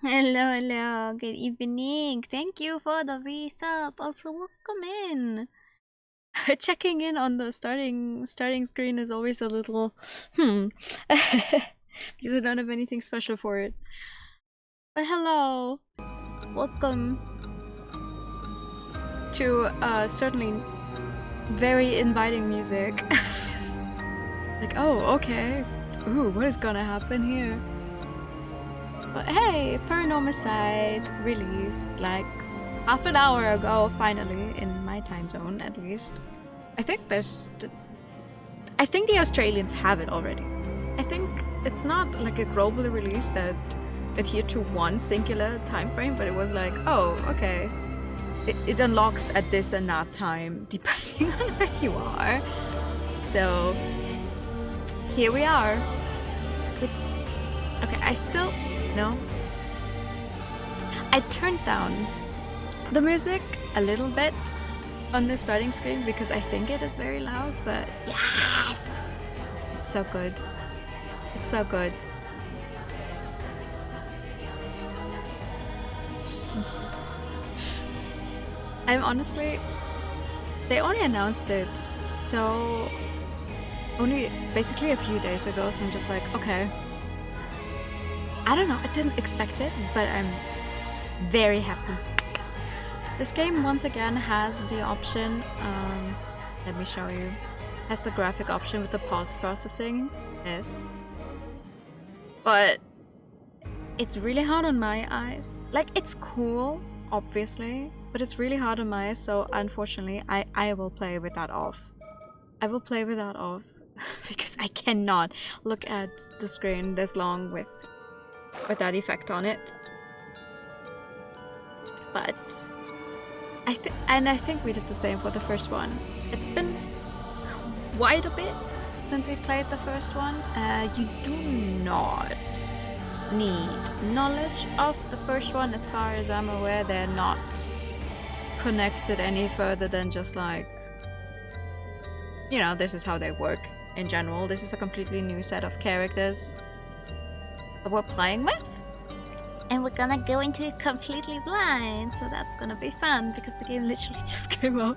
Hello, hello. Good evening. Thank you for the resub. Also, welcome in. Checking in on the starting screen is always a little because I don't have anything special for it. But hello, welcome to certainly very inviting music. Like, oh, okay. Ooh, what is gonna happen here? But hey, PARANORMASIGHT released like half an hour ago, finally, in my time zone at least. I think I think the Australians have it already. I think it's not like a globally release that adhered to one singular time frame, but it was like, oh, okay. It unlocks at this and that time, depending on where you are. So, here we are. Okay, no. I turned down the music a little bit on the starting screen because I think it is very loud, but yes! It's so good. It's so good. I'm honestly... They only announced it only basically a few days ago, so I'm just like, okay. I don't know, I didn't expect it, but I'm very happy. This game once again has the option, let me show you, has the graphic option with the pause processing, yes. But it's really hard on my eyes. Like, it's cool, obviously, but it's really hard on my eyes, so unfortunately I will play with that off. I will play with that off because I cannot look at the screen this long with that effect on it. But I think we did the same for the first one. It's been quite a bit since we played the first one. You do not need knowledge of the first one, as far as I'm aware. They're not connected any further than just like, you know, this is how they work in general. This is a completely new set of characters that we're playing with, and we're gonna go into it completely blind, so that's gonna be fun because the game literally just came out.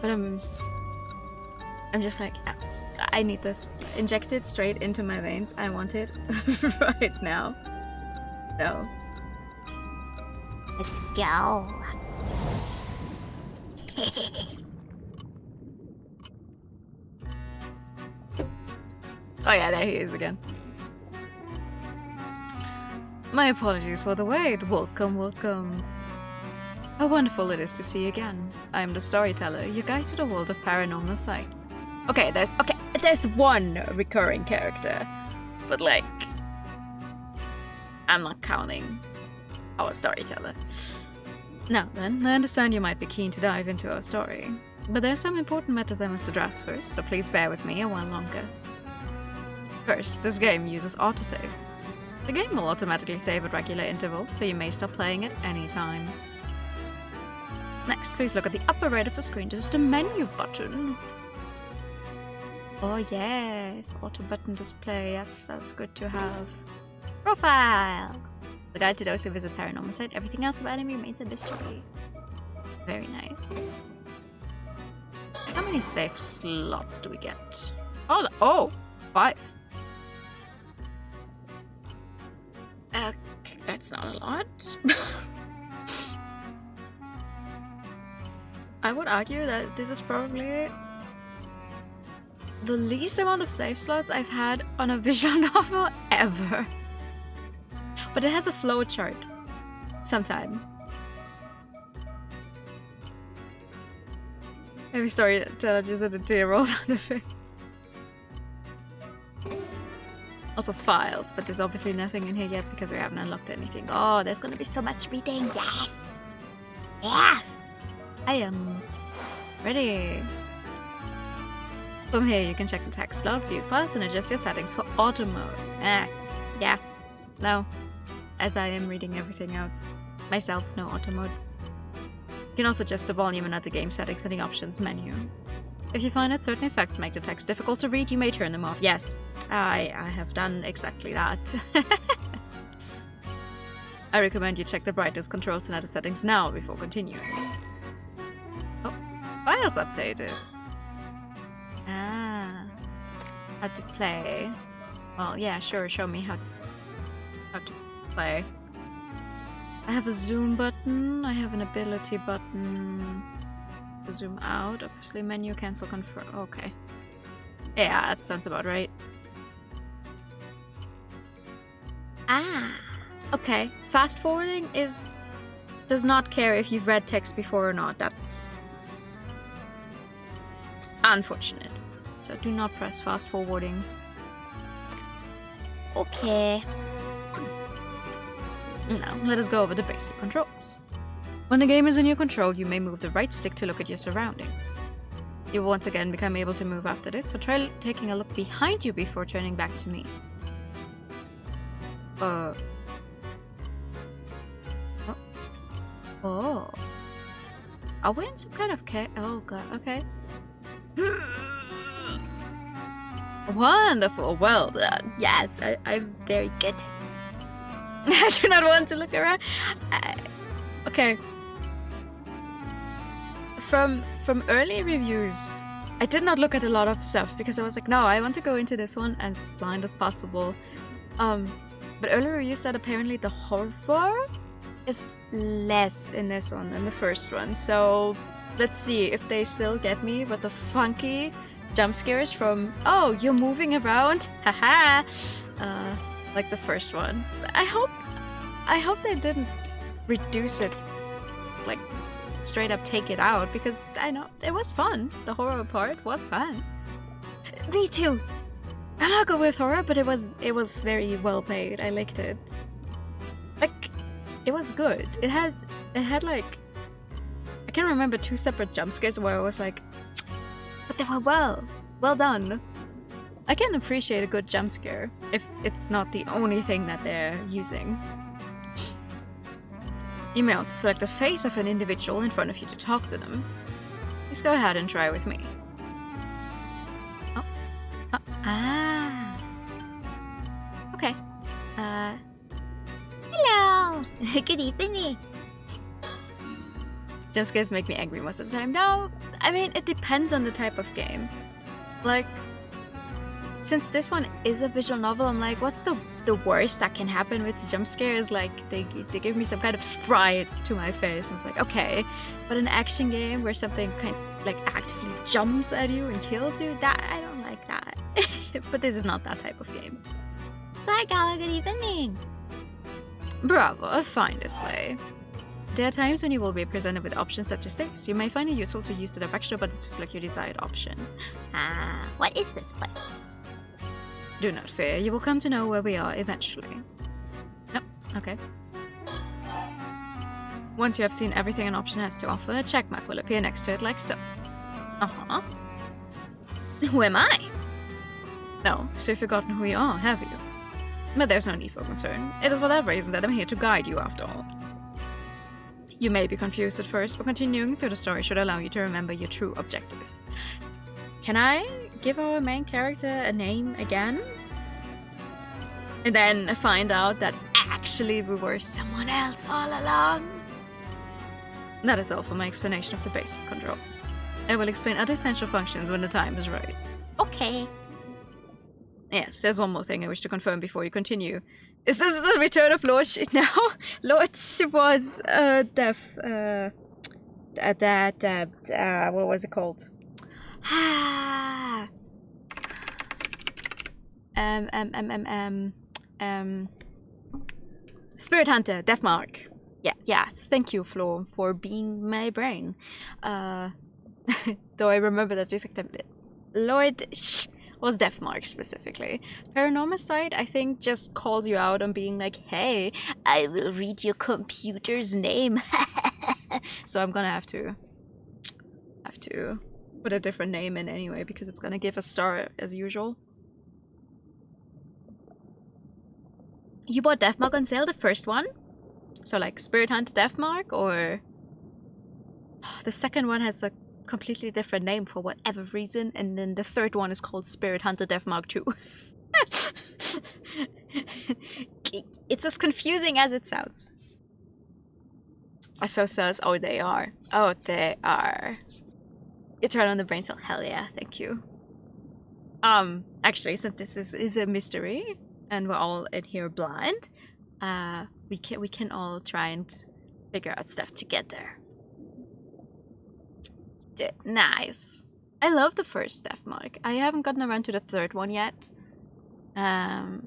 But I'm just like, I need this. Inject it straight into my veins. I want it right now. So let's go. Oh yeah, there he is again. My apologies for the wait. Welcome, welcome. How wonderful it is to see you again. I am the storyteller, your guide to the world of paranormal sight. Okay, there's one recurring character, but like, I'm not counting our storyteller. Now then, I understand you might be keen to dive into our story, but there are some important matters I must address first, so please bear with me a while longer. First, this game uses autosave. The game will automatically save at regular intervals, so you may stop playing at any time. Next, please look at the upper right of the screen. This is the menu button. Oh yes, auto button display. That's good to have. Profile. The guide to those who visit PARANORMASIGHT. Everything else about him remains a mystery. Very nice. How many save slots do we get? Oh, 5. That's not a lot. I would argue that this is probably the least amount of save slots I've had on a visual novel ever. But it has a flowchart. Sometime. Every storyteller just had a tear roll down their face. Lots of files, but there's obviously nothing in here yet because we haven't unlocked anything. Oh, there's gonna be so much reading. Yes! Yes! I am ready. From here, you can check the text log, view files, and adjust your settings for auto mode. Yeah. No. As I am reading everything out myself, no auto mode. You can also adjust the volume and other game settings in the options menu. If you find that certain effects make the text difficult to read, you may turn them off. Yes, I have done exactly that. I recommend you check the brightness controls and other settings now before continuing. Oh, files updated. Ah, how to play. Well, yeah, sure, show me how to play. I have a zoom button, I have an ability button. Zoom out, obviously menu, cancel, confirm. Okay. Yeah, that sounds about right. Ah, okay. Fast forwarding does not care if you've read text before or not. That's unfortunate. So do not press fast forwarding. Okay. Now, let us go over the basic controls. When the game is in your control, you may move the right stick to look at your surroundings. You will once again become able to move after this, so try taking a look behind you before turning back to me. Oh. Oh. Are we in some kind of oh god, okay. Wonderful, well done. Yes, I'm very good. I do not want to look around. Okay. From early reviews, I did not look at a lot of stuff because I was like, no, I want to go into this one as blind as possible. But early reviews said apparently the horror is less in this one than the first one. So let's see if they still get me with the funky jump scares from, oh, you're moving around, haha, like the first one. I hope they didn't reduce it, like straight up take it out, because I know it was fun. The horror part was fun. Me too. I'm not good with horror, but it was very well played. I liked it. Like, it was good. It had like, I can remember 2 separate jump scares where I was like, but they were well done. I can appreciate a good jump scare if it's not the only thing that they're using. You may also select a face of an individual in front of you to talk to them. Please go ahead and try with me. Okay. Hello! Good evening. Jump scares make me angry most of the time. No, I mean, it depends on the type of game. Like, since this one is a visual novel, I'm like, what's the worst that can happen with the jump scares? Like, they give me some kind of sprite to my face, and it's like, okay. But an action game where something kind of, like, actively jumps at you and kills you, that, I don't like that. But this is not that type of game. Hi, Gala, good evening. Bravo, a fine display. There are times when you will be presented with options such as this. You may find it useful to use the directional buttons to select your desired option. What is this place? Do not fear, you will come to know where we are eventually. No, okay. Once you have seen everything an option has to offer, a check mark will appear next to it like so. Uh-huh. Who am I? No, so you've forgotten who you are, have you? But there's no need for concern. It is for that reason that I'm here to guide you after all. You may be confused at first, but continuing through the story should allow you to remember your true objective. Can I give our main character a name again? And then find out that actually we were someone else all along? That is all for my explanation of the basic controls. I will explain other essential functions when the time is right. Okay. Yes, there's one more thing I wish to confirm before you continue. Is this the return of Lord now? Lord was deaf. What was it called? Spirit Hunter, Deathmark. Yeah, yes. Thank you, Flo, for being my brain. Though I remember that this Lord was Deathmark specifically. Paranormasight, I think, just calls you out on being like, hey, I will read your computer's name. So I'm gonna have to put a different name in anyway, because it's gonna give a star as usual. You bought Deathmark on sale, the first one? So like Spirit Hunter Deathmark, or the second one has a completely different name for whatever reason, and then the third one is called Spirit Hunter Deathmark 2. It's as confusing as it sounds. are so sus. Oh, they are. Oh, they are. You turn on the brain cell. Hell yeah, thank you. Actually, since this is a mystery and we're all in here blind, we can all try and figure out stuff together. Nice. I love the first Steph mark. I haven't gotten around to the third one yet. I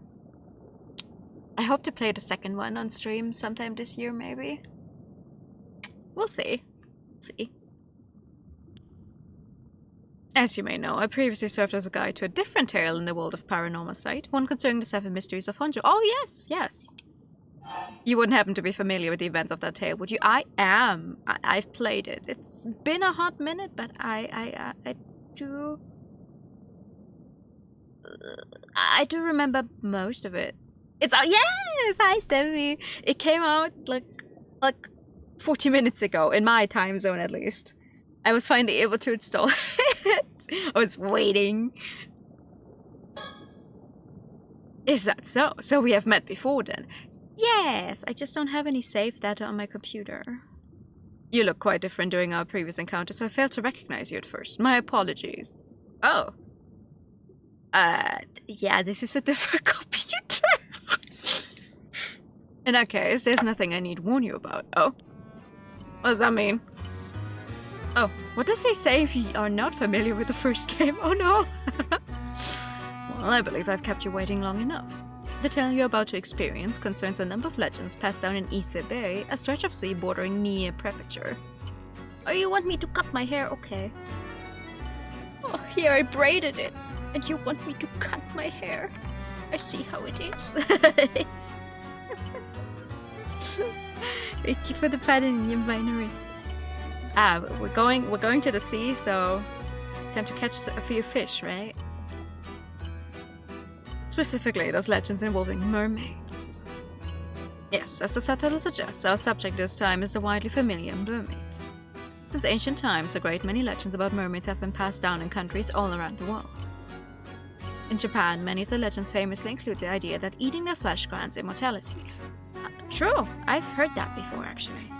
hope to play the second one on stream sometime this year, maybe. We'll see. See. As you may know, I previously served as a guide to a different tale in the world of Paranormasight, one concerning the 7 mysteries of Honjo. Oh yes, yes. You wouldn't happen to be familiar with the events of that tale, would you? I am. I've played it. It's been a hot minute, but I do remember most of it. It's yes, hi Semi. It came out like 40 minutes ago in my time zone, at least. I was finally able to install it. I was waiting. Is that so? So we have met before then? Yes, I just don't have any save data on my computer. You look quite different during our previous encounter, so I failed to recognize you at first. My apologies. Oh. Yeah, this is a different computer. In that case, there's nothing I need warn you about. Oh? What does that mean? Oh, what does he say if you are not familiar with the first game? Oh no! Well, I believe I've kept you waiting long enough. The tale you're about to experience concerns a number of legends passed down in Ise Bay, a stretch of sea bordering Mie Prefecture. Oh, you want me to cut my hair? Okay. Oh, here I braided it, and you want me to cut my hair? I see how it is. Thank you for the platinum binary. We're going to the sea, so time to catch a few fish, right? Specifically, those legends involving mermaids. Yes, as the subtitle suggests, our subject this time is the widely familiar mermaid. Since ancient times, a great many legends about mermaids have been passed down in countries all around the world. In Japan, many of the legends famously include the idea that eating their flesh grants immortality. True, I've heard that before, actually.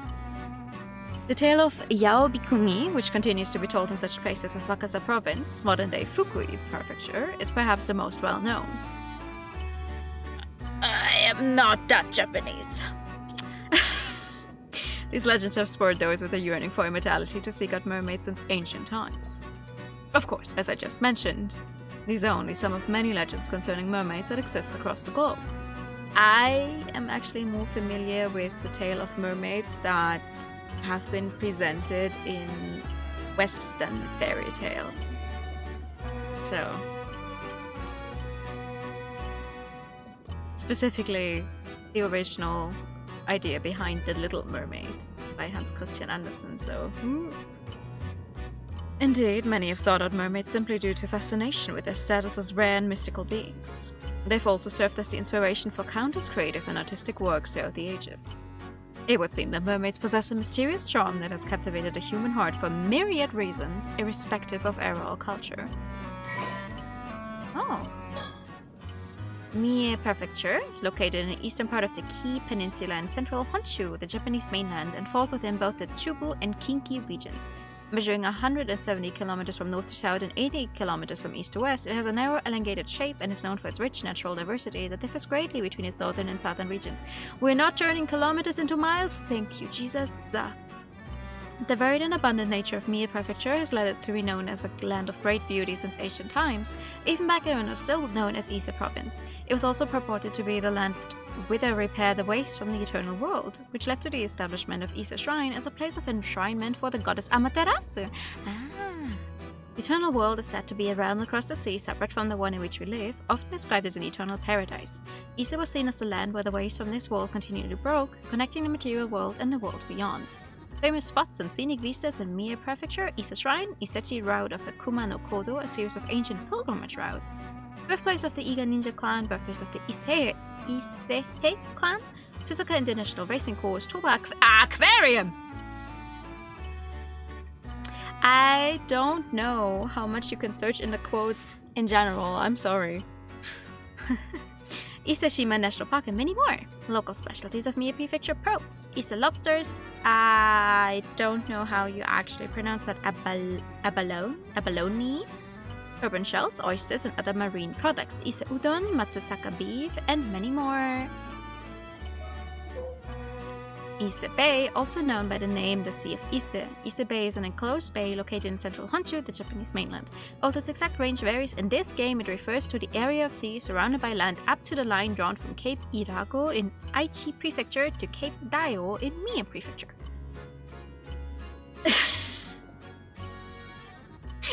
The tale of Yaobikumi, which continues to be told in such places as Wakasa Province, modern-day Fukui Prefecture, is perhaps the most well-known. I am not that Japanese. These legends have spurred those with a yearning for immortality to seek out mermaids since ancient times. Of course, as I just mentioned, these are only some of many legends concerning mermaids that exist across the globe. I am actually more familiar with the tale of mermaids that have been presented in Western fairy tales. So, specifically, the original idea behind The Little Mermaid by Hans Christian Andersen, so... Indeed, many have sought out mermaids simply due to fascination with their status as rare and mystical beings. They've also served as the inspiration for countless creative and artistic works throughout the ages. It would seem that mermaids possess a mysterious charm that has captivated the human heart for myriad reasons, irrespective of era or culture. Oh. Mie Prefecture is located in the eastern part of the Kii Peninsula in central Honshu, the Japanese mainland, and falls within both the Chubu and Kinki regions. Measuring 170 kilometers from north to south and 80 kilometers from east to west, it has a narrow, elongated shape and is known for its rich natural diversity that differs greatly between its northern and southern regions. We're not turning kilometers into miles, thank you, Jesus. The varied and abundant nature of Mie Prefecture has led it to be known as a land of great beauty since ancient times, even back when it was still known as Ise Province. It was also purported to be the land whither repair the waste from the eternal world, which led to the establishment of Ise Shrine as a place of enshrinement for the goddess Amaterasu. The eternal world is said to be a realm across the sea separate from the one in which we live, often described as an eternal paradise. Ise was seen as the land where the waves from this world continually broke, connecting the material world and the world beyond. Famous spots and scenic vistas in Mie Prefecture, Ise Shrine, Isechi Route of the Kuma no Kodo, a series of ancient pilgrimage routes, birthplace of the Iga Ninja Clan, birthplace of the Isehei Clan, Suzuka International Racing Course, Toba Aquarium! I don't know how much you can search in the quotes in general, I'm sorry. Iseshima National Park, and many more. Local specialties of Mie Prefecture: pearls, Ise lobsters. I don't know how you actually pronounce that. Abalone. Urban shells, oysters, and other marine products. Ise udon, Matsusaka beef, and many more. Ise Bay, also known by the name the Sea of Ise. Ise Bay is an enclosed bay located in central Honshu, the Japanese mainland. Although its exact range varies, in this game it refers to the area of sea surrounded by land up to the line drawn from Cape Irago in Aichi Prefecture to Cape Daio in Mie Prefecture.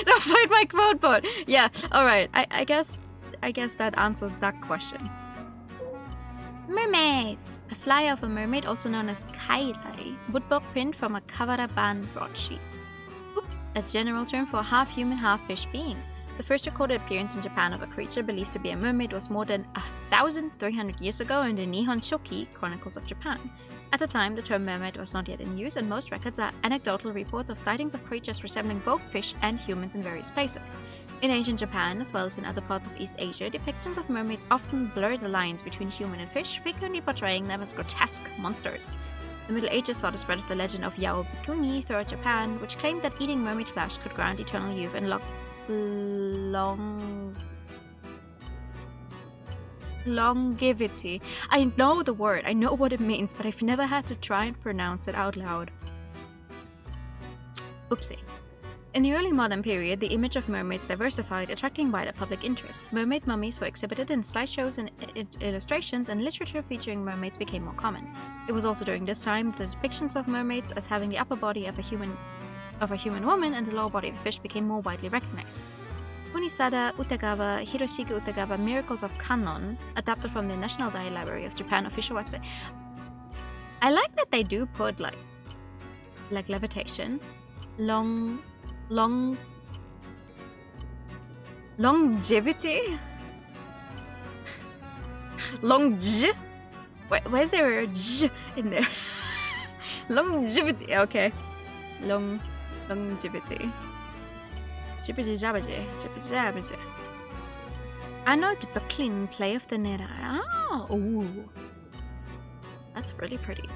Don't fight my quote board! Yeah, alright, I guess that answers that question. Mermaids! A fly of a mermaid, also known as kairai, woodblock print from a kawaraban broadsheet. Oops, a general term for a half-human, half-fish being. The first recorded appearance in Japan of a creature believed to be a mermaid was more than 1,300 years ago in the Nihon Shoki Chronicles of Japan. At the time, the term mermaid was not yet in use, and most records are anecdotal reports of sightings of creatures resembling both fish and humans in various places. In ancient Japan, as well as in other parts of East Asia, depictions of mermaids often blur the lines between human and fish, frequently portraying them as grotesque monsters. The Middle Ages saw the spread of the legend of Yao Bikuni throughout Japan, which claimed that eating mermaid flesh could grant eternal youth and longevity. I know the word, I know what it means, but I've never had to try and pronounce it out loud. Oopsie. In the early modern period, the image of mermaids diversified, attracting wider public interest. Mermaid mummies were exhibited in slideshows and illustrations, and literature featuring mermaids became more common. It was also during this time that the depictions of mermaids as having the upper body of a human woman and the lower body of a fish became more widely recognized. Kunisada Utagawa, Hiroshiga Utagawa, Miracles of Kannon, adapted from the National Diary Library of Japan official website. I like that they do put like levitation, longevity? Where's there a j in there? Longevity, okay. Longevity. Anod Bucklin, Play of the Nera. Oh, ooh. That's really pretty.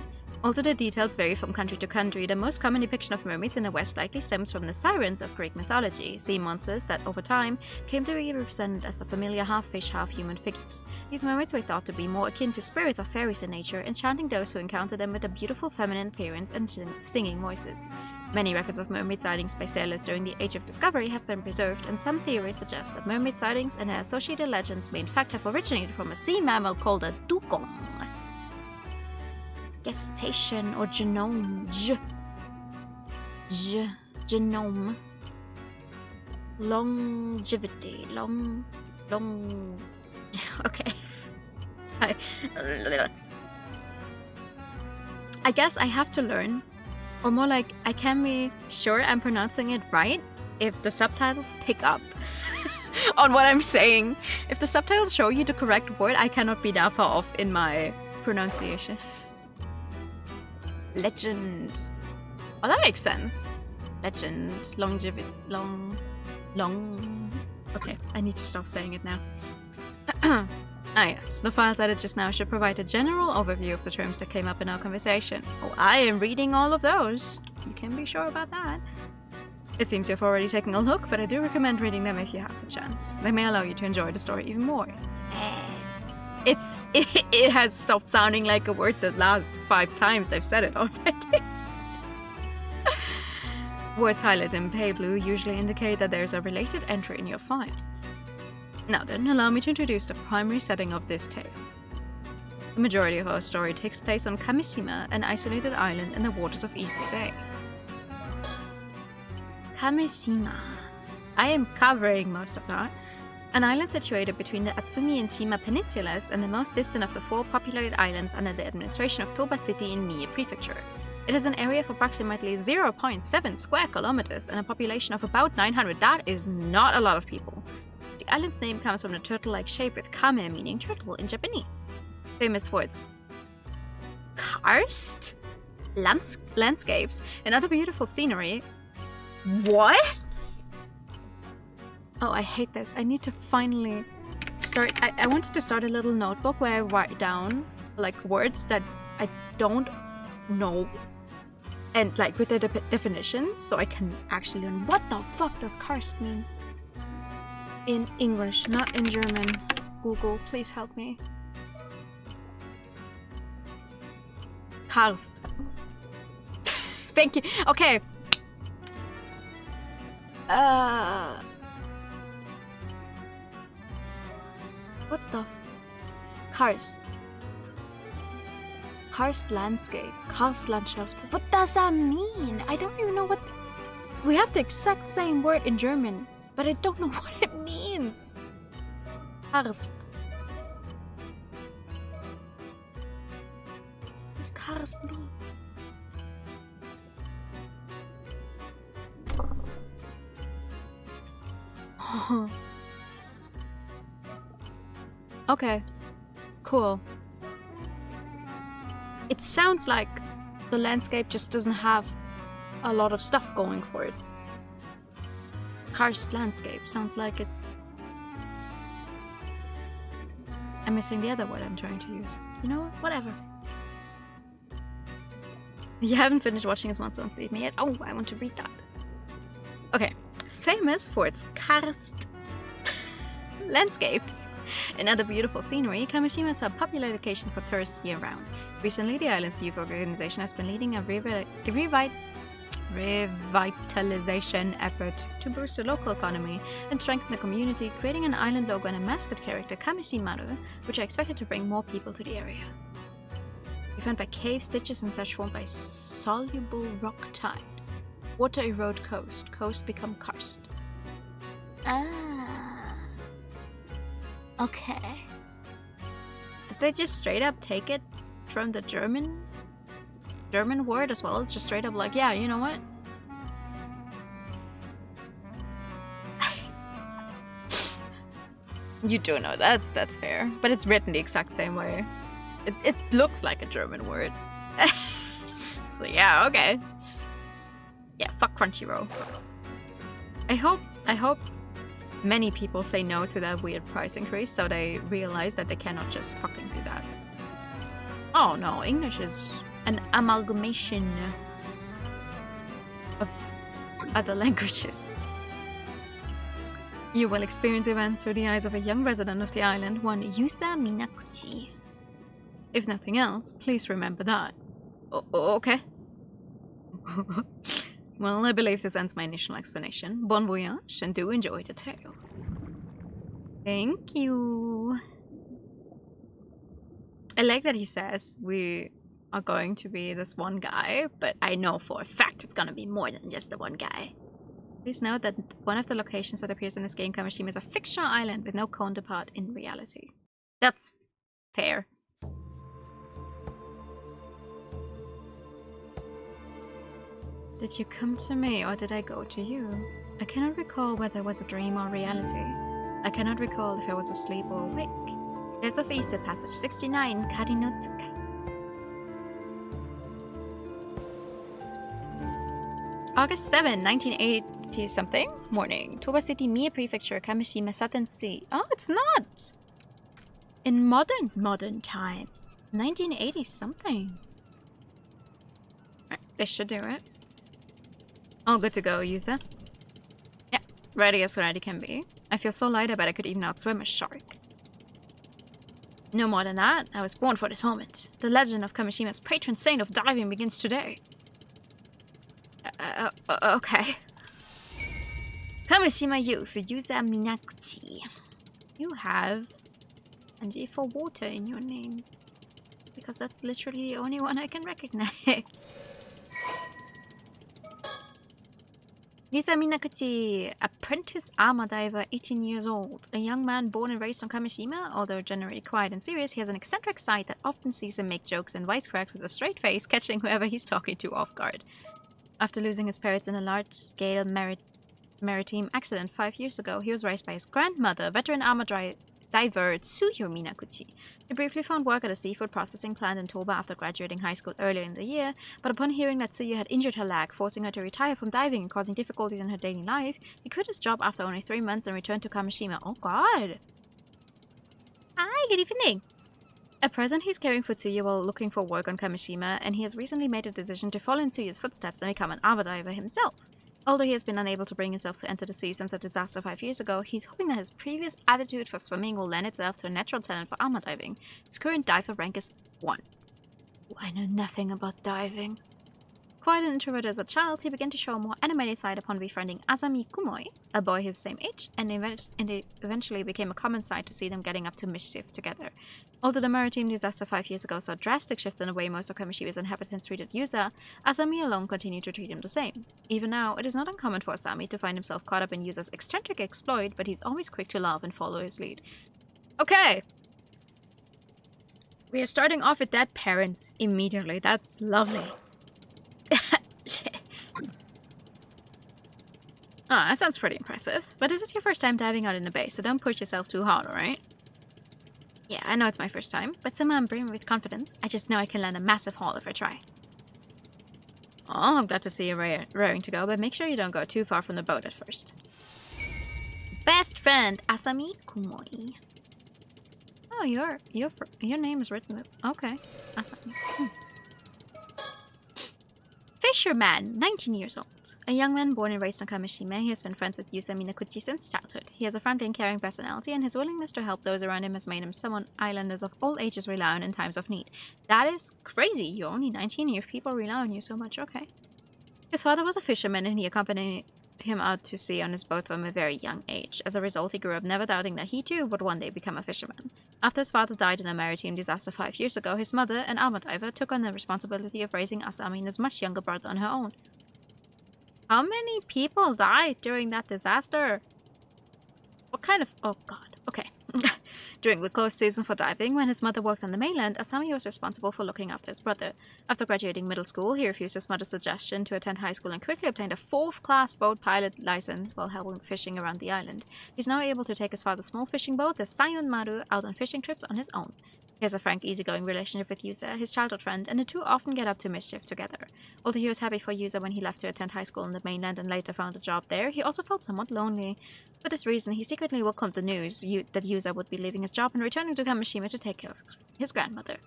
Although the details vary from country to country, the most common depiction of mermaids in the West likely stems from the sirens of Greek mythology, sea monsters that, over time, came to be represented as the familiar half-fish, half-human figures. These mermaids were thought to be more akin to spirits or fairies in nature, enchanting those who encountered them with a beautiful feminine appearance and singing voices. Many records of mermaid sightings by sailors during the Age of Discovery have been preserved, and some theories suggest that mermaid sightings and their associated legends may in fact have originated from a sea mammal called a dugong. Gestation or genome. Genome. Longevity. Okay. I guess I have to learn, or more like I can be sure I'm pronouncing it right if the subtitles pick up on what I'm saying. If the subtitles show you the correct word, I cannot be that far off in my pronunciation. Legend. Oh, that makes sense. Legend. Longevity. Long. Okay, I need to stop saying it now. Yes, the files added just now should provide a general overview of the terms that came up in our conversation. Oh, I am reading all of those. You can be sure about that. It seems you've already taken a look, but I do recommend reading them if you have the chance. They may allow you to enjoy the story even more. It has stopped sounding like a word the last 5 times I've said it already. Words highlighted in pale blue usually indicate that there's a related entry in your files. Now then, allow me to introduce the primary setting of this tale. The majority of our story takes place on Kamishima, an isolated island in the waters of Ise Bay. Kamishima. I am covering most of that. An island situated between the Atsumi and Shima peninsulas and the most distant of the 4 populated islands under the administration of Toba City in Mie Prefecture. It has an area of approximately 0.7 square kilometers and a population of about 900. That is not a lot of people. The island's name comes from the turtle-like shape with kame meaning turtle in Japanese. Famous for its karst landscapes and other beautiful scenery. What? Oh, I hate this. I need to finally I wanted to start a little notebook where I write down like words that I don't know and like with the definitions, so I can actually learn what the fuck does karst mean in English, not in German. Google, please help me. Karst. Thank you. Okay. What the? Karst. Karst landscape. Karstlandschaft. What does that mean? I don't even know what... We have the exact same word in German, but I don't know what it means. Karst. What does karst mean? Okay, cool. It sounds like the landscape just doesn't have a lot of stuff going for it. Karst landscape sounds like it's... I'm missing the other word I'm trying to use. You know what? Whatever. You haven't finished watching his Monster on me yet? Oh, I want to read that. Okay. Famous for its karst landscapes and other beautiful scenery, Kamishima is a popular location for tourists year-round. Recently, the island's youth organization has been leading a revitalization effort to boost the local economy and strengthen the community, creating an island logo and a mascot character, Kamishimaru, which are expected to bring more people to the area. Be found by caves, ditches, and such formed by soluble rock types. Water erode coast. Coast become karst. Ah. Okay. Did they just straight up take it from the German word as well? Just straight up like, yeah, you know what? You do know that's fair, but it's written the exact same way. It looks like a German word. So yeah, okay. Yeah, fuck Crunchyroll. I hope many people say no to that weird price increase, so they realize that they cannot just fucking do that. Oh no, English is an amalgamation of other languages. You will experience events through the eyes of a young resident of the island, one Yusa Minakuchi. If nothing else, please remember that. Okay. Well, I believe this ends my initial explanation. Bon voyage, and do enjoy the tale. Thank you. I like that he says we are going to be this one guy, but I know for a fact it's gonna be more than just the one guy. Please note that one of the locations that appears in this game, Kamishima, is a fictional island with no counterpart in reality. That's fair. Did you come to me, or did I go to you? I cannot recall whether it was a dream or reality. I cannot recall if I was asleep or awake. Tales of Easter, Passage 69, Kari no Tsuka. August 7, 1980-something. Morning. Toba City, Mie Prefecture, Kamishima, Southern Sea. Oh, it's not! In modern times. 1980-something. Right, this should do it. All good to go, user. Yeah, ready as ready can be. I feel so light, I bet I could even outswim a shark. No more than that, I was born for this moment. The legend of Kamishima's patron saint of diving begins today. Okay. Kamishima youth, Yusa Minakuchi. You have kanji for water in your name. Because that's literally the only one I can recognize. Yusa Minakuchi, apprentice armor diver, 18 years old. A young man born and raised on Kamishima, although generally quiet and serious, he has an eccentric side that often sees him make jokes and wisecracks with a straight face, catching whoever he's talking to off guard. After losing his parents in a large-scale maritime accident 5 years ago, he was raised by his grandmother, veteran armor diver Tsuyo Minakuchi. He briefly found work at a seafood processing plant in Toba after graduating high school earlier in the year, but upon hearing that Tsuyo had injured her leg, forcing her to retire from diving and causing difficulties in her daily life, he quit his job after only 3 months and returned to Kamishima. Oh god! good evening! At present, he's caring for Tsuyu while looking for work on Kamishima, and he has recently made a decision to follow in Tsuyu's footsteps and become an ARMA diver himself. Although he has been unable to bring himself to enter the sea since a disaster 5 years ago, he's hoping that his previous attitude for swimming will lend itself to a natural talent for ARMA diving. His current diver rank is 1. I know nothing about diving. Quite an introvert as a child, he began to show a more animated side upon befriending Asami Kumoi, a boy his same age, and it eventually became a common sight to see them getting up to mischief together. Although the maritime disaster 5 years ago saw a drastic shift in the way most of Kamishima's inhabitants treated Yuza, Asami alone continued to treat him the same. Even now, it is not uncommon for Asami to find himself caught up in Yuza's eccentric exploit, but he's always quick to love and follow his lead. Okay! We are starting off with dead parents immediately. That's lovely. That sounds pretty impressive. But this is your first time diving out in the bay, so don't push yourself too hard, alright? Yeah, I know it's my first time, but somehow I'm brimming with confidence. I just know I can land a massive haul if I try. Oh, I'm glad to see you raring to go, but make sure you don't go too far from the boat at first. Best friend, Asami Kumoi. Oh, your name is written. Okay, Asami. Fisherman, 19 years old. A young man born and raised on Kamishima, he has been friends with Yusa Minakuchi since childhood. He has a friendly and caring personality, and his willingness to help those around him has made him someone islanders of all ages rely on in times of need. That is crazy. You're only 19 and your people rely on you so much. Okay. His father was a fisherman, and he accompanied him out to sea on his boat from a very young age. As a result, he grew up never doubting that he too would one day become a fisherman. After his father died in a maritime disaster 5 years ago, his mother, an ARMA diver, took on the responsibility of raising Asami and his much younger brother on her own. How many people died during that disaster? What kind of... Oh god, okay. During the close season for diving, when his mother worked on the mainland, Asami was responsible for looking after his brother. After graduating middle school, he refused his mother's suggestion to attend high school and quickly obtained a 4th-class boat pilot license while helping fishing around the island. He's now able to take his father's small fishing boat, the Sayun Maru, out on fishing trips on his own. He has a frank, easygoing relationship with Yusa, his childhood friend, and the two often get up to mischief together. Although he was happy for Yusa when he left to attend high school on the mainland and later found a job there, he also felt somewhat lonely. For this reason, he secretly welcomed the news that Yusa would be leaving his job and returning to Kamishima to take care of his grandmother.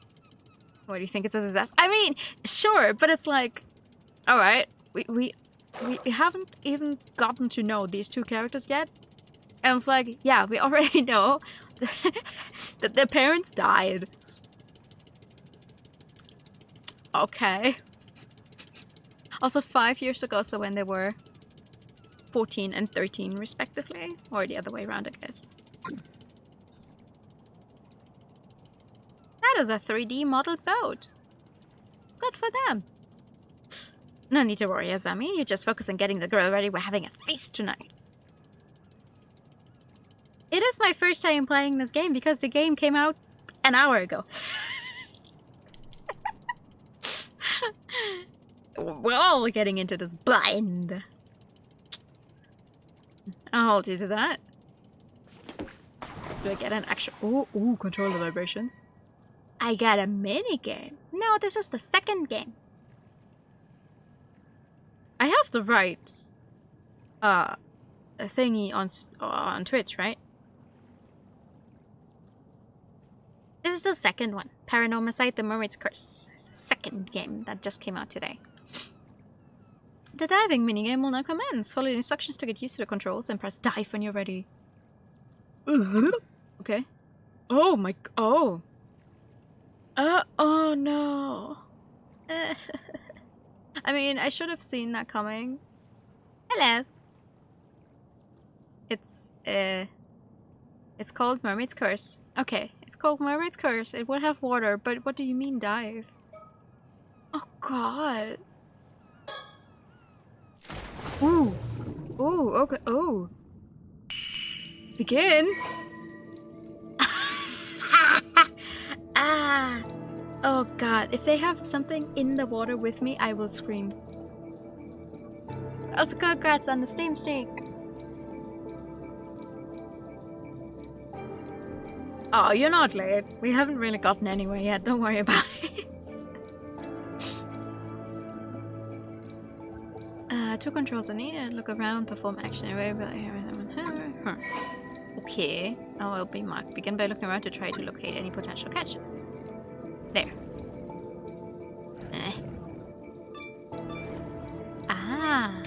What do you think? It's a disaster? I mean, sure, but it's like... Alright, we haven't even gotten to know these two characters yet. And it's like, yeah, we already know that their parents died. Okay. Also 5 years ago, so when they were 14 and 13 respectively. Or the other way around, I guess. That is a 3D modeled boat. Good for them. No need to worry, Asami. You just focus on getting the girl ready. We're having a feast tonight. It is my first time playing this game because the game came out an hour ago. We're all getting into this blind. I'll hold you to that. Do I get an actual... Ooh, control the vibrations. I got a mini game. No, this is the second game. I have the right a thingy on Twitch, right? This is the second one. PARANORMASIGHT, The Mermaid's Curse. It's the second game that just came out today. The diving minigame will now commence. Follow the instructions to get used to the controls and press dive when you're ready. Okay. Oh my... Oh. Oh no. I mean, I should have seen that coming. Hello. It's called Mermaid's Curse. Okay, it's called Mermaid's Curse. It would have water, but what do you mean dive? Oh god. Ooh. Ooh, okay. Oh. Begin. Ah. Oh god, if they have something in the water with me, I will scream. Also, congrats on the Steam streak. Oh, you're not late. We haven't really gotten anywhere yet. Don't worry about it. 2 controls are needed. Look around, perform action. Okay. Oh, will be marked. Begin by looking around to try to locate any potential catches. There. Ah.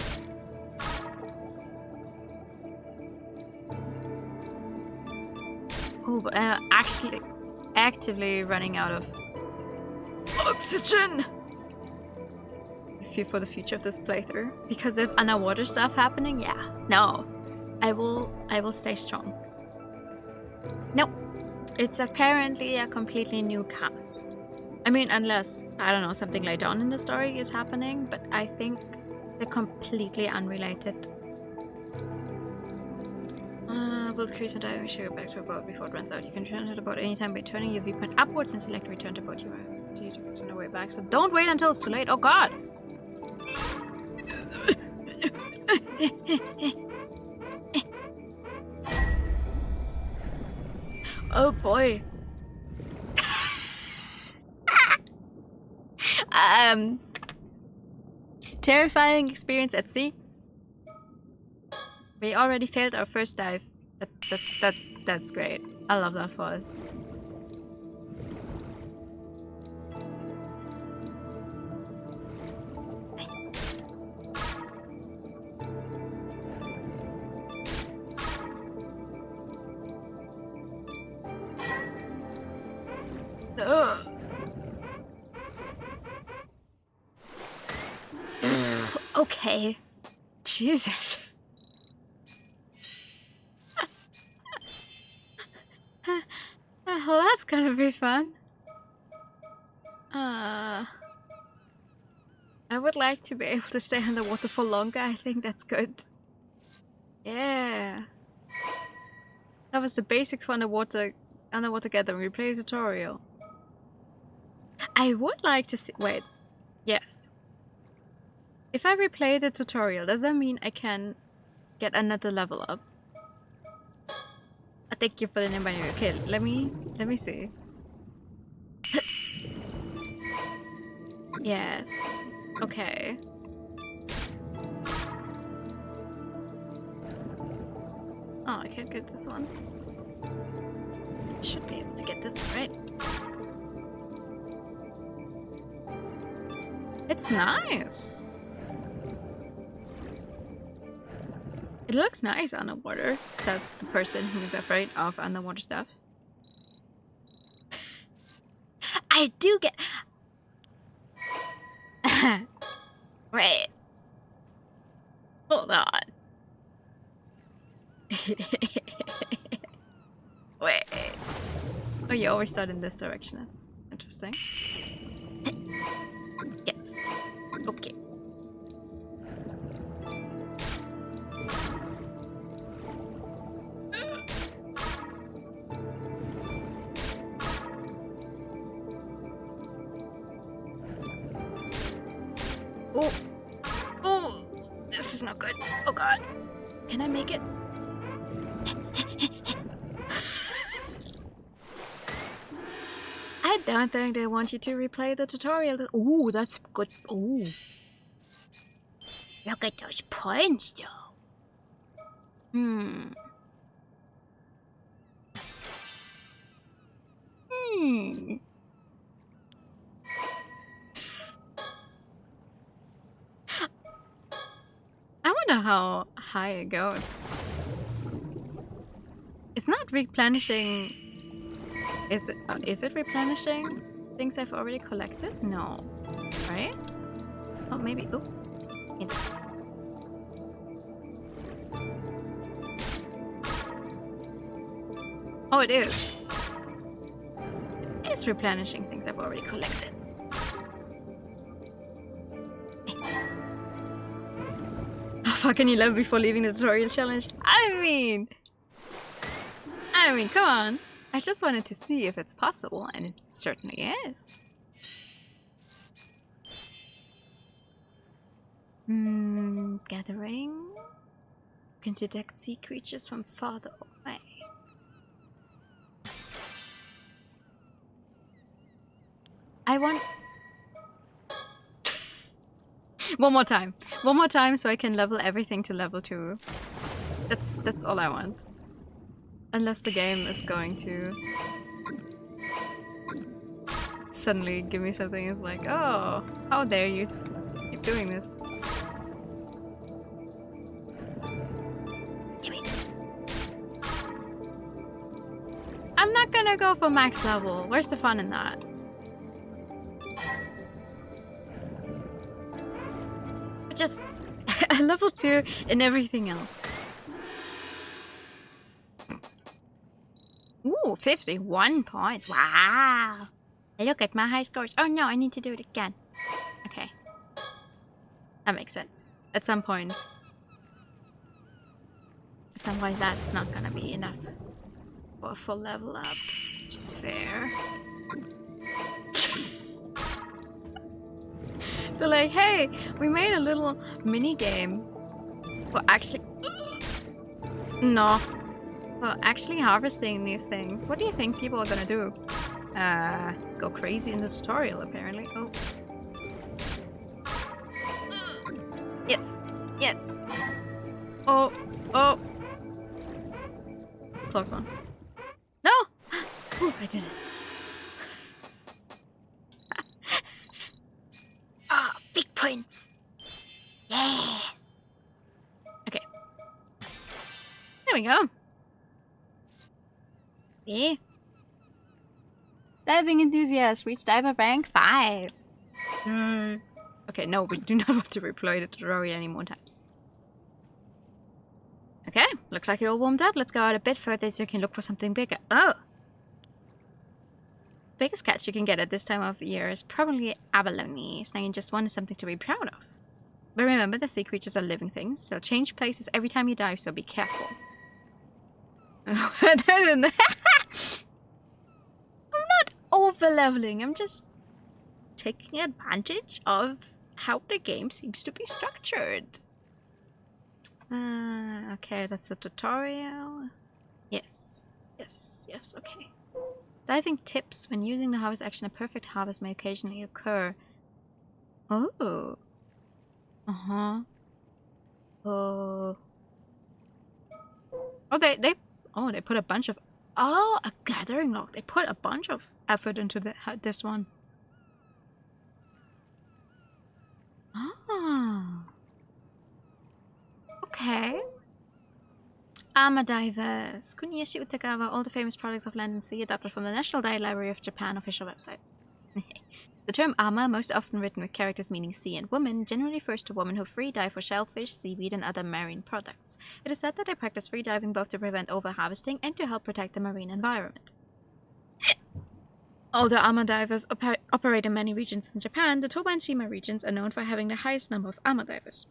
Oh, but actually, actively running out of oxygen. I fear for the future of this playthrough because there's underwater stuff happening. Yeah. No. I will stay strong. Nope. It's apparently a completely new cast. I mean, unless, I don't know, something later on in the story is happening, but I think they're completely unrelated. Both cruise and diving should go back to a boat before it runs out. You can return to the boat anytime by turning your viewpoint upwards and select return to boat. You are due to focus on the way back, so don't wait until it's too late. Oh god! Oh boy. Terrifying experience at sea. We already failed our first dive. That's great. I love that for us. Okay. Jesus. Well, that's gonna be fun. I would like to be able to stay underwater for longer. I think that's good. Yeah. That was the basic for underwater gathering. Replay a tutorial. I would like to see. Wait. Yes. If I replay the tutorial, does that mean I can get another level up? Thank you for the name. Okay, let me see. Yes. Okay. Oh, I can't get this one. I should be able to get this one, right? It's nice. It looks nice underwater, says the person who is afraid of underwater stuff. I do get... Wait. Hold on. Wait. Oh, you always start in this direction. That's interesting. Yes. Okay. Oh. Oh. This is not good. Oh god. Can I make it? I don't think they want you to replay the tutorial. Ooh, that's good. Ooh. Look at those points, though. I wonder how high it goes. It's not replenishing. Is it replenishing things I've already collected? No. Right? Oh, maybe. Oh. Yes. Oh, it is. It's replenishing things I've already collected. Oh, fucking 11 before leaving the tutorial challenge. I mean, come on. I just wanted to see if it's possible, and it certainly is. Gathering. You can detect sea creatures from farther away. I want... One more time so I can level everything to level 2. That's all I want. Unless the game is going to suddenly give me something that's like, oh, how dare you keep doing this. Gimme. I'm not gonna go for max level. Where's the fun in that? Just a level 2 in everything else. Ooh, 51 points. Wow. Look at my high scores. Oh no, I need to do it again. Okay. That makes sense. At some point that's not gonna be enough for a full level up, which is fair. They're like, hey, we made a little mini game for actually for actually harvesting these things. What do you think people are gonna do? Go crazy in the tutorial apparently. Oh. Yes. Yes. Oh. Oh. Close one. No! Ooh, I did it. Ah, big points. Yes. Okay. There we go. See? Diving enthusiast, reach diver rank 5. Okay, no, we do not want to replay the tutorial any more times. Okay, looks like you're all warmed up. Let's go out a bit further so you can look for something bigger. Oh! Biggest catch you can get at this time of the year is probably abalone. Snagging just one is something to be proud of. But remember, the sea creatures are living things, so change places every time you dive, so be careful. I'm not over-leveling, I'm just taking advantage of how the game seems to be structured. Okay, that's the tutorial. Yes, yes, yes, okay. Diving tips. When using the harvest action, a perfect harvest may occasionally occur. Oh. Uh-huh. Oh. Oh, they put a bunch of... Oh, a gathering log. They put a bunch of effort into this one. Ah. Okay. Armor divers. Kuniyoshi Utagawa, all the famous products of land and sea, adapted from the National Dive Library of Japan official website. The term armor, most often written with characters meaning sea and woman, generally refers to women who free dive for shellfish, seaweed, and other marine products. It is said that they practice free diving both to prevent over-harvesting and to help protect the marine environment. Although armor divers operate in many regions in Japan, the Toba and Shima regions are known for having the highest number of armor divers.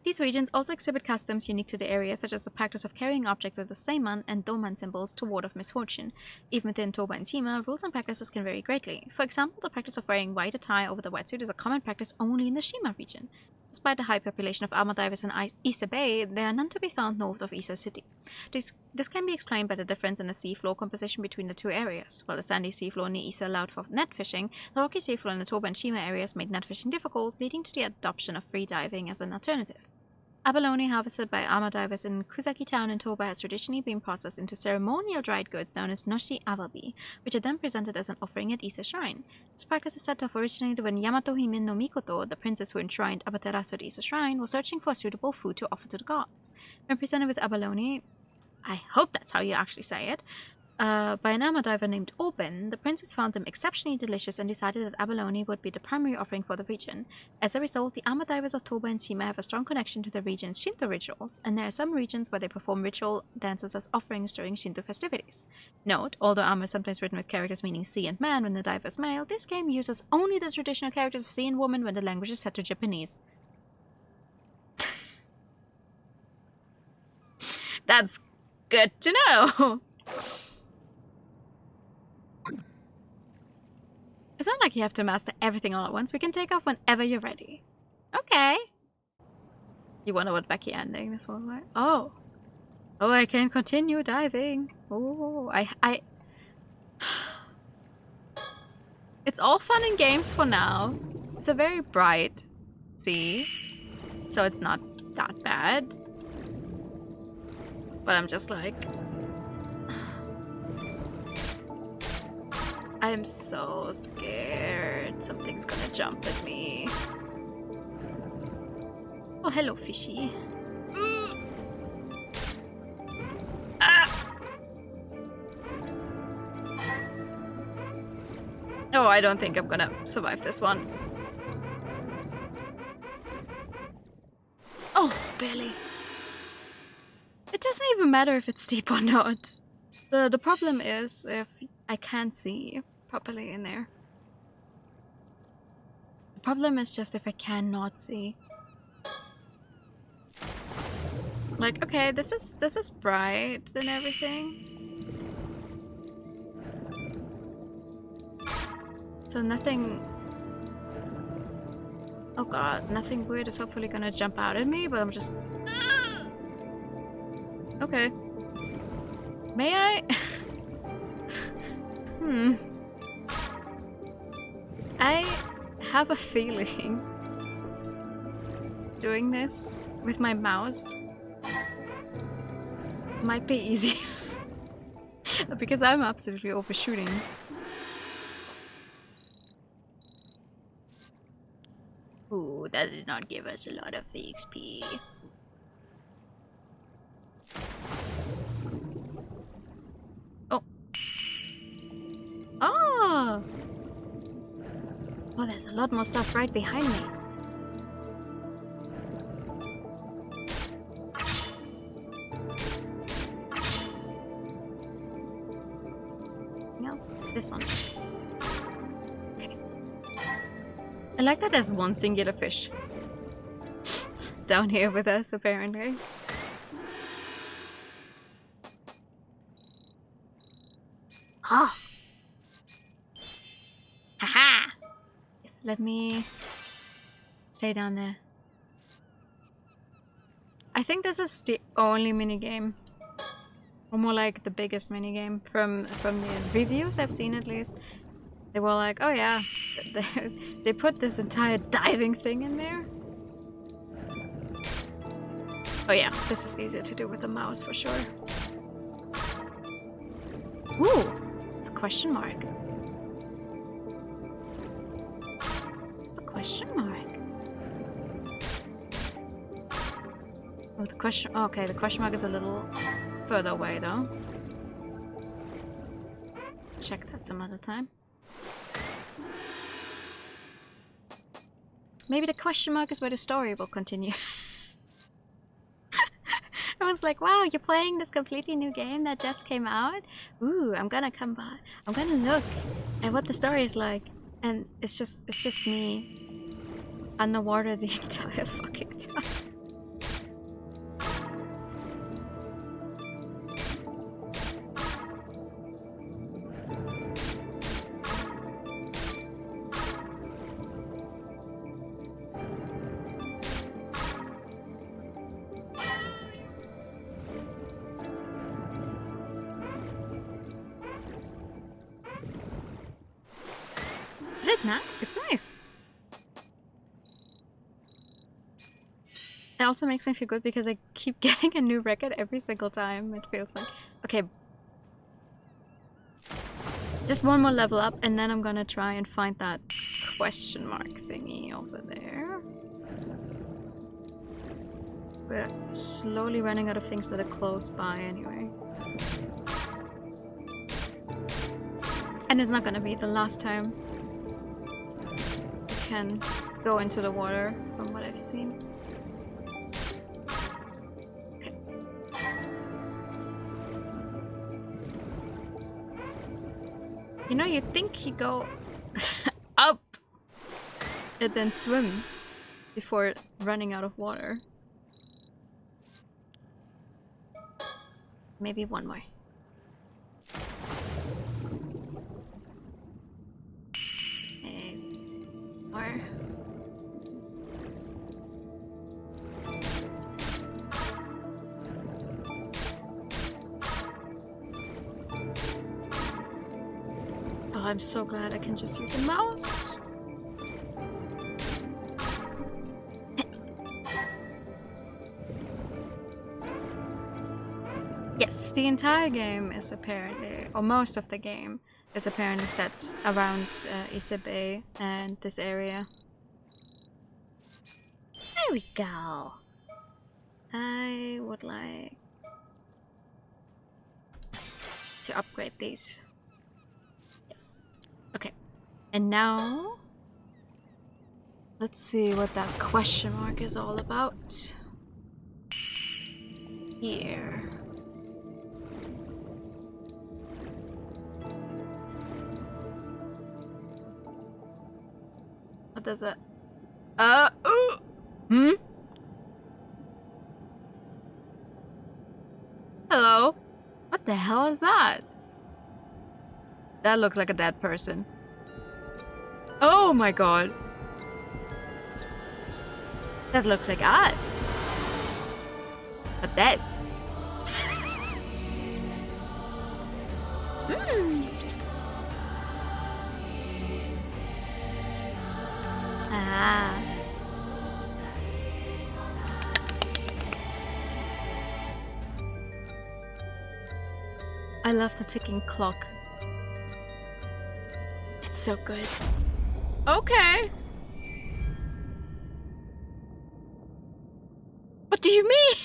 These regions also exhibit customs unique to the area, such as the practice of carrying objects of the Seiman and Doman symbols to ward off misfortune. Even within Toba and Shima, rules and practices can vary greatly. For example, the practice of wearing white attire over the wetsuit is a common practice only in the Shima region. Despite the high population of armor divers in Ise Bay, there are none to be found north of Ise City. This can be explained by the difference in the seafloor composition between the two areas. While the sandy seafloor near Ise allowed for net fishing, the rocky seafloor in the Toba and Shima areas made net fishing difficult, leading to the adoption of free diving as an alternative. Abalone harvested by armor divers in Kusaki town in Toba has traditionally been processed into ceremonial dried goods known as noshi awabi, which are then presented as an offering at Ise Shrine. This practice is said to have originated when Yamato Hime no Mikoto, the princess who enshrined Amaterasu at Ise Shrine, was searching for suitable food to offer to the gods. When presented with abalone, I hope that's how you actually say it, by an armor diver named Oben, the princess found them exceptionally delicious and decided that abalone would be the primary offering for the region. As a result, the armor divers of Toba and Shima have a strong connection to the region's Shinto rituals, and there are some regions where they perform ritual dances as offerings during Shinto festivities. Note, although armor is sometimes written with characters meaning sea and man when the diver is male, this game uses only the traditional characters of sea and woman when the language is set to Japanese. That's good to know! It's not like you have to master everything all at once. We can take off whenever you're ready. Okay. You wonder what Becky ending this one, right? Oh. Oh, I can continue diving. Oh, I... It's all fun and games for now. It's a very bright sea, so it's not that bad. But I'm just like... I'm so scared. Something's gonna jump at me. Oh, hello, fishy. Ah! Oh, I don't think I'm gonna survive this one. Oh, barely. It doesn't even matter if it's deep or not. The problem is if I can't see properly in there. The problem is just if I cannot see. Like, okay, this is bright and everything. So nothing... Oh god, nothing weird is hopefully gonna jump out at me, but I'm just... Okay. May I? I have a feeling doing this with my mouse might be easier. Because I'm absolutely overshooting. Ooh, that did not give us a lot of XP. Oh. Oh! Oh, there's a lot more stuff right behind me. Anything else? This one. Okay. I like that there's one singular fish down here with us, apparently. Oh! Haha! Yes, let me stay down there. I think this is the only minigame, or more like the biggest minigame from the reviews I've seen, at least. They were like, oh yeah, they put this entire diving thing in there. Oh yeah, this is easier to do with the mouse for sure. Ooh, it's a question mark. It's a question mark. Oh, the question... Okay, the question mark is a little further away though. Check that some other time. Maybe the question mark is where the story will continue. I was like, wow, you're playing this completely new game that just came out? Ooh, I'm gonna come by. I'm gonna look at what the story is like. And it's just me underwater the entire fucking time. It's nice. It also makes me feel good because I keep getting a new record every single time. It feels like, okay, just one more level up and then I'm gonna try and find that question mark thingy over there. We're slowly running out of things that are close by anyway. And it's not gonna be the last time I can go into the water from what I've seen. Okay. You know, you'd think you go up and then swim before running out of water. Maybe one more. More. Oh, I'm so glad I can just use a mouse. Yes, the entire game is apparently, or most of the game, is apparently set around Isebe and this area. There we go. I would like to upgrade these. Yes. Okay. And now, let's see what that question mark is all about. Here. What does it? Hmm? Hello? What the hell is that? That looks like a dead person. Oh my god. That looks like us. But dead. Ah. I love the ticking clock. It's so good. Okay. What do you mean?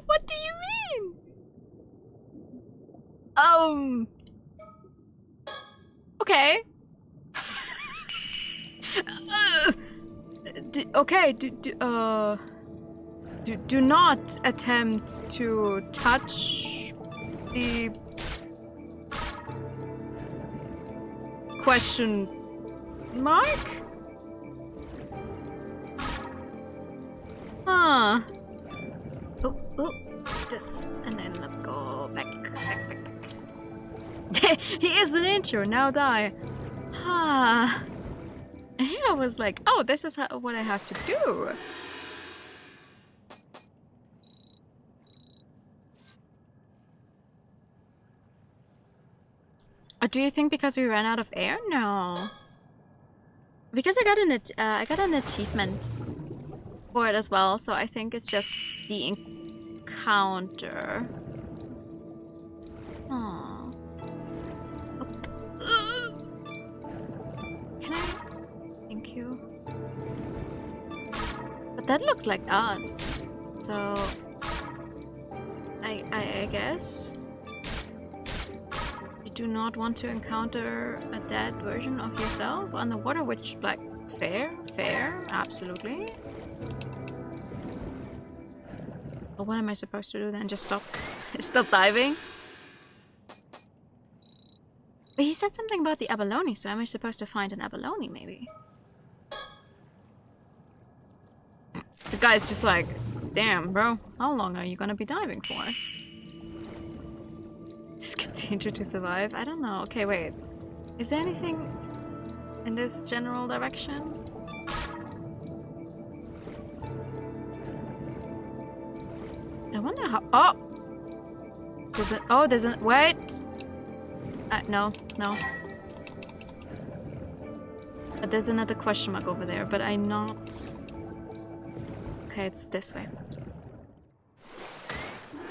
What do you mean? Okay. Do not attempt to touch the question mark? Huh. Oh, this, and then let's go back. He is an intro, now die. Ah. And here I was like, oh, this is what I have to do. Or do you think because we ran out of air? No. Because I got an achievement for it as well, so I think it's just the encounter. Aww. Can I? Thank you. But that looks like us. So I guess you do not want to encounter a dead version of yourself underwater, which, like, fair, absolutely. But what am I supposed to do then? Just stop diving? But he said something about the abalone, so am I supposed to find an abalone, maybe? The guy's just like, damn, bro, how long are you gonna be diving for? Just continue to survive? I don't know. Okay, wait. Is there anything in this general direction? I wonder how... Oh! There's an... Wait! No. But there's another question mark over there, but I'm not... Okay, it's this way.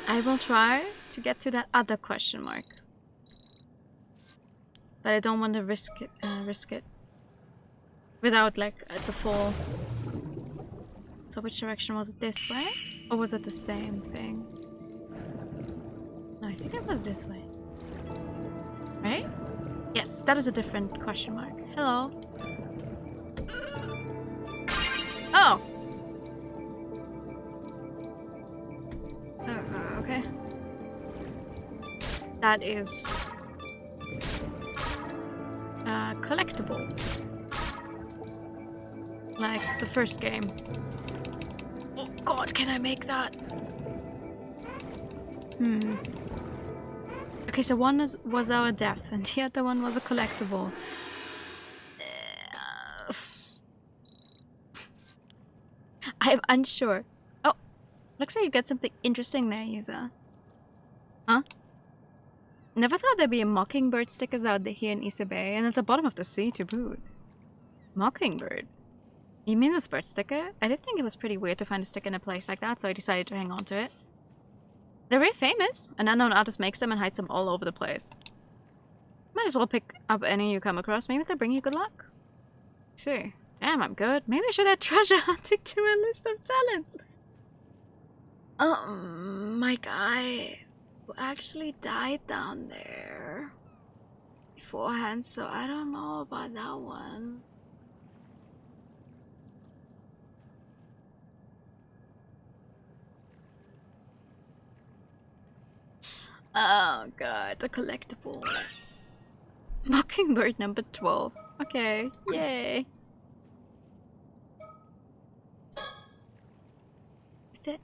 I will try to get to that other question mark. But I don't want to risk it. Without, like, the full... So which direction was it? This way? Or was it the same thing? No, I think it was this way. Right? Yes, that is a different question mark. Hello. Oh! Okay. That is... collectible. Like the first game. Oh god, can I make that? Okay, so one was our death, and the other one was a collectible. I'm unsure. Oh, looks like you got something interesting there, user. Huh? Never thought there'd be a mockingbird stickers out there here in Issa Bay, and at the bottom of the sea to boot. Mockingbird? You mean this bird sticker? I did think it was pretty weird to find a sticker in a place like that, so I decided to hang on to it. They're very famous. An unknown artist makes them and hides them all over the place. Might as well pick up any you come across. Maybe they'll bring you good luck. Let's see. Damn, I'm good. Maybe I should add treasure hunting to a list of talents. My guy who actually died down there beforehand, so I don't know about that one. Oh god, the collectibles. Mockingbird number 12. Okay, yay. Is it?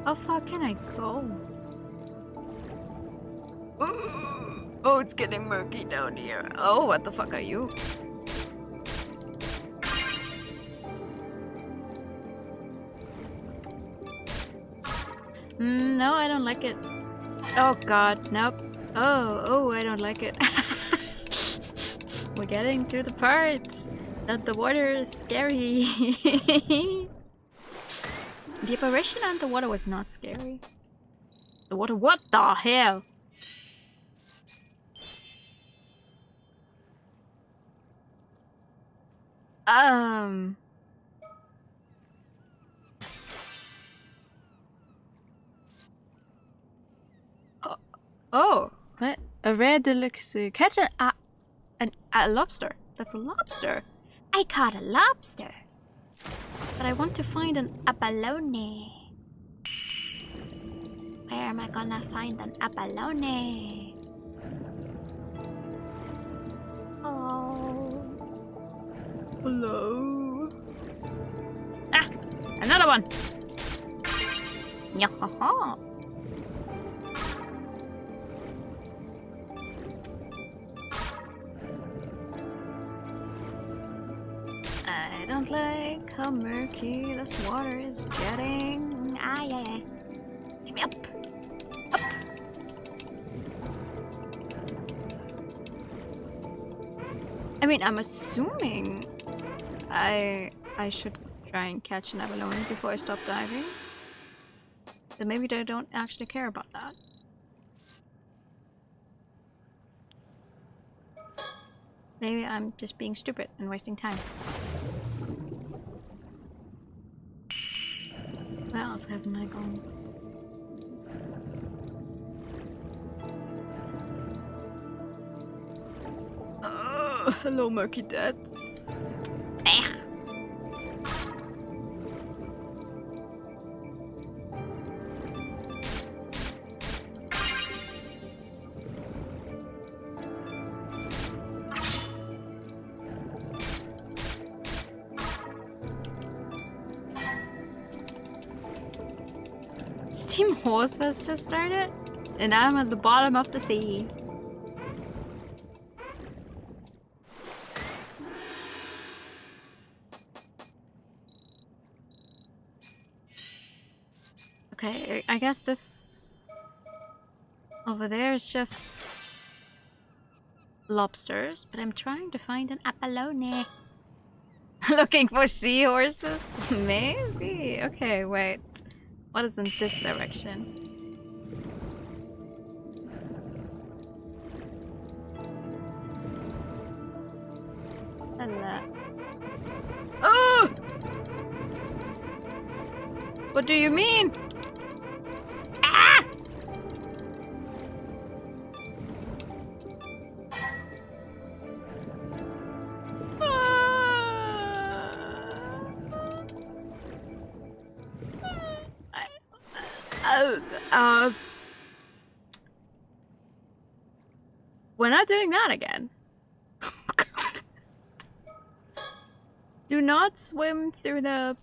How far can I go? Oh, it's getting murky down here. Oh, what the fuck are you? No, I don't like it. Oh god, nope. Oh, I don't like it. We're getting to the part that the water is scary. The apparition underwater was not scary. The water, what the hell? Oh, what? A rare delicacy. Catch a lobster. That's a lobster. I caught a lobster. But I want to find an abalone. Where am I gonna find an abalone? Oh. Hello. Ah! Another one! Nyahaha! I don't like how murky this water is getting. Ah, yeah. Get me up. Up. I mean, I'm assuming I should try and catch an abalone before I stop diving. But maybe they don't actually care about that. Maybe I'm just being stupid and wasting time. Where else haven't I gone? Hello, murky deaths. Steam Horse Fest just started, and I'm at the bottom of the sea. Okay, I guess this over there is just lobsters, but I'm trying to find an abalone. Looking for seahorses? Maybe. Okay, wait. What is in this direction? Hello. Oh! What do you mean? Ah! We're not doing that again. Do not swim through no.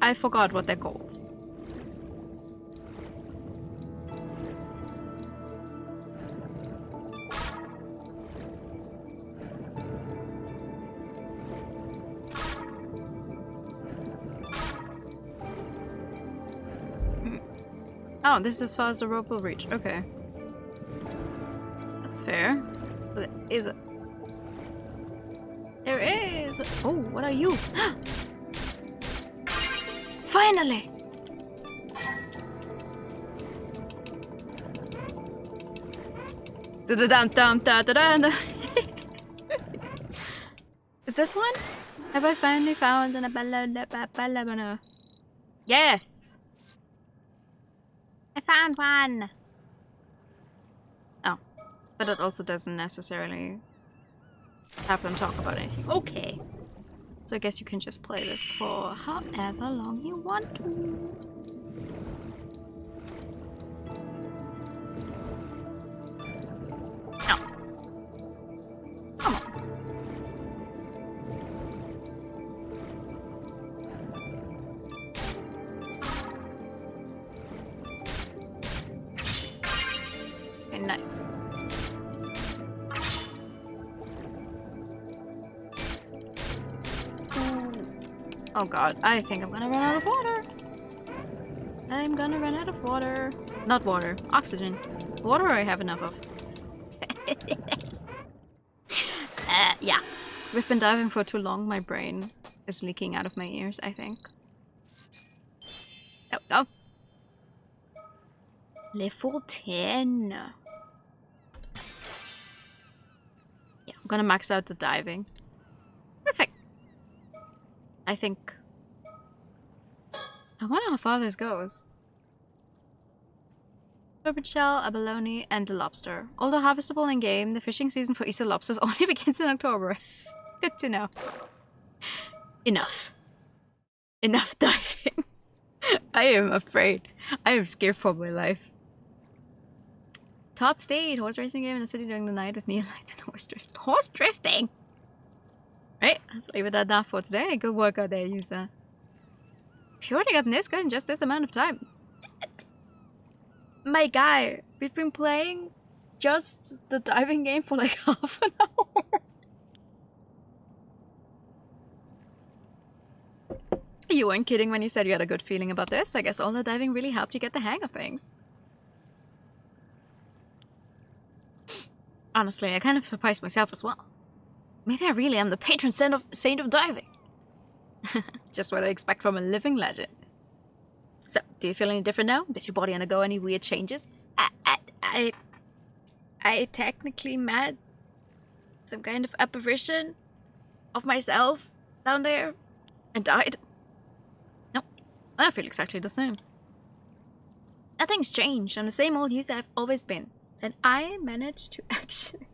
I forgot what they're called. Oh, this is as far as the rope will reach. Okay. fair. But is it? There is. Oh, what are you? Finally. Is this one? Have I finally found an abandoned? Yes! I found one! Oh. But it also doesn't necessarily have them talk about anything. Okay. So I guess you can just play this for however long you want to. Nice. Oh god, I think I'm gonna run out of water. I'm gonna run out of water. Not water, oxygen. Water I have enough of. Yeah. We've been diving for too long. My brain is leaking out of my ears, I think. Oh, oh. Level 10. Yeah, I'm gonna max out the diving. Perfect. I think. I wonder how far this goes. Turbid shell, abalone, and the lobster. Although harvestable in game, the fishing season for Easter lobsters only begins in October. Good to know. Enough. Enough diving. I am afraid. I am scared for my life. Top state horse racing game in the city during the night with neon lights and horse drift. Horse drifting! Right, let's leave it at that for today. Good work out there, user. If you already gotten this good in just this amount of time. My guy, we've been playing just the diving game for like half an hour. You weren't kidding when you said you had a good feeling about this. I guess all the diving really helped you get the hang of things. Honestly, I kind of surprised myself as well. Maybe I really am the patron saint of diving. Just what I expect from a living legend. So, do you feel any different now? Did your body undergo any weird changes? I technically met some kind of apparition of myself down there and died. No, I feel exactly the same. Nothing's changed. I'm the same old user I've always been. And I managed to actually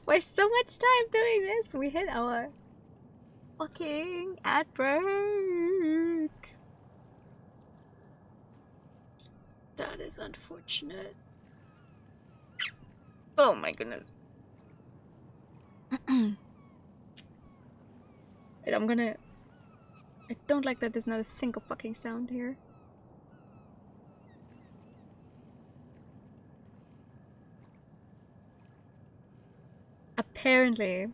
waste so much time doing this. We hit our fucking ad break. That is unfortunate. Oh my goodness. Wait, I'm gonna... I don't like that there's not a single fucking sound here. Apparently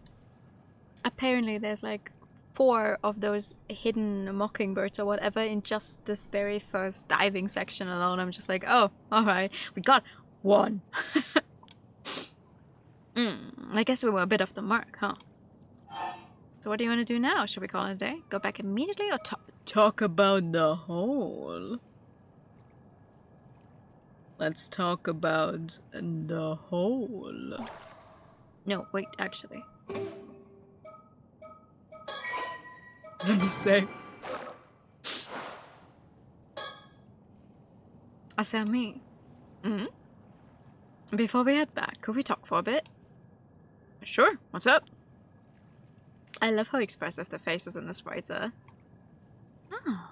there's like 4 of those hidden mockingbirds or whatever in just this very first diving section alone. I'm just like, oh, alright, we got 1. I guess we were a bit off the mark, huh? So what do you want to do now? Should we call it a day? Go back immediately or talk about the hole? Let's talk about the hole. No, wait, actually. Let me save. I said me. Before we head back, could we talk for a bit? Sure, what's up? I love how expressive the faces in the sprites are. Oh,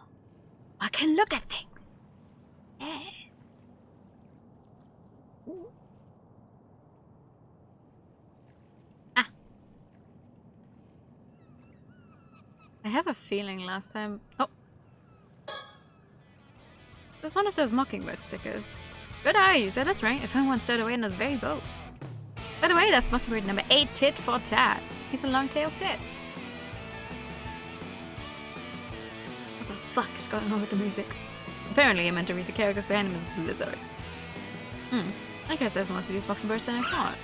I can look at things. Yeah. I have a feeling last time... Oh! There's one of those mockingbird stickers. Good eye, you said that's right. I found one stowed away in this very boat. By the way, that's mockingbird number 8, tit for tat. He's a long-tailed tit. What the fuck is going on with the music? Apparently I meant to read the characters behind him as Blizzard. I guess there's more to these mockingbirds than I thought.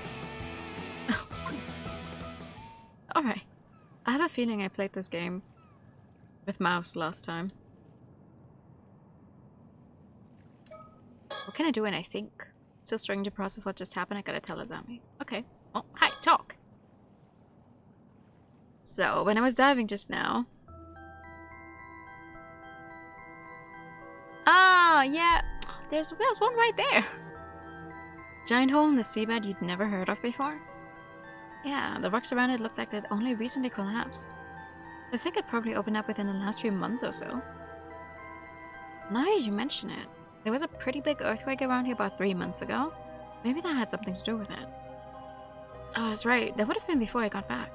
Alright. I have a feeling I played this game with mouse last time. What can I do when I think? Still struggling to process what just happened? I gotta tell Azami. Okay. Oh, hi, talk! So, when I was diving just now... Ah, yeah. There's one right there. Giant hole in the seabed you'd never heard of before? Yeah, the rocks around it looked like they'd only recently collapsed. I think it probably opened up within the last few months or so. Now as you mention it, there was a pretty big earthquake around here about 3 months ago. Maybe that had something to do with it. Oh, that's right. That would have been before I got back.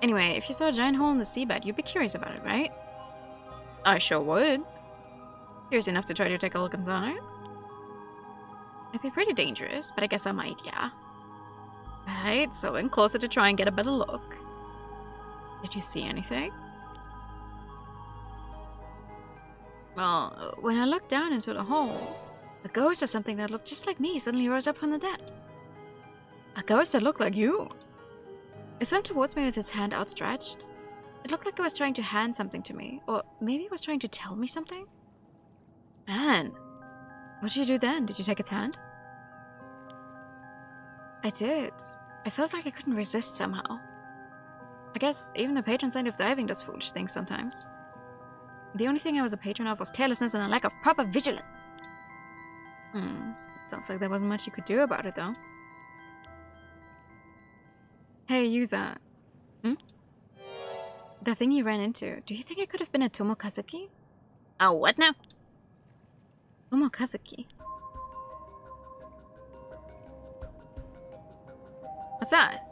Anyway, if you saw a giant hole in the seabed, you'd be curious about it, right? I sure would. Curious enough to try to take a look inside? It'd be pretty dangerous, but I guess I might, yeah. Right, so in closer to try and get a better look. Did you see anything? Well, when I looked down into the hole, a ghost or something that looked just like me suddenly rose up from the depths. A ghost that looked like you? It swam towards me with its hand outstretched. It looked like it was trying to hand something to me, or maybe it was trying to tell me something? Man, what did you do then? Did you take its hand? I did. I felt like I couldn't resist somehow. I guess even the patron saint of diving does foolish things sometimes. The only thing I was a patron of was carelessness and a lack of proper vigilance. Sounds like there wasn't much you could do about it, though. Hey, user. The thing you ran into, do you think it could have been a Tomokazuki? Oh, what now? Tomokazuki. What's that?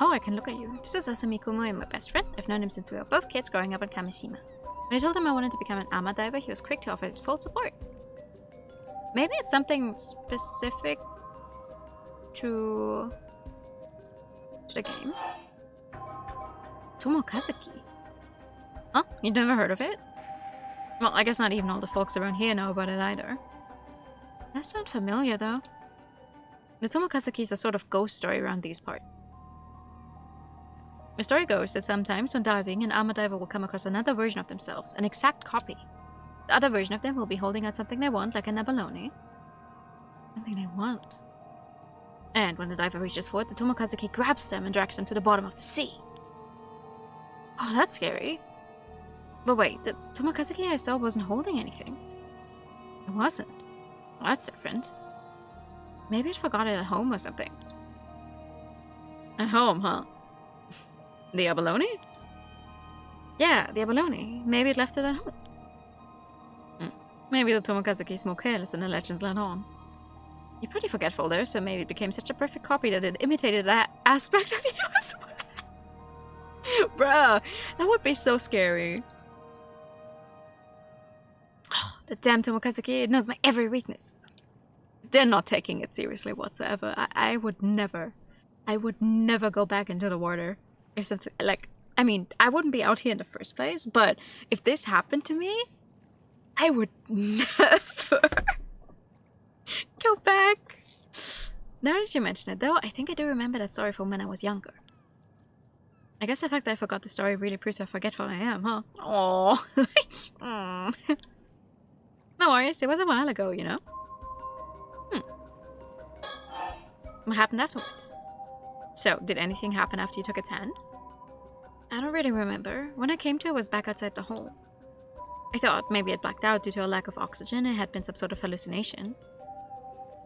I can look at you. This is Asami Kumo and my best friend. I've known him since we were both kids growing up in Kamishima. When I told him I wanted to become an AMA diver, he was quick to offer his full support. Maybe it's something specific to the game? Tomokazuki? Huh? You've never heard of it? Well, I guess not even all the folks around here know about it either. That sounds familiar, though. The Tomokazuki is a sort of ghost story around these parts. The story goes that sometimes when diving, an AMA diver will come across another version of themselves, an exact copy. The other version of them will be holding out something they want, like an abalone. Something they want. And when the diver reaches for it, the Tomokazuki grabs them and drags them to the bottom of the sea. Oh, that's scary. But wait, the Tomokazuki I saw wasn't holding anything. It wasn't. Well, that's different. Maybe it forgot it at home or something. At home, huh? The abalone? Yeah, the abalone. Maybe it left it at home. Maybe the Tomokazuki is more careless than the legends let on. You're pretty forgetful there, so maybe it became such a perfect copy that it imitated that aspect of you as well. Bruh, that would be so scary. Oh, the damn Tomokazuki, it knows my every weakness. They're not taking it seriously whatsoever. I would never go back into the water. If something, like, I mean, I wouldn't be out here in the first place, but if this happened to me, I would never go back. Now that you mention it, though, I think I do remember that story from when I was younger. I guess the fact that I forgot the story really proves how forgetful I am, huh? Aww. No worries, it was a while ago, you know? What happened afterwards? So, did anything happen after you took its hand? I don't really remember. When I came to, it was back outside the hole. I thought maybe it blacked out due to a lack of oxygen and it had been some sort of hallucination.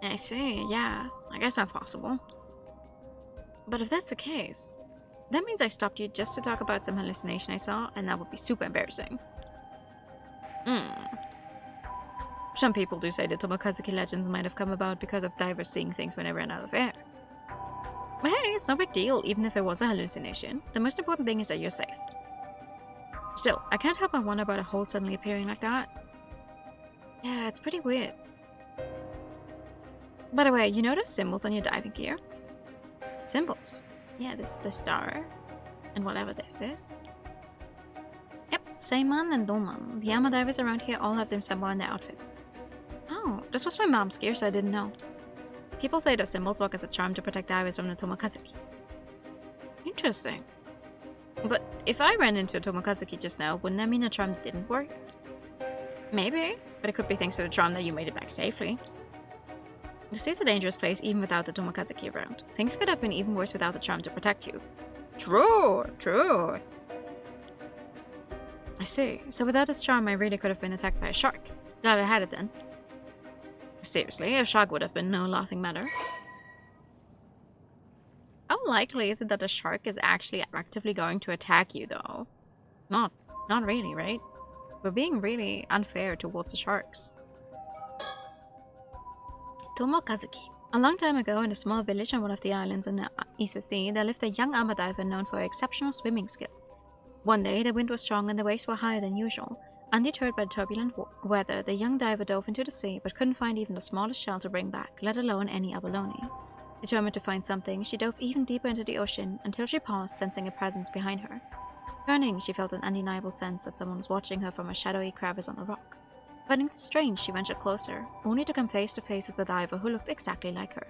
I see, yeah. I guess that's possible. But if that's the case, that means I stopped you just to talk about some hallucination I saw, and that would be super embarrassing. Some people do say the Tomokazuki legends might have come about because of divers seeing things when they ran out of air. But hey, it's no big deal, even if it was a hallucination. The most important thing is that you're safe. Still, I can't help but wonder about a hole suddenly appearing like that. Yeah, it's pretty weird. By the way, you notice symbols on your diving gear? Symbols? Yeah, the star, and whatever this is. Yep, Seiman and Doman. The AMA divers around here all have them somewhere in their outfits. Oh, this was my mom's gear, so I didn't know. People say those symbols work as a charm to protect divers from the Tomokazuki. Interesting. But if I ran into a Tomokazuki just now, wouldn't that mean a charm didn't work? Maybe, but it could be thanks to the charm that you made it back safely. The sea's a dangerous place even without the Tomokazuki around. Things could have been even worse without the charm to protect you. True, true. I see. So without this charm, I really could have been attacked by a shark. Glad I had it then. Seriously, a shark would have been no laughing matter. How likely is it that a shark is actually actively going to attack you, though? Not really, right? We're being really unfair towards the sharks. Tomokazuki. A long time ago, in a small village on one of the islands in the Ise Sea, there lived a young armor diver known for her exceptional swimming skills. One day, the wind was strong and the waves were higher than usual. Undeterred by the turbulent weather, the young diver dove into the sea, but couldn't find even the smallest shell to bring back, let alone any abalone. Determined to find something, she dove even deeper into the ocean, until she paused, sensing a presence behind her. Turning, she felt an undeniable sense that someone was watching her from a shadowy crevice on the rock. Finding this strange, she ventured closer, only to come face to face with a diver who looked exactly like her.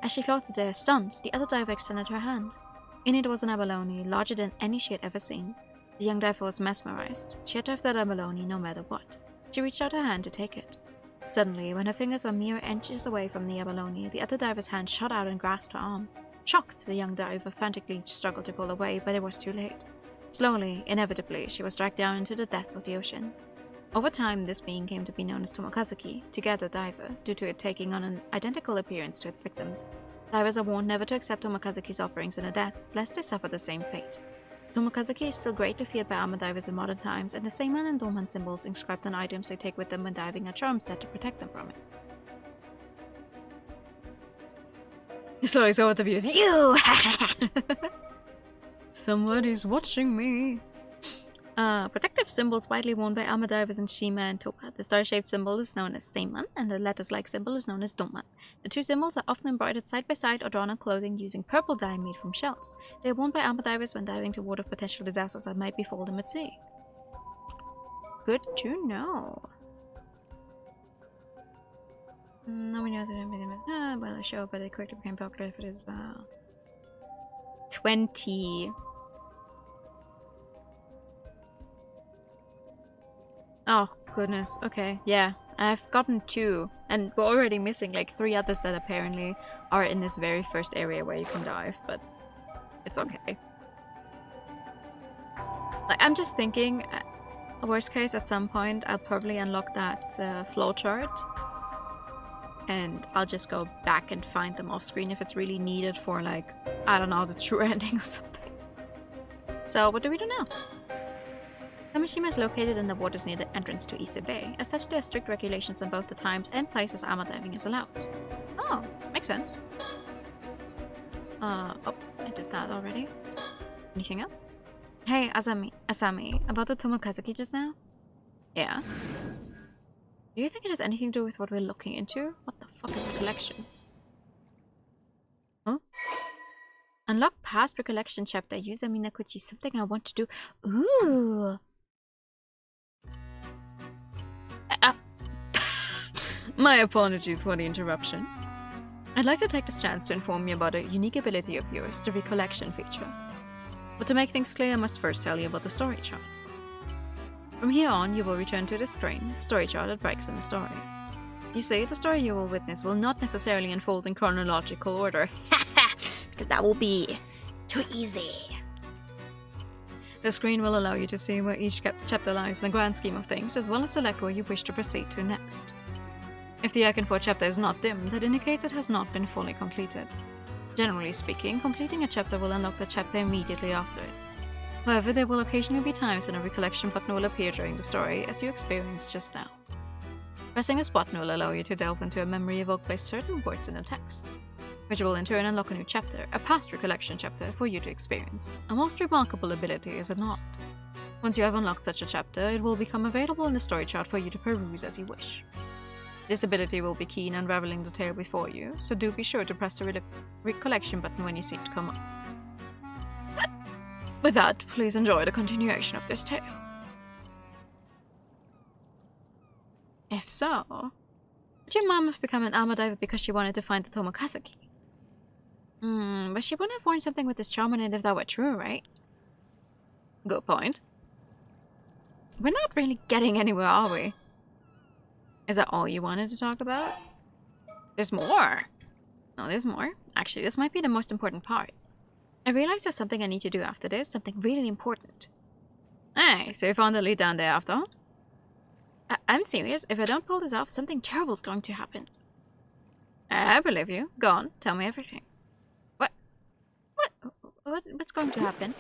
As she floated there, stunned, the other diver extended her hand. In it was an abalone, larger than any she had ever seen. The young diver was mesmerized. She had to have that abalone no matter what. She reached out her hand to take it. Suddenly, when her fingers were mere inches away from the abalone, the other diver's hand shot out and grasped her arm. Shocked, the young diver frantically struggled to pull away, but it was too late. Slowly, inevitably, she was dragged down into the depths of the ocean. Over time, this being came to be known as Tomokazuki, Together Diver, due to it taking on an identical appearance to its victims. Divers are warned never to accept Tomokazuki's offerings in the depths, lest they suffer the same fate. Tomokazuki is still greatly feared by armor divers in modern times, and the same Dorman symbols inscribed on items they take with them when diving are charms set to protect them from it. So I saw what the viewers. You! Somebody's watching me. Protective symbols widely worn by armor divers in Shima and Toba. The star-shaped symbol is known as Seiman, and the lattice-like symbol is known as Domman. The two symbols are often embroidered side by side or drawn on clothing using purple dye made from shells. They are worn by armor divers when diving to ward off potential disasters that might befall them at sea. Good to know. No one knows well, a show, but they quickly became popular for it as well. 20. Oh, goodness. Okay, yeah. I've gotten 2, and we're already missing like 3 others that apparently are in this very first area where you can dive, but it's okay. Like, I'm just thinking, worst case, at some point, I'll probably unlock that flowchart, and I'll just go back and find them off screen if it's really needed for, like, I don't know, the true ending or something. So, what do we do now? Kamishima is located in the waters near the entrance to Ise Bay. As such, there are strict regulations on both the times and places armor diving is allowed. Oh, makes sense. Oh, I did that already. Anything else? Hey, Asami, about the Tomokazuki just now? Yeah? Do you think it has anything to do with what we're looking into? What the fuck is recollection? Huh? Unlock past recollection chapter. Use Aminakuchi. Something I want to do. Ooh! My apologies for the interruption. I'd like to take this chance to inform you about a unique ability of yours, the recollection feature. But to make things clear, I must first tell you about the story chart. From here on, you will return to this screen, story chart at breaks in the story. You see, the story you will witness will not necessarily unfold in chronological order. Because that will be too easy. The screen will allow you to see where each chapter lies in the grand scheme of things, as well as select where you wish to proceed to next. If the icon for a chapter is not dim, that indicates it has not been fully completed. Generally speaking, completing a chapter will unlock the chapter immediately after it. However, there will occasionally be times when a recollection button will appear during the story, as you experienced just now. Pressing this button will allow you to delve into a memory evoked by certain words in the text, which will in turn unlock a new chapter, a past recollection chapter, for you to experience. A most remarkable ability, is it not? Once you have unlocked such a chapter, it will become available in the story chart for you to peruse as you wish. This ability will be key in unraveling the tale before you, so do be sure to press the recollection button when you see it come up. With that, please enjoy the continuation of this tale. If so, would your mom have become an armor diver because she wanted to find the Tomokazuki? But she wouldn't have worn something with this charm on it if that were true, right? Good point. We're not really getting anywhere, are we? Is that all you wanted to talk about? There's more. No, there's more. Actually, this might be the most important part. I realize there's something I need to do after this, something really important. Hey, so you found the lead down there after all? I'm serious. If I don't pull this off, something terrible is going to happen. I believe you. Go on, tell me everything. What? What's going to happen?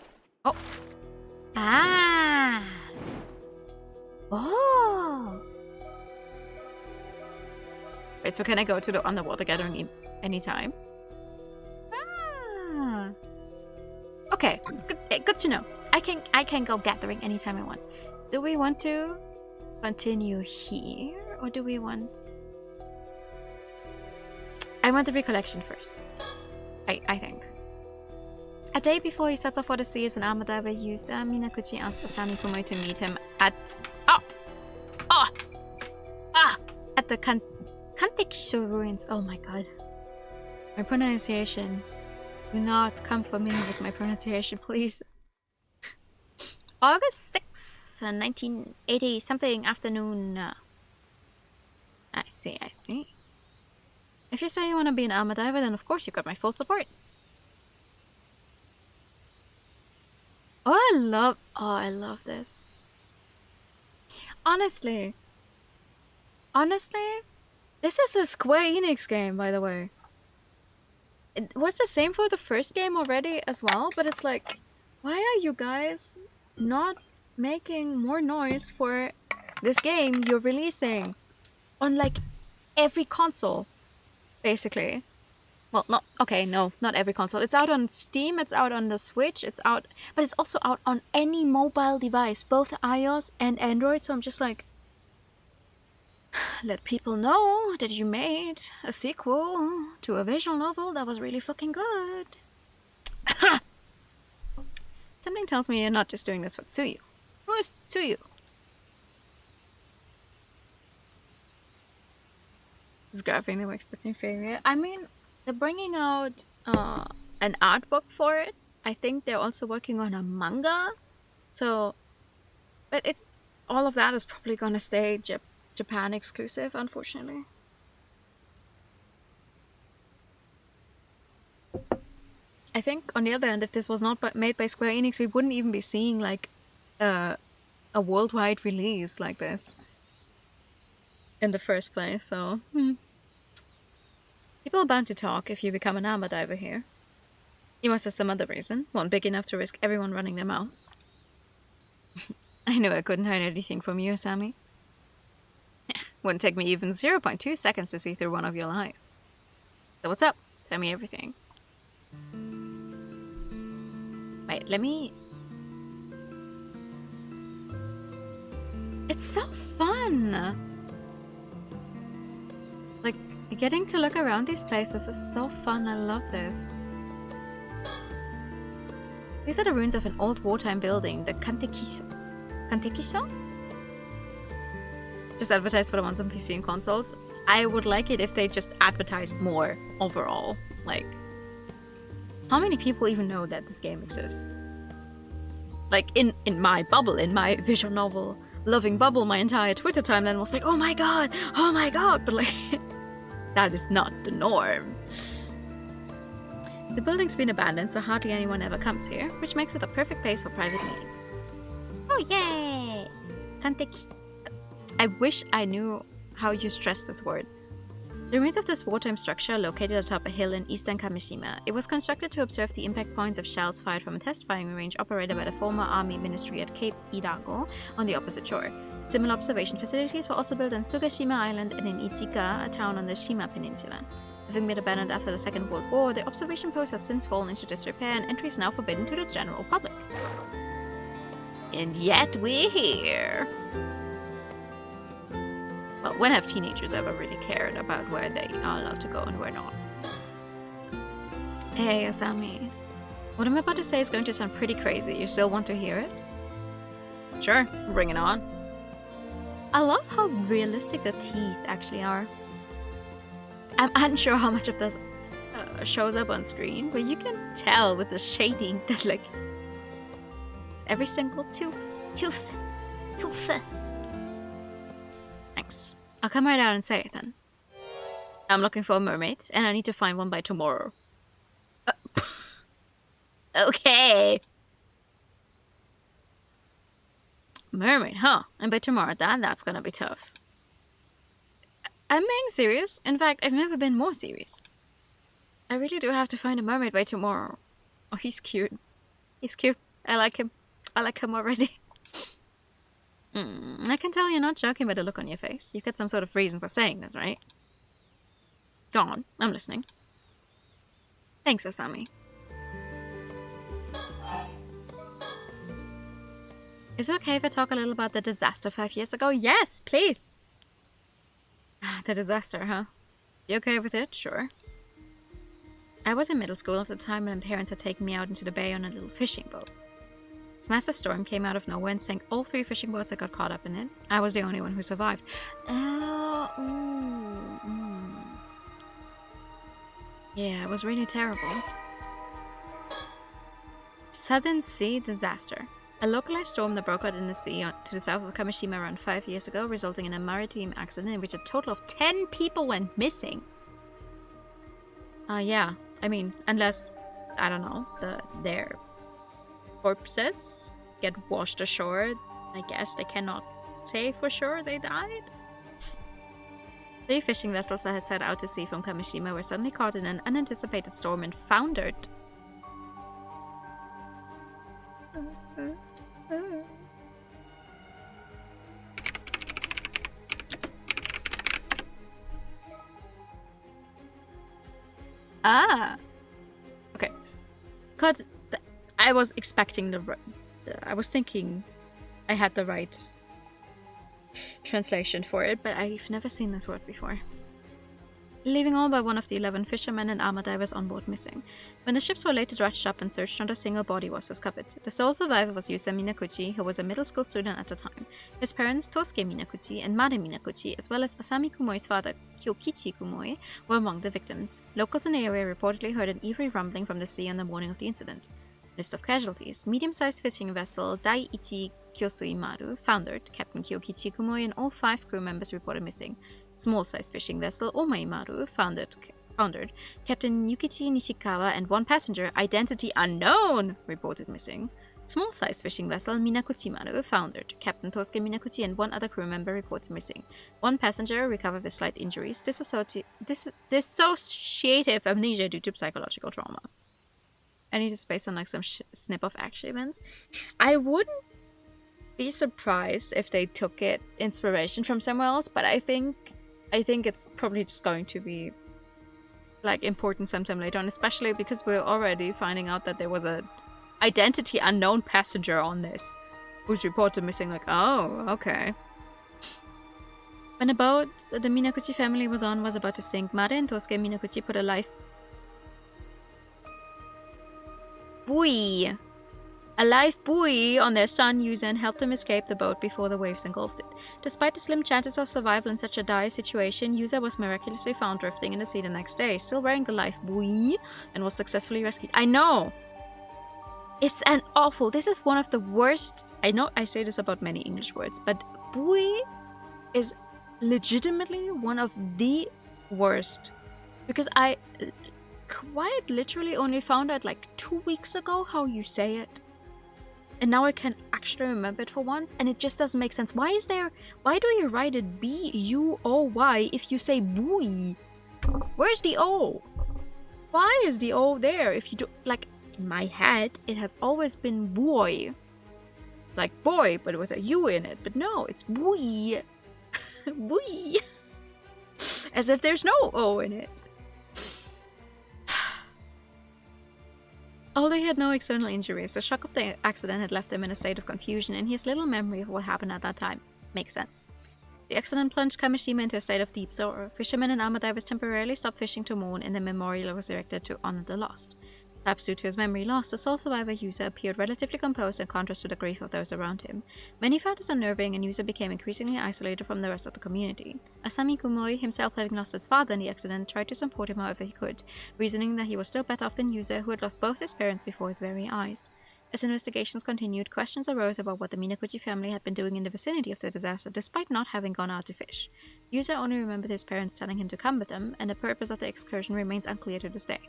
Oh. Ah. Oh. Wait, so can I go to the underwater gathering anytime? Ah. Okay, good to know. I can go gathering anytime I want. Do we want to continue here, or do we want... I want the recollection first. I think. A day before he sets off for the sea as an armor diver, Yusa Minakuchi asks Asami Fumoe to meet him at... At the Kantekisho ruins. Oh my god. My pronunciation. Do not come for me with my pronunciation, please. August 6, 1980 something afternoon. I see. If you say you want to be an armor diver, then of course you got my full support. Oh, I love this. Honestly, this is a Square Enix game, by the way. It was the same for the first game already as well, but it's like, why are you guys not making more noise for this game you're releasing on like every console, basically? Well, not every console. It's out on Steam, it's out on the Switch, it's out, but it's also out on any mobile device, both iOS and Android. So I'm just like, let people know that you made a sequel to a visual novel that was really fucking good. Something tells me you're not just doing this for Tsuyu. Who is Tsuyu? This graphing they were expecting failure. I mean, they're bringing out an art book for it. I think they're also working on a manga. So, but it's all of that is probably gonna stay Japan exclusive, unfortunately. I think on the other end, if this was not made by Square Enix, we wouldn't even be seeing like a worldwide release like this in the first place. So people are bound to talk if you become an armor diver here. You must have some other reason, one big enough to risk everyone running their mouths. I knew I couldn't hide anything from you, Sammy. Wouldn't take me even 0.2 seconds to see through one of your lies. So what's up? Tell me everything. Wait, let me... It's so fun! Like, getting to look around these places is so fun. I love this. These are the ruins of an old wartime building, the Kantekisho. Kantekisho? Just advertise for the ones on PC and consoles. I would like it if they just advertised more overall. Like, how many people even know that this game exists? Like, in my bubble, in my visual novel loving bubble, my entire Twitter timeline was like, oh my god, but like, that is not the norm. The building's been abandoned, so hardly anyone ever comes here, which makes it a perfect place for private meetings. Oh yay! Kanteki. I wish I knew how you stress this word. The remains of this wartime structure are located atop a hill in eastern Kamishima. It was constructed to observe the impact points of shells fired from a test firing range operated by the former army ministry at Cape Idago on the opposite shore. Similar observation facilities were also built on Sugashima Island and in Ichika, a town on the Shima Peninsula. Having been abandoned after the Second World War, the observation post has since fallen into disrepair and entry is now forbidden to the general public. And yet we're here. Well, when have teenagers ever really cared about where they are allowed to go and where not? Hey, Asami. What I'm about to say is going to sound pretty crazy. You still want to hear it? Sure, bring it on. I love how realistic the teeth actually are. I'm unsure how much of this shows up on screen, but you can tell with the shading that, like, it's every single tooth. Thanks. I'll come right out and say it then. I'm looking for a mermaid, and I need to find one by tomorrow. Okay. Mermaid, huh? And by tomorrow, that's gonna be tough. I'm being serious. In fact, I've never been more serious. I really do have to find a mermaid by tomorrow. Oh, he's cute. He's cute. I like him. I like him already. I can tell you're not joking by the look on your face. You've got some sort of reason for saying this, right? Go on. I'm listening. Thanks, Asami. Is it okay if I talk a little about the disaster 5 years ago? Yes, please! The disaster, huh? You okay with it? Sure. I was in middle school at the time and my parents had taken me out into the bay on a little fishing boat. This massive storm came out of nowhere and sank all 3 fishing boats that got caught up in it. I was the only one who survived. Yeah, it was really terrible. Southern Sea disaster. A localized storm that broke out in the sea to the south of Kamishima around 5 years ago, resulting in a maritime accident in which a total of 10 people went missing. Yeah. I mean, unless, I don't know, their corpses get washed ashore, I guess they cannot say for sure they died. 3 fishing vessels that had set out to sea from Kamishima were suddenly caught in an unanticipated storm and foundered. Okay. Cause I was expecting I was thinking I had the right translation for it, but I've never seen this word before. Leaving all but one of the 11 fishermen and armor divers on board missing. When the ships were later dredged up and searched, not a single body was discovered. The sole survivor was Yusa Minakuchi, who was a middle school student at the time. His parents, Tosuke Minakuchi and Mare Minakuchi, as well as Asami Kumoi's father, Kyokichi Kumoi, were among the victims. Locals in the area reportedly heard an eerie rumbling from the sea on the morning of the incident. List of casualties. Medium-sized fishing vessel Daiichi Kyosui Maru foundered. Captain Kyokichi Kumoi and all 5 crew members reported missing. Small-sized fishing vessel Omai Maru foundered. Captain Yukichi Nishikawa and 1 passenger, identity unknown, reported missing. Small-sized fishing vessel Minakuchi Maru foundered. Captain Tosuke Minakuchi and 1 other crew member reported missing. 1 passenger recovered with slight injuries, dissociative amnesia due to psychological trauma. I need to based on like some snip of action events. I wouldn't be surprised if they took it inspiration from somewhere else, but I think it's probably just going to be like important sometime later on, especially because we're already finding out that there was a identity unknown passenger on this who's reported missing. Like, oh, okay. When the boat the Minakuchi family was on was about to sink, Mare and Tosuke Minakuchi put a life buoy on their son Yuza and helped him escape the boat before the waves engulfed it. Despite the slim chances of survival in such a dire situation, Yuza was miraculously found drifting in the sea the next day, still wearing the life buoy, and was successfully rescued. I know! It's an awful... This is one of the worst... I know I say this about many English words, but buoy is legitimately one of the worst. Because I quite literally only found out like 2 weeks ago how you say it. And now I can actually remember it for once, and it just doesn't make sense. Why do you write it B-U-O-Y if you say buoy? Where's the O? Why is the O there if you do, like, in my head, it has always been boy. Like boy, but with a U in it. But no, it's buoy. Buoy. As if there's no O in it. Although he had no external injuries, the shock of the accident had left him in a state of confusion, and he has little memory of what happened at that time. Makes sense. The accident plunged Kamishima into a state of deep sorrow. Fishermen and armor divers temporarily stopped fishing to mourn, and the memorial was erected to honor the lost. Perhaps due to his memory loss, the sole survivor Yusa appeared relatively composed in contrast to the grief of those around him. Many found this unnerving, and Yusa became increasingly isolated from the rest of the community. Asami Kumoi, himself having lost his father in the accident, tried to support him however he could, reasoning that he was still better off than Yusa, who had lost both his parents before his very eyes. As investigations continued, questions arose about what the Minakuchi family had been doing in the vicinity of the disaster, despite not having gone out to fish. Yusa only remembered his parents telling him to come with them, and the purpose of the excursion remains unclear to this day.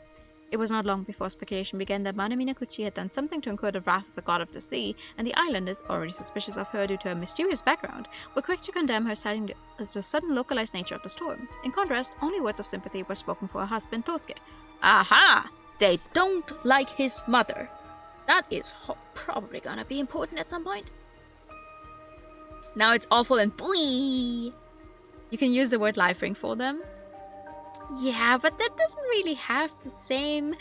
It was not long before speculation began that Mana Minakuchi had done something to incur the wrath of the god of the sea, and the islanders, already suspicious of her due to her mysterious background, were quick to condemn her, citing the sudden localized nature of the storm. In contrast, only words of sympathy were spoken for her husband, Tosuke. Aha! They don't like his mother. That is probably gonna be important at some point. Now it's awful and booey! You can use the word life ring for them. Yeah, but that doesn't really have the same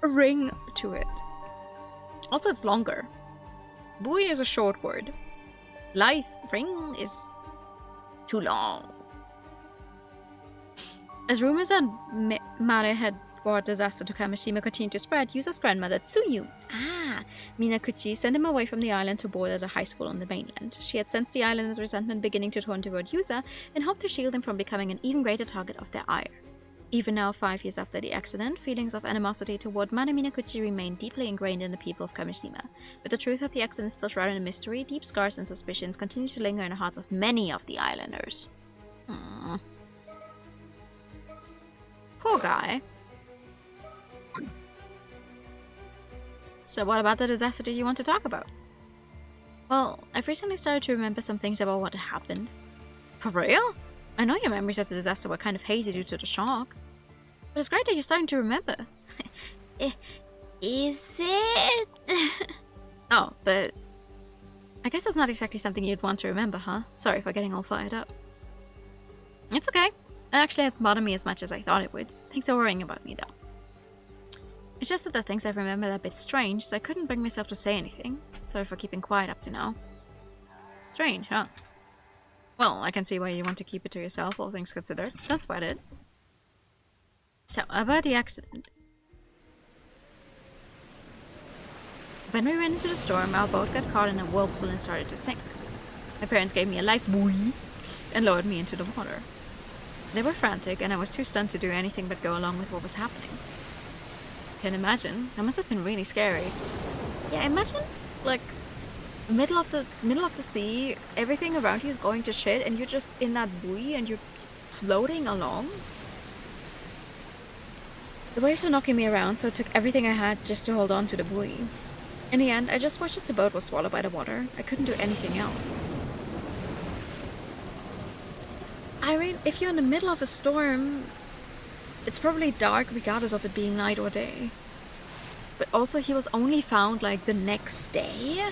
ring to it. Also, it's longer. Bui is a short word. Life ring is too long. As rumors that Mare had brought disaster to Kamishima continued to spread, Yusa's grandmother, Tsuyu, Minakuchi, sent him away from the island to board at a high school on the mainland. She had sensed the islanders' resentment beginning to turn toward Yusa and hoped to shield him from becoming an even greater target of their ire. Even now, 5 years after the accident, feelings of animosity toward Mana Minakuchi remain deeply ingrained in the people of Kamishima. With the truth of the accident still shrouded in mystery, deep scars and suspicions continue to linger in the hearts of many of the islanders. Poor guy. So what about the disaster do you want to talk about? Well, I've recently started to remember some things about what happened. For real? I know your memories of the disaster were kind of hazy due to the shock. But it's great that you're starting to remember. Is it? Oh, but I guess that's not exactly something you'd want to remember, huh? Sorry for getting all fired up. It's okay. It actually hasn't bothered me as much as I thought it would. Thanks for worrying about me, though. It's just that the things I remember are a bit strange, so I couldn't bring myself to say anything. Sorry for keeping quiet up to now. Strange, huh? Well, I can see why you want to keep it to yourself, all things considered. Don't sweat it. So, about the accident. When we ran into the storm, our boat got caught in a whirlpool and started to sink. My parents gave me a life buoy and lowered me into the water. They were frantic, and I was too stunned to do anything but go along with what was happening. Can imagine. That must have been really scary. Yeah, imagine like middle of the sea, everything around you is going to shit, and you're just in that buoy and you're floating along. The waves were knocking me around, so I took everything I had just to hold on to the buoy. In the end, I just watched as the boat was swallowed by the water. I couldn't do anything else. Irene, if you're in the middle of a storm, it's probably dark regardless of it being night or day. But also he was only found like the next day.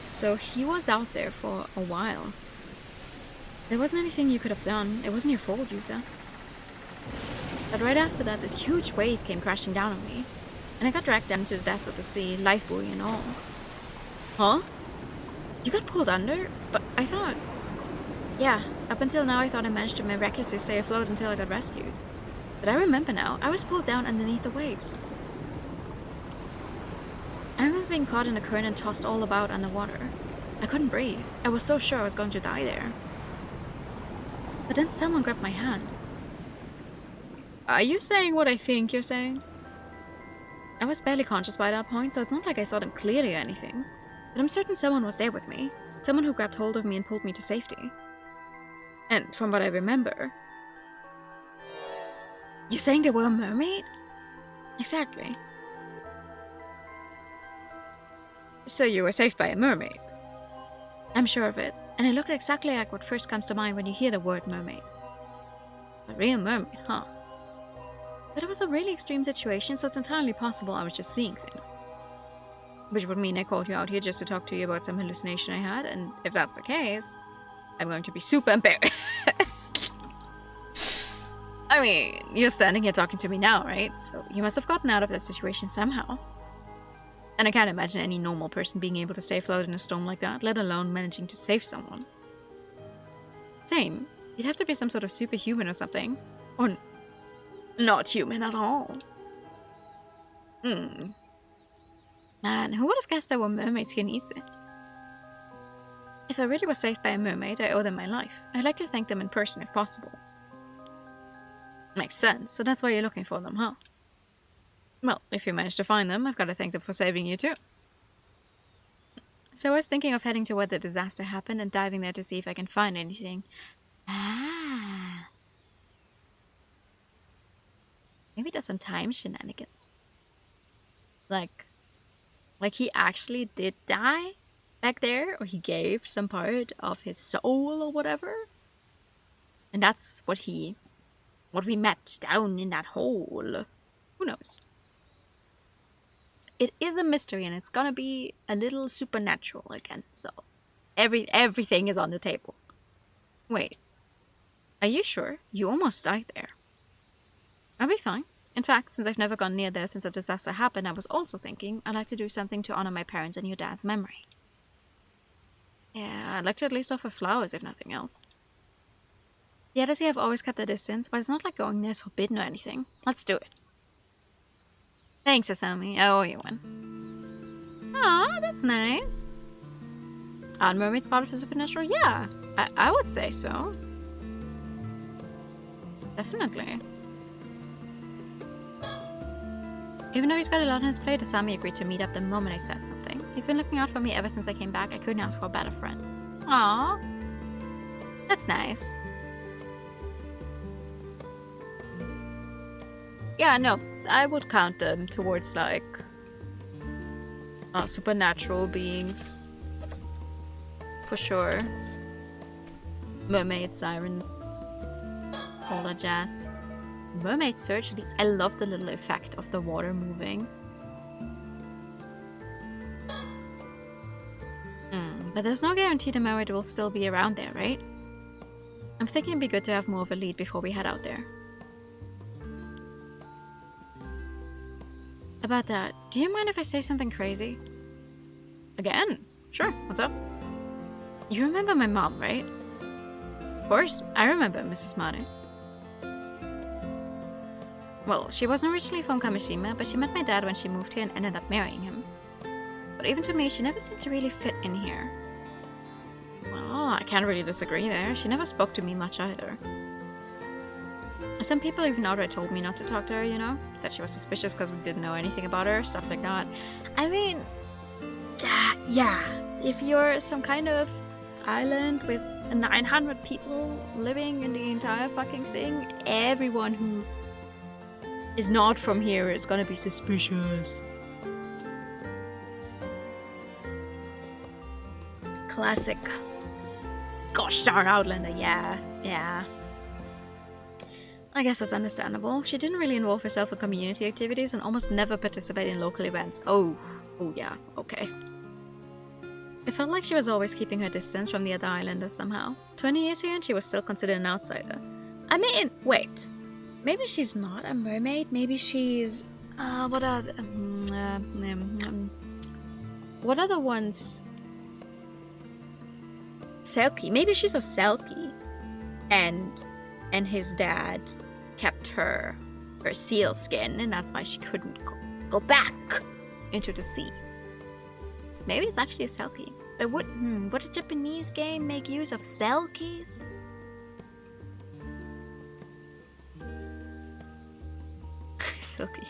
So he was out there for a while. There wasn't anything you could have done. It wasn't your fault, Yusa. But right after that, this huge wave came crashing down on me. And I got dragged down to the depths of the sea, life buoy and all. Huh? You got pulled under? But I thought... Yeah, up until now I thought I managed to miraculously stay afloat until I got rescued. But I remember now, I was pulled down underneath the waves. I remember being caught in the current and tossed all about underwater. I couldn't breathe. I was so sure I was going to die there. But then someone grabbed my hand. Are you saying what I think you're saying? I was barely conscious by that point, so it's not like I saw them clearly or anything. But I'm certain someone was there with me. Someone who grabbed hold of me and pulled me to safety. And from what I remember... You're saying they were a mermaid? Exactly. So you were saved by a mermaid? I'm sure of it, and it looked exactly like what first comes to mind when you hear the word mermaid. A real mermaid, huh? But it was a really extreme situation, so it's entirely possible I was just seeing things. Which would mean I called you out here just to talk to you about some hallucination I had, and if that's the case, I'm going to be super embarrassed. I mean, you're standing here talking to me now, right? So you must have gotten out of that situation somehow. And I can't imagine any normal person being able to stay afloat in a storm like that, let alone managing to save someone. Same. You'd have to be some sort of superhuman or something. Or not human at all. Hmm. Man, who would have guessed there were mermaids here in Ise? If I really was saved by a mermaid, I owe them my life. I'd like to thank them in person if possible. Makes sense, so that's why you're looking for them, huh? Well, if you manage to find them, I've got to thank them for saving you too. So I was thinking of heading to where the disaster happened and diving there to see if I can find anything. Ah. Maybe there's some time shenanigans. Like he actually did die back there, or he gave some part of his soul or whatever. And that's what we met down in that hole. Who knows? It is a mystery, and it's gonna be a little supernatural again, so everything is on the table. Wait, are you sure? You almost died there. I'll be fine. In fact, since I've never gone near there since the disaster happened, I was also thinking I'd like to do something to honor my parents and your dad's memory. Yeah, I'd like to at least offer flowers, if nothing else. The others here have always kept their distance, but it's not like going there is forbidden or anything. Let's do it. Thanks, Asami. I owe you one. Aw, that's nice. Are mermaids part of the supernatural? Yeah, I would say so. Definitely. Even though he's got a lot on his plate, Asami agreed to meet up the moment I said something. He's been looking out for me ever since I came back. I couldn't ask for a better friend. Aw, that's nice. Yeah, no, I would count them towards, like, supernatural beings. For sure. Mermaids, sirens, all that jazz. Mermaid search leads. I love the little effect of the water moving. But there's no guarantee the mermaid will still be around there, right? I'm thinking it'd be good to have more of a lead before we head out there. About that, do you mind if I say something crazy? Again? Sure, what's up? You remember my mom, right? Of course, I remember Mrs. Mane. Well, she wasn't originally from Kamishima, but she met my dad when she moved here and ended up marrying him. But even to me, she never seemed to really fit in here. Well, I can't really disagree there. She never spoke to me much either. Some people even outright told me not to talk to her, you know? Said she was suspicious because we didn't know anything about her, stuff like that. I mean, yeah, if you're some kind of island with 900 people living in the entire fucking thing, everyone who is not from here is gonna be suspicious. Classic. Gosh darn Outlander, yeah. I guess that's understandable. She didn't really involve herself in community activities and almost never participated in local events. Oh yeah, okay. It felt like she was always keeping her distance from the other islanders somehow. 20 years here and she was still considered an outsider. I mean, wait. Maybe she's not a mermaid. Maybe she's... what are the ones? Selkie. Maybe she's a Selkie. And his dad kept her seal skin, and that's why she couldn't go back into the sea. Maybe it's actually a Selkie. But would a Japanese game make use of Selkies? Silky.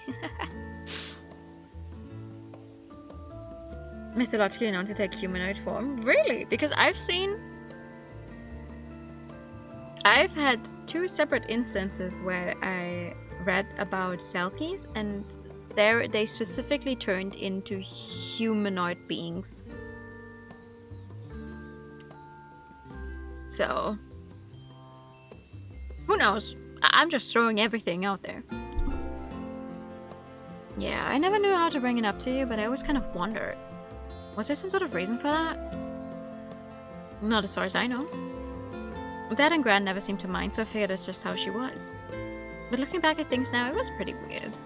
Mythologically known to take humanoid form? Really? Because I've had 2 separate instances where I read about Selkies, and they specifically turned into humanoid beings. So, who knows? I'm just throwing everything out there. Yeah, I never knew how to bring it up to you, but I always kind of wondered. Was there some sort of reason for that? Not as far as I know. Dad and Gran never seemed to mind, so I figured it's just how she was. But looking back at things now, it was pretty weird.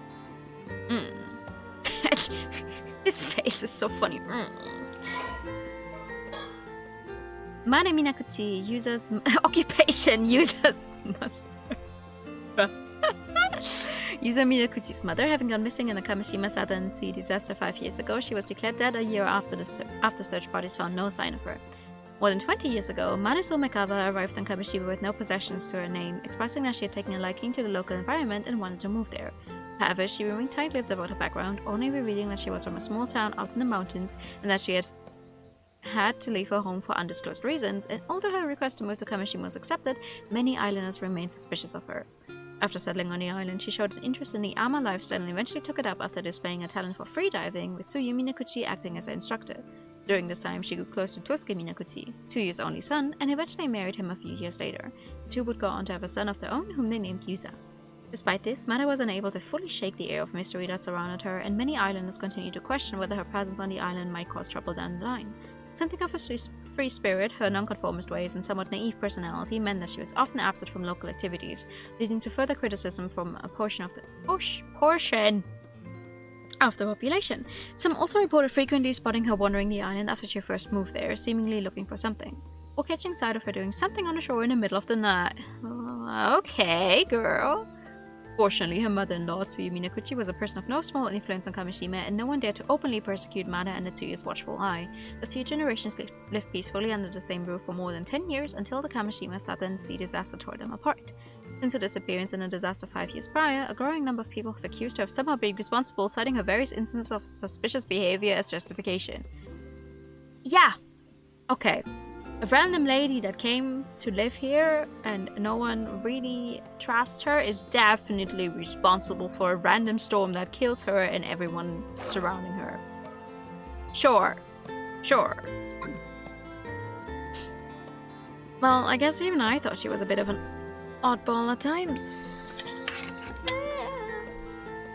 His face is so funny. Mane Minakuchi, users... Occupation, users... Yuza Minakuchi's mother, having gone missing in the Kamishima Southern Sea disaster 5 years ago, she was declared dead a year after after search parties found no sign of her. More than 20 years ago, Maruso Mekawa arrived in Kamishima with no possessions to her name, expressing that she had taken a liking to the local environment and wanted to move there. However, she remained tight-lipped about her background, only revealing that she was from a small town out in the mountains and that she had to leave her home for undisclosed reasons, and although her request to move to Kamishima was accepted, many islanders remained suspicious of her. After settling on the island, she showed an interest in the ama lifestyle and eventually took it up after displaying a talent for freediving, with Tsuyumi Minakuchi acting as her instructor. During this time, she grew close to Tosuke Minakuchi, Tsuyu's only son, and eventually married him a few years later. The two would go on to have a son of their own, whom they named Yuza. Despite this, Mada was unable to fully shake the air of mystery that surrounded her, and many islanders continued to question whether her presence on the island might cause trouble down the line. Something of a free spirit, her nonconformist ways, and somewhat naive personality meant that she was often absent from local activities, leading to further criticism from a portion of the population. Some also reported frequently spotting her wandering the island after she first moved there, seemingly looking for something, or catching sight of her doing something on the shore in the middle of the night. Okay, girl. Fortunately, her mother-in-law, Tsuyumi Minakuchi, was a person of no small influence on Kamishima, and no one dared to openly persecute Mada and Tsuyu's watchful eye. The two generations lived peacefully under the same roof for more than 10 years until the Kamishima Southern Sea disaster tore them apart. Since her disappearance in a disaster 5 years prior, a growing number of people have accused her of somehow being responsible, citing her various instances of suspicious behavior as justification. Yeah! Okay. A random lady that came to live here and no one really trusts her is definitely responsible for a random storm that kills her and everyone surrounding her. Sure. Sure. Well, I guess even I thought she was a bit of an oddball at times.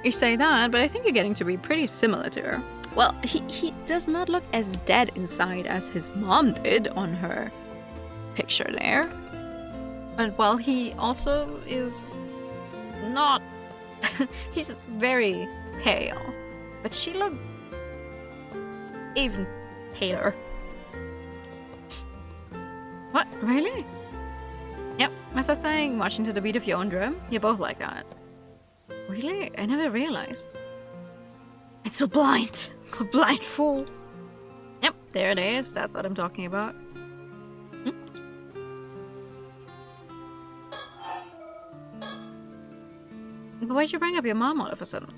You say that, but I think you're getting to be pretty similar to her. Well, he does not look as dead inside as his mom did on her picture there. But well, he also is not... he's just very pale. But she looked even paler. What? Really? Yep, as I was saying, marching to the beat of your own drum, you're both like that. Really? I never realized. It's so blind. A blind fool. Yep, there it is. That's what I'm talking about. But why'd you bring up your mom all of a sudden?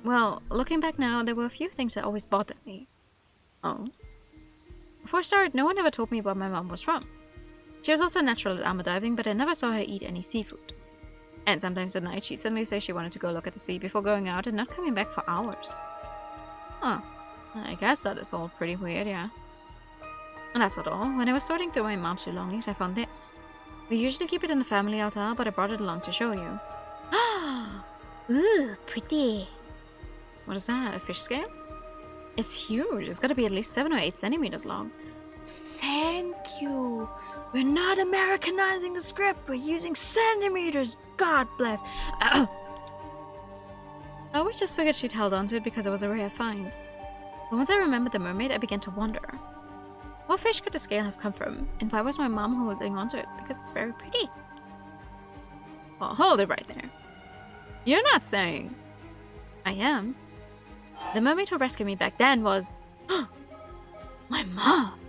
Well, looking back now, there were a few things that always bothered me. Oh? Before I started, no one ever told me where my mom was from. She was also natural at ama diving, but I never saw her eat any seafood. And sometimes at night, she'd suddenly say she wanted to go look at the sea before going out and not coming back for hours. Huh. I guess that is all pretty weird, yeah. And that's not all. When I was sorting through my mom's belongings, I found this. We usually keep it in the family altar, but I brought it along to show you. Ooh, pretty. What is that, a fish scale? It's huge. It's gotta be at least 7 or 8 centimeters long. Thank you. We're not Americanizing the script. We're using centimeters. God bless. I always just figured she'd held onto it because it was a rare find. But once I remembered the mermaid, I began to wonder. What fish could the scale have come from? And why was my mom holding onto it? Because it's very pretty. Well, hold it right there. You're not saying... I am. The mermaid who rescued me back then was... my mom!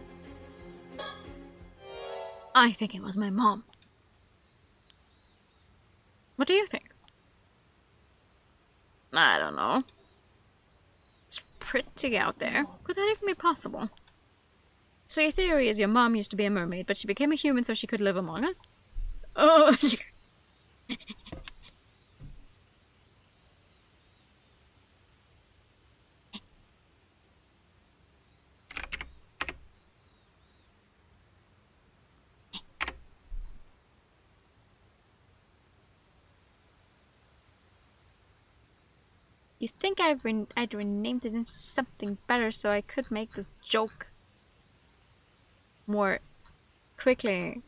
I think it was my mom. What do you think? I don't know. It's pretty out there. Could that even be possible? So your theory is your mom used to be a mermaid, but she became a human so she could live among us? Oh, you think I'd renamed it into something better so I could make this joke more quickly.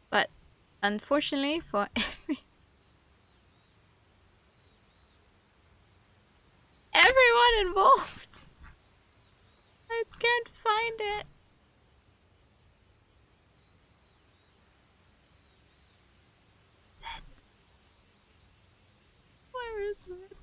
But unfortunately for everyone involved, I can't find it. is it?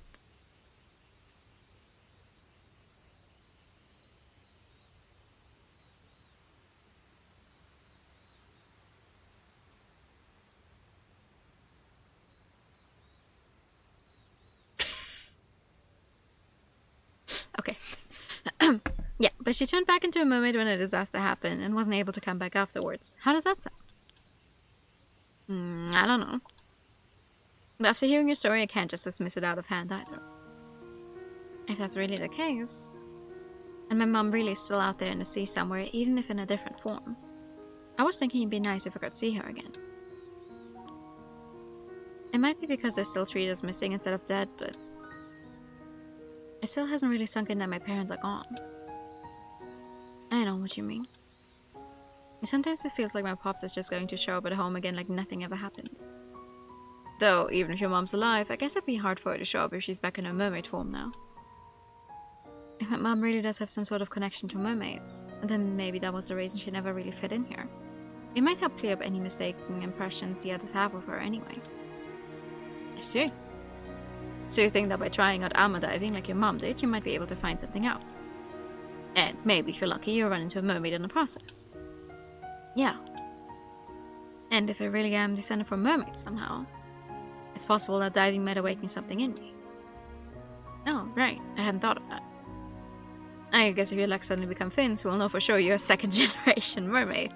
Okay. Yeah, but she turned back into a mermaid when a disaster happened and wasn't able to come back afterwards. How does that sound? I don't know. But after hearing your story, I can't just dismiss it out of hand either. If that's really the case, and my mom really is still out there in the sea somewhere, even if in a different form, I was thinking it'd be nice if I could see her again. It might be because I still treat her as missing instead of dead, but it still hasn't really sunk in that my parents are gone. I know what you mean. Sometimes it feels like my pops is just going to show up at home again like nothing ever happened. Though, even if your mom's alive, I guess it'd be hard for her to show up if she's back in her mermaid form now. If my mom really does have some sort of connection to mermaids, then maybe that was the reason she never really fit in here. It might help clear up any mistaken impressions the others have of her anyway. I see. So you think that by trying out armor diving like your mom did, you might be able to find something out? And maybe if you're lucky, you'll run into a mermaid in the process. Yeah. And if I really am descended from mermaids somehow, it's possible that diving might awaken something in me. Oh, right. I hadn't thought of that. I guess if your luck suddenly become Finns, we'll know for sure you're a second generation mermaid.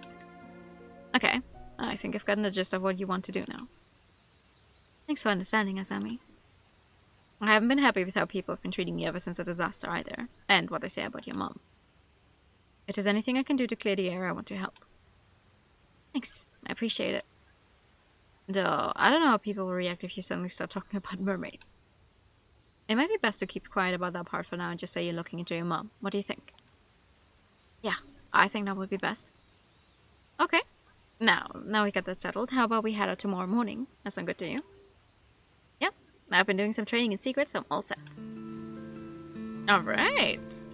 Okay. I think I've gotten the gist of what you want to do now. Thanks for understanding, Asami. I haven't been happy with how people have been treating me ever since the disaster either, and what they say about your mom. If there's anything I can do to clear the air, I want to help. Thanks. I appreciate it. Though, I don't know how people will react if you suddenly start talking about mermaids. It might be best to keep quiet about that part for now and just say you're looking into your mom. What do you think? Yeah, I think that would be best. Okay. Now we got that settled, how about we head out tomorrow morning? That sound good to you? Yep. I've been doing some training in secret, so I'm all set. Alright.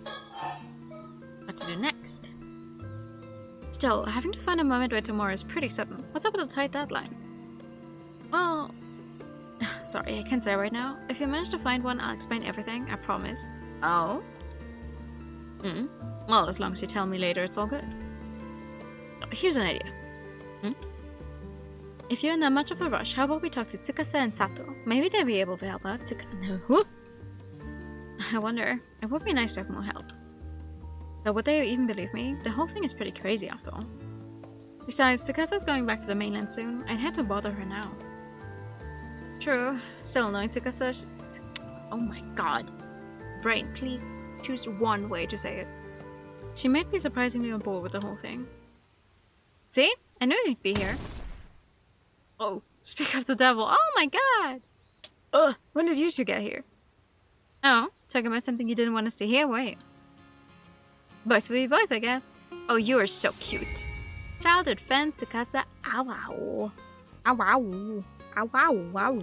What to do next? Still, having to find a moment where tomorrow is pretty sudden. What's up with the tight deadline? Well... Sorry, I can't say right now. If you manage to find one, I'll explain everything, I promise. Oh? Well, as long as you tell me later, it's all good. Here's an idea. If you're in not much of a rush, how about we talk to Tsukasa and Sato? Maybe they'll be able to help out. No. I wonder. It would be nice to have more help. But would they even believe me? The whole thing is pretty crazy after all. Besides, Tsukasa's going back to the mainland soon. I'd had to bother her now. True. Still knowing Tsukasa... Oh my god. Brain, please choose one way to say it. She might be surprisingly on board with the whole thing. See? I knew he'd be here. Oh, speak of the devil. Oh my god! Ugh, when did you two get here? Oh, talking about something you didn't want us to hear, were you? Boys will be boys, I guess. Oh, you are so cute. Childhood friend Tsukasa. Ow wow. Ow wow. Ow wow wow.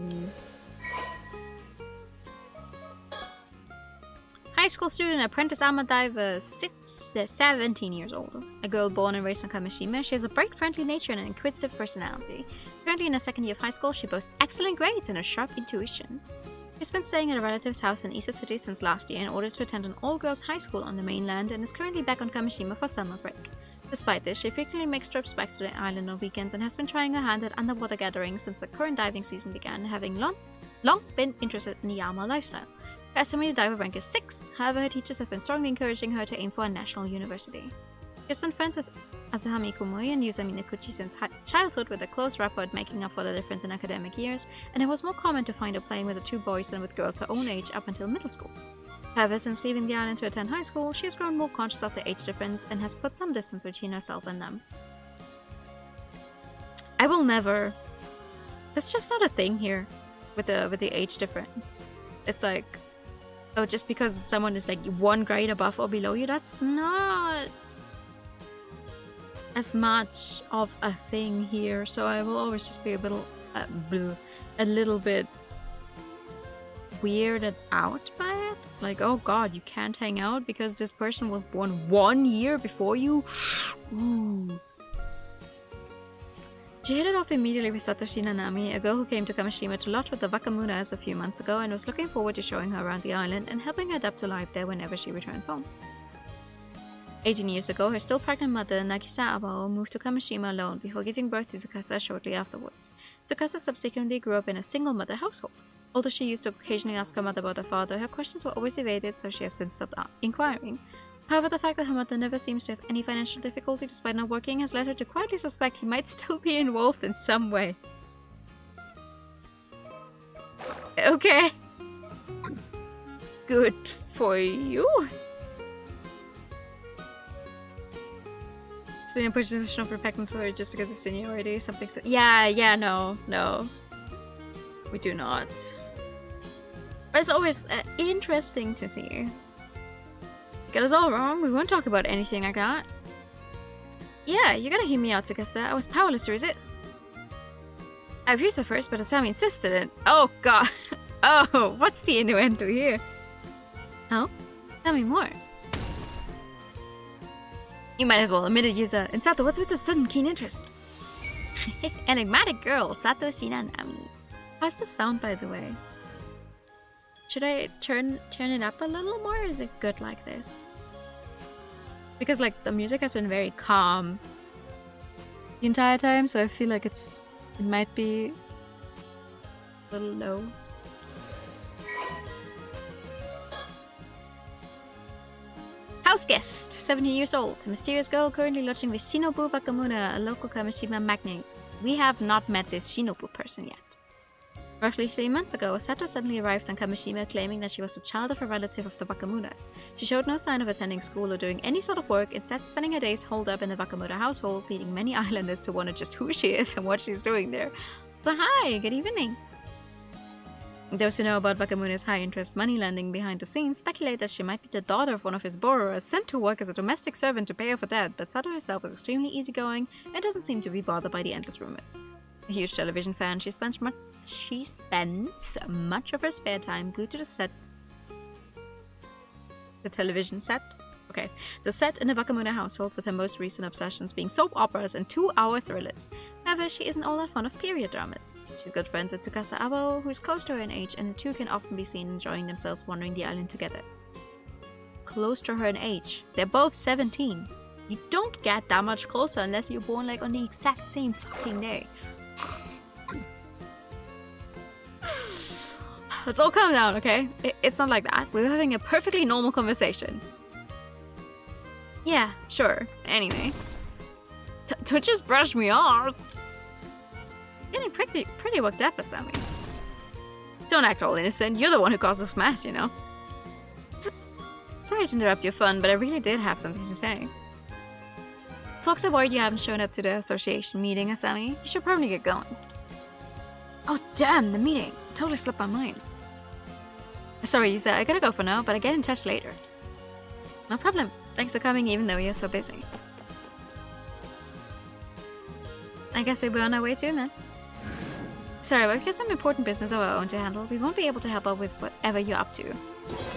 High school student, apprentice armor diver, 17 years old. A girl born and raised on Kamishima, she has a bright, friendly nature and an inquisitive personality. Currently in her second year of high school, she boasts excellent grades and a sharp intuition. She's been staying at a relative's house in Ise City since last year in order to attend an all-girls high school on the mainland and is currently back on Kamishima for summer break. Despite this, she frequently makes trips back to the island on weekends and has been trying her hand at underwater gatherings since the current diving season began, having long been interested in the Yama lifestyle. Her estimated diver rank is 6, however her teachers have been strongly encouraging her to aim for a national university. She has been friends with Asahami Kumui and Yuzami Nikuchi since childhood, with a close rapport making up for the difference in academic years, and it was more common to find her playing with the two boys than with girls her own age up until middle school. However, since leaving the island to attend high school, she has grown more conscious of the age difference and has put some distance between herself and them. I will never... That's just not a thing here with the age difference. It's like, oh, just because someone is like 1 grade above or below you, that's not as much of a thing here. So I will always just be a little bit weirded out by it. It's like, oh god, you can't hang out because this person was born 1 year before you. Ooh. She hit it off immediately with Satoshi Nanami, a girl who came to Kamishima to lodge with the Wakamuras a few months ago and was looking forward to showing her around the island and helping her adapt to life there whenever she returns home. 18 years ago, her still pregnant mother, Nagisa Abao, moved to Kamishima alone before giving birth to Tsukasa shortly afterwards. Tsukasa subsequently grew up in a single-mother household. Although she used to occasionally ask her mother about her father, her questions were always evaded, so she has since stopped inquiring. However, the fact that her mother never seems to have any financial difficulty despite not working has led her to quietly suspect he might still be involved in some way. Okay. Good for you. It's been a position of repectory just because of seniority. Something so. Yeah, no. We do not. But it's always interesting to see. Get us all wrong, we won't talk about anything like that. Yeah, you gotta hear me out, Tsukasa. I was powerless to resist. I refused at first, but Asami insisted and— Oh god! Oh, what's the innuendo here? Oh? Tell me more. You might as well admit it, Yuza. And Sato, what's with the sudden keen interest? Enigmatic girl, Satoshi Nanami. How's the sound, by the way? Should I turn it up a little more, or is it good like this? Because like the music has been very calm the entire time, so I feel like it might be a little low. House guest, 17 years old, a mysterious girl currently lodging with Shinobu Wakamura, a local Kamishima magnate. We have not met this Shinobu person yet. Roughly 3 months ago, Sato suddenly arrived on Kamishima claiming that she was the child of a relative of the Wakamuras. She showed no sign of attending school or doing any sort of work, instead spending her days holed up in the Wakamura household, leading many islanders to wonder just who she is and what she's doing there. So hi, good evening. Those who know about Wakamura's high-interest moneylending behind the scenes speculate that she might be the daughter of one of his borrowers sent to work as a domestic servant to pay off a debt, but Sato herself is extremely easygoing and doesn't seem to be bothered by the endless rumors. A huge television fan, she spends much of her spare time glued to the set. The television set? Okay. The set in the Wakamura household, with her most recent obsessions being soap operas and 2-hour thrillers. However, she isn't all that fond of period dramas. She's good friends with Tsukasa Abo, who is close to her in age, and the two can often be seen enjoying themselves wandering the island together. Close to her in age. They're both 17. You don't get that much closer unless you're born like on the exact same fucking day. Let's all calm down, okay? It's not like that. We're having a perfectly normal conversation. Yeah, sure. Anyway. To just brush me off. Getting pretty worked up, Asami. Don't act all innocent. You're the one who caused this mess, you know? Sorry to interrupt your fun, but I really did have something to say. Folks are worried you haven't shown up to the association meeting, Asami. You should probably get going. Oh damn, the meeting. Totally slipped my mind. Sorry, Yuza, I gotta go for now, but I'll get in touch later. No problem. Thanks for coming even though you're so busy. I guess we'll be on our way too, then. Sorry, but we've got some important business of our own to handle. We won't be able to help out with whatever you're up to.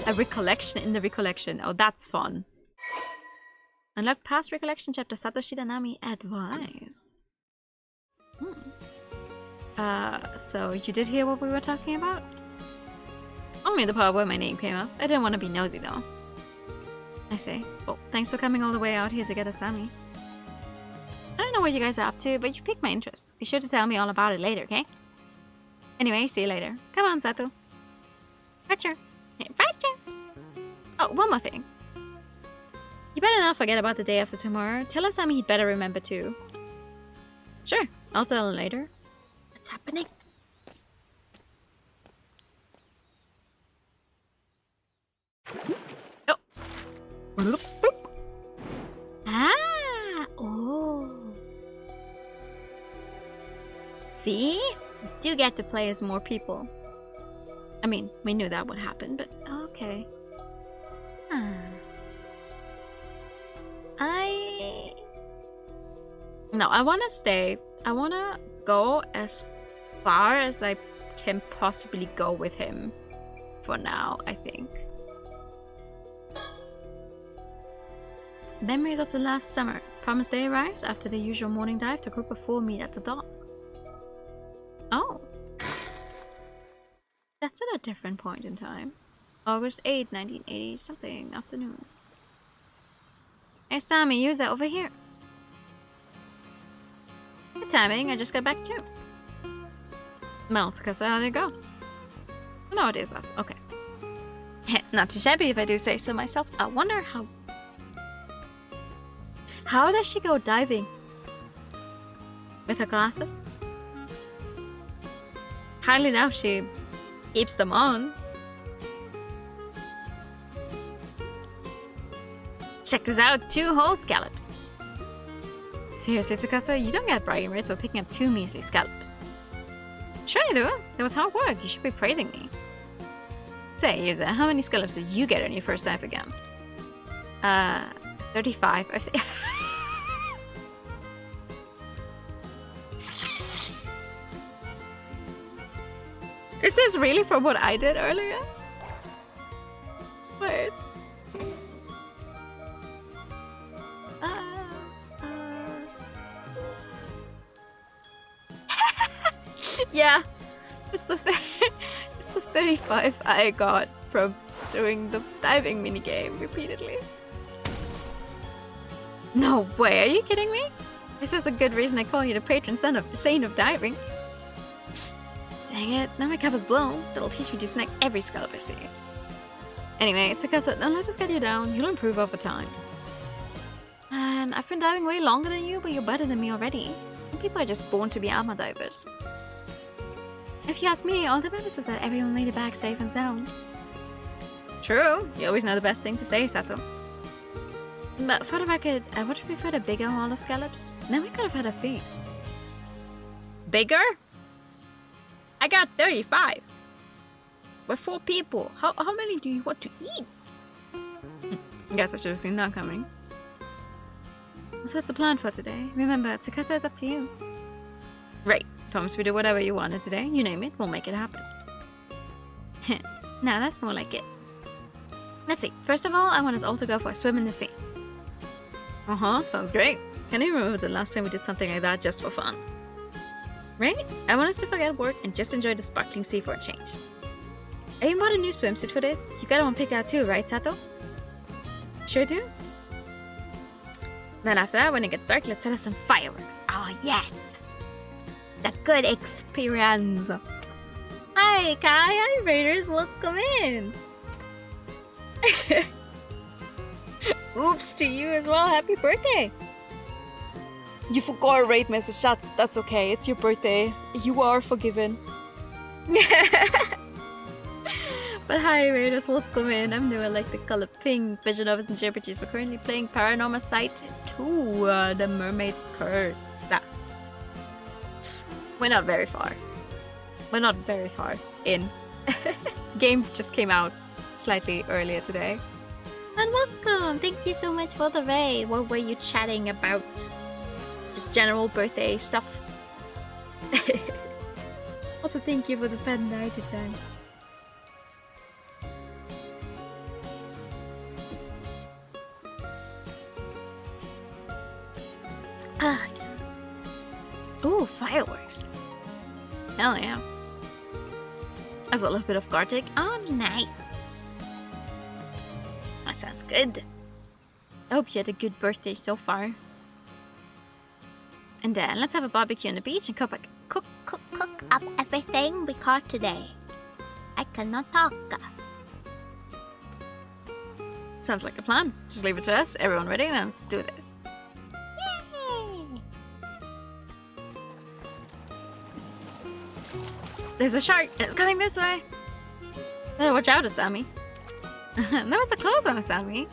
A recollection in the recollection. Oh, that's fun. Unlock past recollection chapter Satoshi Nanami advice. So you did hear what we were talking about? Only the part where my name came up. I didn't want to be nosy though. I see. Well, thanks for coming all the way out here to get Asami. I don't know what you guys are up to, but you piqued my interest. Be sure to tell me all about it later, okay? Anyway, see you later. Come on, Sato. Roger. Roger. Oh, one more thing. You better not forget about the day after tomorrow. Tell Asami he'd better remember too. Sure, I'll tell him later. What's happening? Oh. Ah. Oh. See? You do get to play as more people. I mean, we knew that would happen, but okay. No, I want to stay. I want to go as far as I can possibly go with him for now, I think. Memories of the last summer. Promised day arrives. After the usual morning dive, the group of 4 meet at the dock. That's at a different point in time. August 8th, 1980 something afternoon. Hey Sammy, use that over here. Good timing, I just got back too. Well, so how'd it go? No, it is after. Okay. Not too shabby if I do say so myself. I wonder how... How does she go diving? With her glasses? Highly doubt she keeps them on. Check this out, 2 whole scallops. Seriously, Tsukasa, you don't get bragging rights for picking up 2 measly scallops. Sure you do. That was hard work. You should be praising me. Say, Yuza, how many scallops did you get on your first dive again? 35, I think. Is this really from what I did earlier? Wait. Yeah, it's a 35 I got from doing the diving minigame repeatedly. No way, are you kidding me? This is a good reason I call you the patron saint of diving. Dang it, now my cup is blown. That'll teach me to snack every scallop I see. Anyway, it's a case of, now let's just get you down. You'll improve over time. And I've been diving way longer than you, but you're better than me already. Some people are just born to be alma divers. If you ask me, all that matters is that everyone made it back safe and sound. True, you always know the best thing to say, Sato. But for the record, I would have preferred a bigger haul of scallops. Then we could have had a feast. Bigger? I got 35. We're 4 people. How many do you want to eat? Guess I should have seen that coming. So what's the plan for today? Remember, Tsukasa, it's up to you. Right. Promise we do whatever you wanted today. You name it, we'll make it happen. Now that's more like it. Let's see. First of all, I want us all to go for a swim in the sea. Sounds great. Can you remember the last time we did something like that just for fun? Right? I want us to forget work and just enjoy the sparkling sea for a change. I even bought a new swimsuit for this. You got one picked out too, right, Sato? Sure do. Then after that, when it gets dark, let's set up some fireworks. Oh, yes! The good experience. Hi, Kai. Hi, Raiders. Welcome in. Oops to you as well. Happy birthday. You forgot a raid message. That's okay. It's your birthday. You are forgiven. But hi, Raiders. Welcome in. I'm new. I like the color pink. Vision of us and JRPGs. We're currently playing PARANORMASIGHT 2, The Mermaid's Curse. We're not very far. We're not very far in. Game just came out slightly earlier today. And welcome! Thank you so much for the raid. What were you chatting about? Just general birthday stuff. Also, thank you for the fan narrative time. Ooh, fireworks. Hell yeah. As well, a bit of Gartic. Oh, nice. That sounds good. I hope you had a good birthday so far. And then let's have a barbecue on the beach and cook up everything we caught today. I cannot talk. Sounds like a plan. Just leave it to us. Everyone ready? Now let's do this. There's a shark, and it's coming this way. Better watch out, Asami. That was a close one, Asami.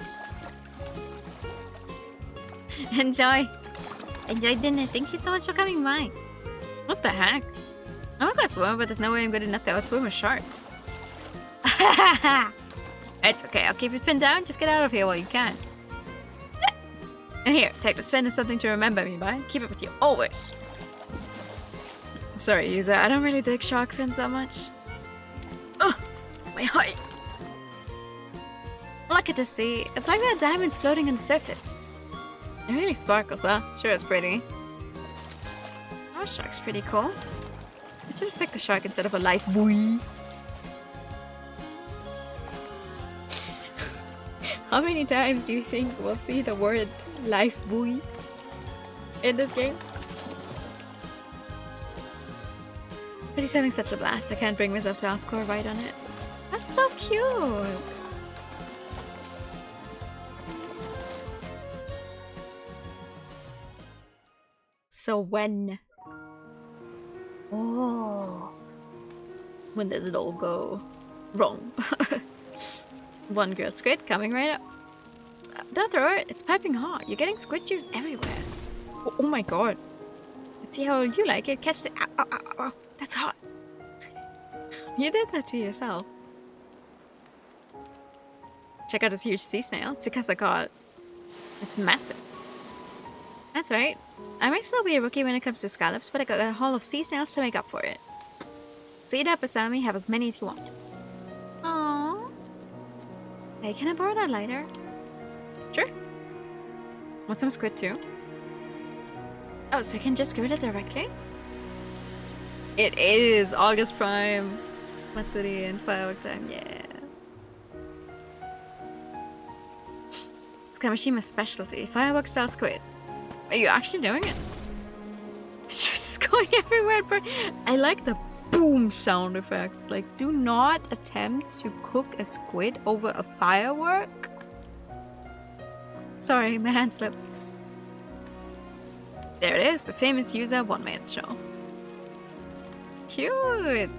Enjoy dinner. Thank you so much for coming by. What the heck? I want to swim, but there's no way I'm good enough to outswim a shark. It's okay, I'll keep it pinned down. Just get out of here while you can. And here, take this fin as something to remember me by. Keep it with you always. Sorry, Yuza, I don't really dig shark fins that much. Ugh, my height. Look at the sea. It's like there are diamonds floating on the surface. It really sparkles, huh? Sure, it's pretty. Oh, shark's pretty cool. I should have picked a shark instead of a life buoy. How many times do you think we'll see the word life buoy in this game? But he's having such a blast, I can't bring myself to ask for a ride on it. That's so cute! So when? Oh. When does it all go wrong? One grilled squid coming right up. Don't throw it, it's piping hot. You're getting squid juice everywhere. Oh my god. Let's see how you like it. Catch the. Ow, ow, ow, ow. That's hot. You did that to yourself. Check out this huge sea snail. Tsukasa caught. It's massive. That's right. I might still be a rookie when it comes to scallops, but I got a haul of sea snails to make up for it. So eat up, Asami. Have as many as you want. Aww. Hey, can I borrow that lighter? Sure. Want some squid too? Oh, so I can just grill it directly? It is August Prime. Matsuri and firework time, yes. It's Kamashima's specialty. Firework style squid. Are you actually doing it? It's just going everywhere, bro. I like the boom sound effects. Like, do not attempt to cook a squid over a firework. Sorry, my hand slipped. There it is, the famous user one-man show. Cute!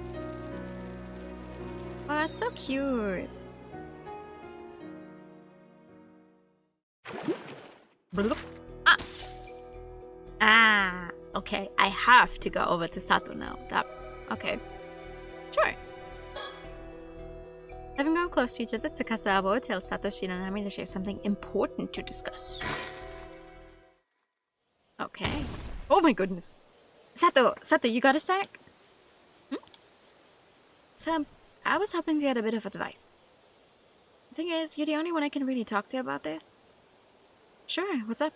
Oh, that's so cute. Bloop. Ah! Ah, okay. I have to go over to Sato now. Okay. Sure. Having grown close to each other, Tsukasa Abo tells Satoshi and Nami that she has something important to discuss. Okay. Oh my goodness. Sato, you got a sec? So, I was hoping to get a bit of advice. The thing is, you're the only one I can really talk to about this. Sure, what's up?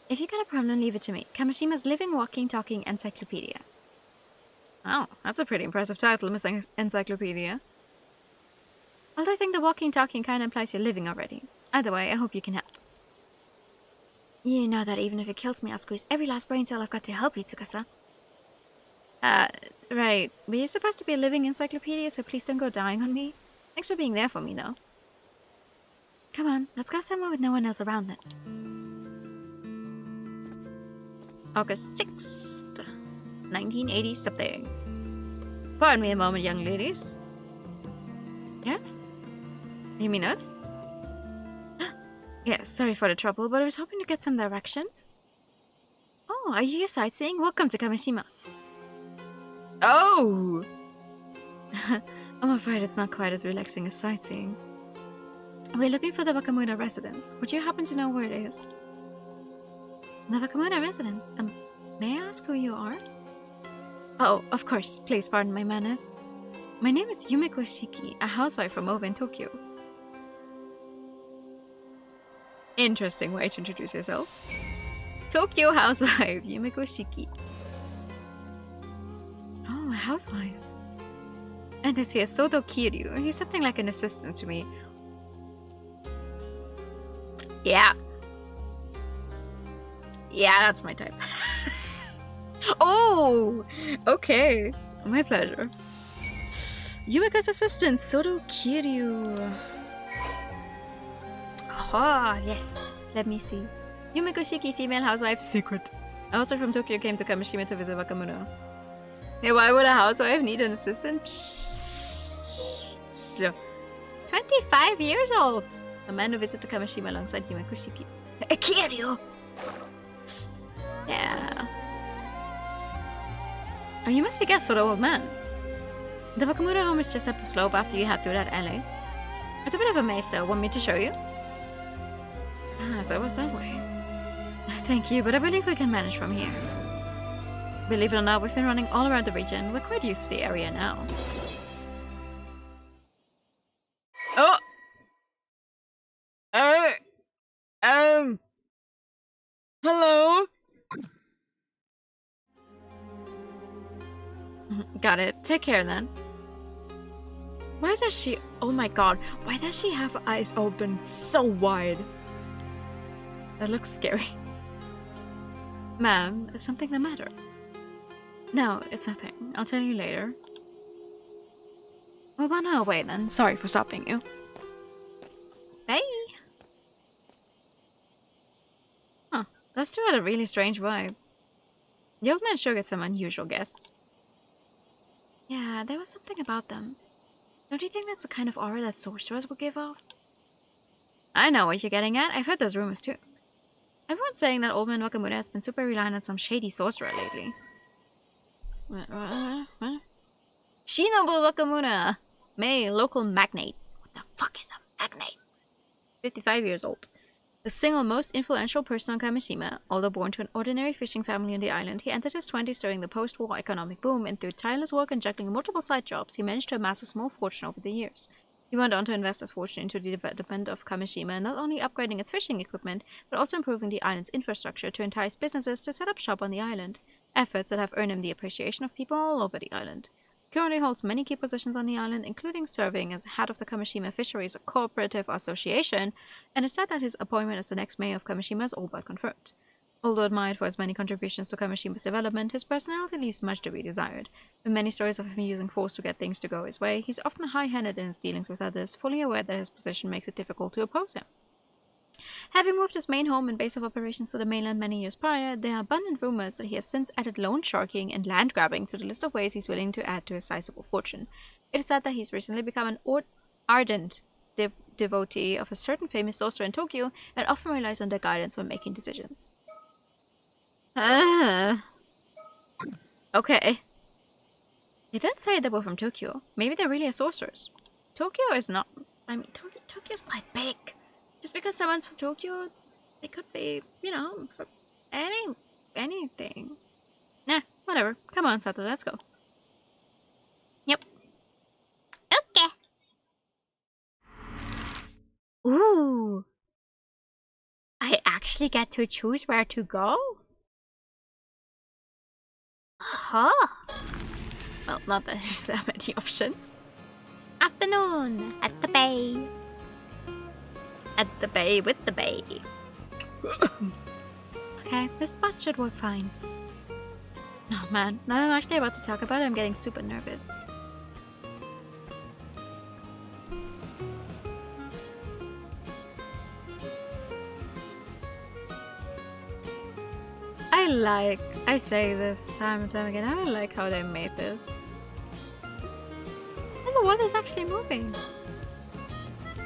If you got a problem, leave it to me. Kamashima's living, walking, talking encyclopedia. Oh, that's a pretty impressive title, Miss Encyclopedia. Although I think the walking, talking kind of implies you're living already. Either way, I hope you can help. You know that even if it kills me, I'll squeeze every last brain cell I've got to help you, Tsukasa. Right. But you're supposed to be a living encyclopedia, so please don't go dying on me. Thanks for being there for me, though. Come on, let's go somewhere with no one else around then. August 6th, 1980 something. Pardon me a moment, young ladies. Yes? You mean us? Yes, sorry for the trouble, but I was hoping to get some directions. Oh, are you here sightseeing? Welcome to Kamishima. Oh! I'm afraid it's not quite as relaxing as sightseeing. We're looking for the Wakamura residence. Would you happen to know where it is? The Wakamura residence? May I ask who you are? Oh, of course. Please pardon my manners. My name is Yumeko Shiki, a housewife from over in Tokyo. Interesting way to introduce yourself. Tokyo housewife, Yumeko Shiki. Oh, a housewife. And this here, Soto Kiryu. He's something like an assistant to me. Yeah. Yeah, that's my type. Oh! Okay. My pleasure. Yumeko's assistant, Soto Kiryu. Oh, yes. Let me see. Yumeko Shiki, female housewife, secret. A housewife from Tokyo came to Kamishima to visit Wakamura. Hey, why would a housewife need an assistant? 25 years old. A man who visited Kamishima alongside Yumeko Shiki. Kiryu! Yeah. Oh, you must be guest for the old man. The Wakamura home is just up the slope after you head through that alley. It's a bit of a maze though. Want me to show you? Ah, so it was that way. Thank you, but I believe we can manage from here. Believe it or not, we've been running all around the region. We're quite used to the area now. Oh! Hello? Got it. Take care then. Why does she... Oh my god. Why does she have eyes open so wide? That looks scary. Ma'am, is something the matter? No, it's nothing. I'll tell you later. Well, on our way then. Sorry for stopping you. Bye! Huh. Those two had a really strange vibe. The old man sure gets some unusual guests. Yeah, there was something about them. Don't you think that's the kind of aura that sorcerers would give off? I know what you're getting at. I've heard those rumors too. Everyone's saying that old man Wakamura has been super reliant on some shady sorcerer lately. What? Shinobu Wakamura! May, local magnate. What the fuck is a magnate? 55 years old. The single most influential person on Kamishima, although born to an ordinary fishing family on the island, he entered his 20s during the post-war economic boom, and through tireless work and juggling multiple side jobs, he managed to amass a small fortune over the years. He went on to invest his fortune into the development of Kamishima, not only upgrading its fishing equipment, but also improving the island's infrastructure to entice businesses to set up shop on the island, efforts that have earned him the appreciation of people all over the island. He currently holds many key positions on the island, including serving as head of the Kamishima Fisheries Cooperative Association, and it's said that his appointment as the next mayor of Kamishima is all but confirmed. Although admired for his many contributions to Kamishima's development, his personality leaves much to be desired. With many stories of him using force to get things to go his way, he's often high-handed in his dealings with others, fully aware that his position makes it difficult to oppose him. Having moved his main home and base of operations to the mainland many years prior, there are abundant rumors that he has since added loan sharking and land grabbing to the list of ways he's willing to add to his sizable fortune. It is said that he's recently become an ardent devotee of a certain famous sorcerer in Tokyo and often relies on their guidance when making decisions. Okay. They did say they were from Tokyo. Maybe they really are sorcerers. Tokyo is not... I mean, Tokyo's quite big. Just because someone's from Tokyo, they could be, you know, from anything. Nah, whatever. Come on, Sato, let's go. Yep. Okay. Ooh. I actually get to choose where to go? Huh. Well, not that there's that many options. Afternoon at the bay. At the bay with the bay. Okay, this spot should work fine. Oh man, now that I'm actually about to talk about it, I'm getting super nervous. I say this time and time again, I like how they made this. And the water's actually moving.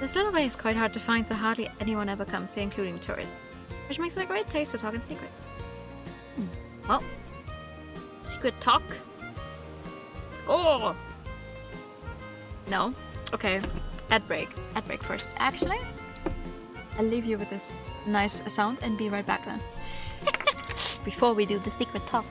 This little bay is quite hard to find, so hardly anyone ever comes here, including tourists. Which makes it a great place to talk in secret. Well, secret talk? Let's go! No? Okay, ad break. Ad break first. Actually, I'll leave you with this nice sound and be right back then. Before we do the secret talk.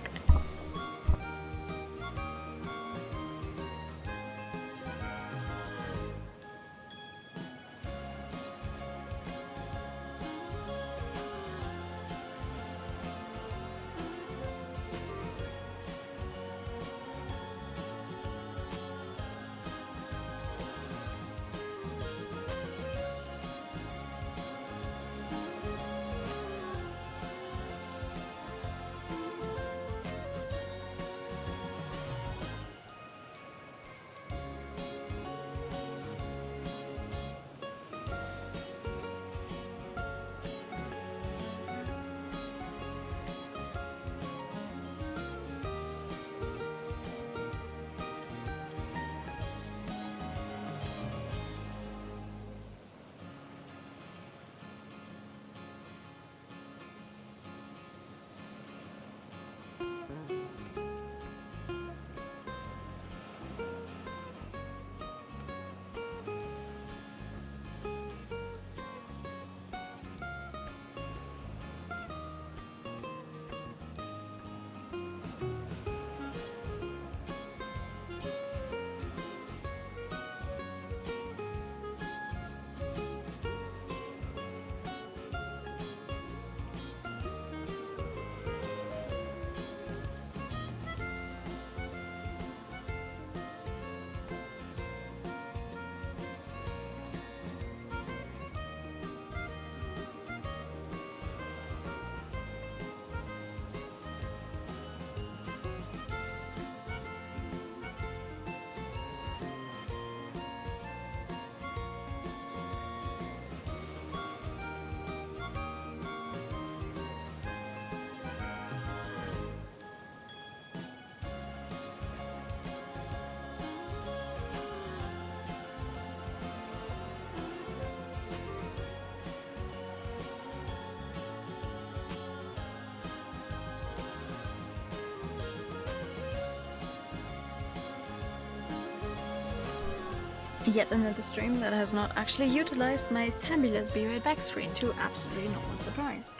Yet another stream that has not actually utilized my fabulous Be Right Back screen to absolutely no one's surprise.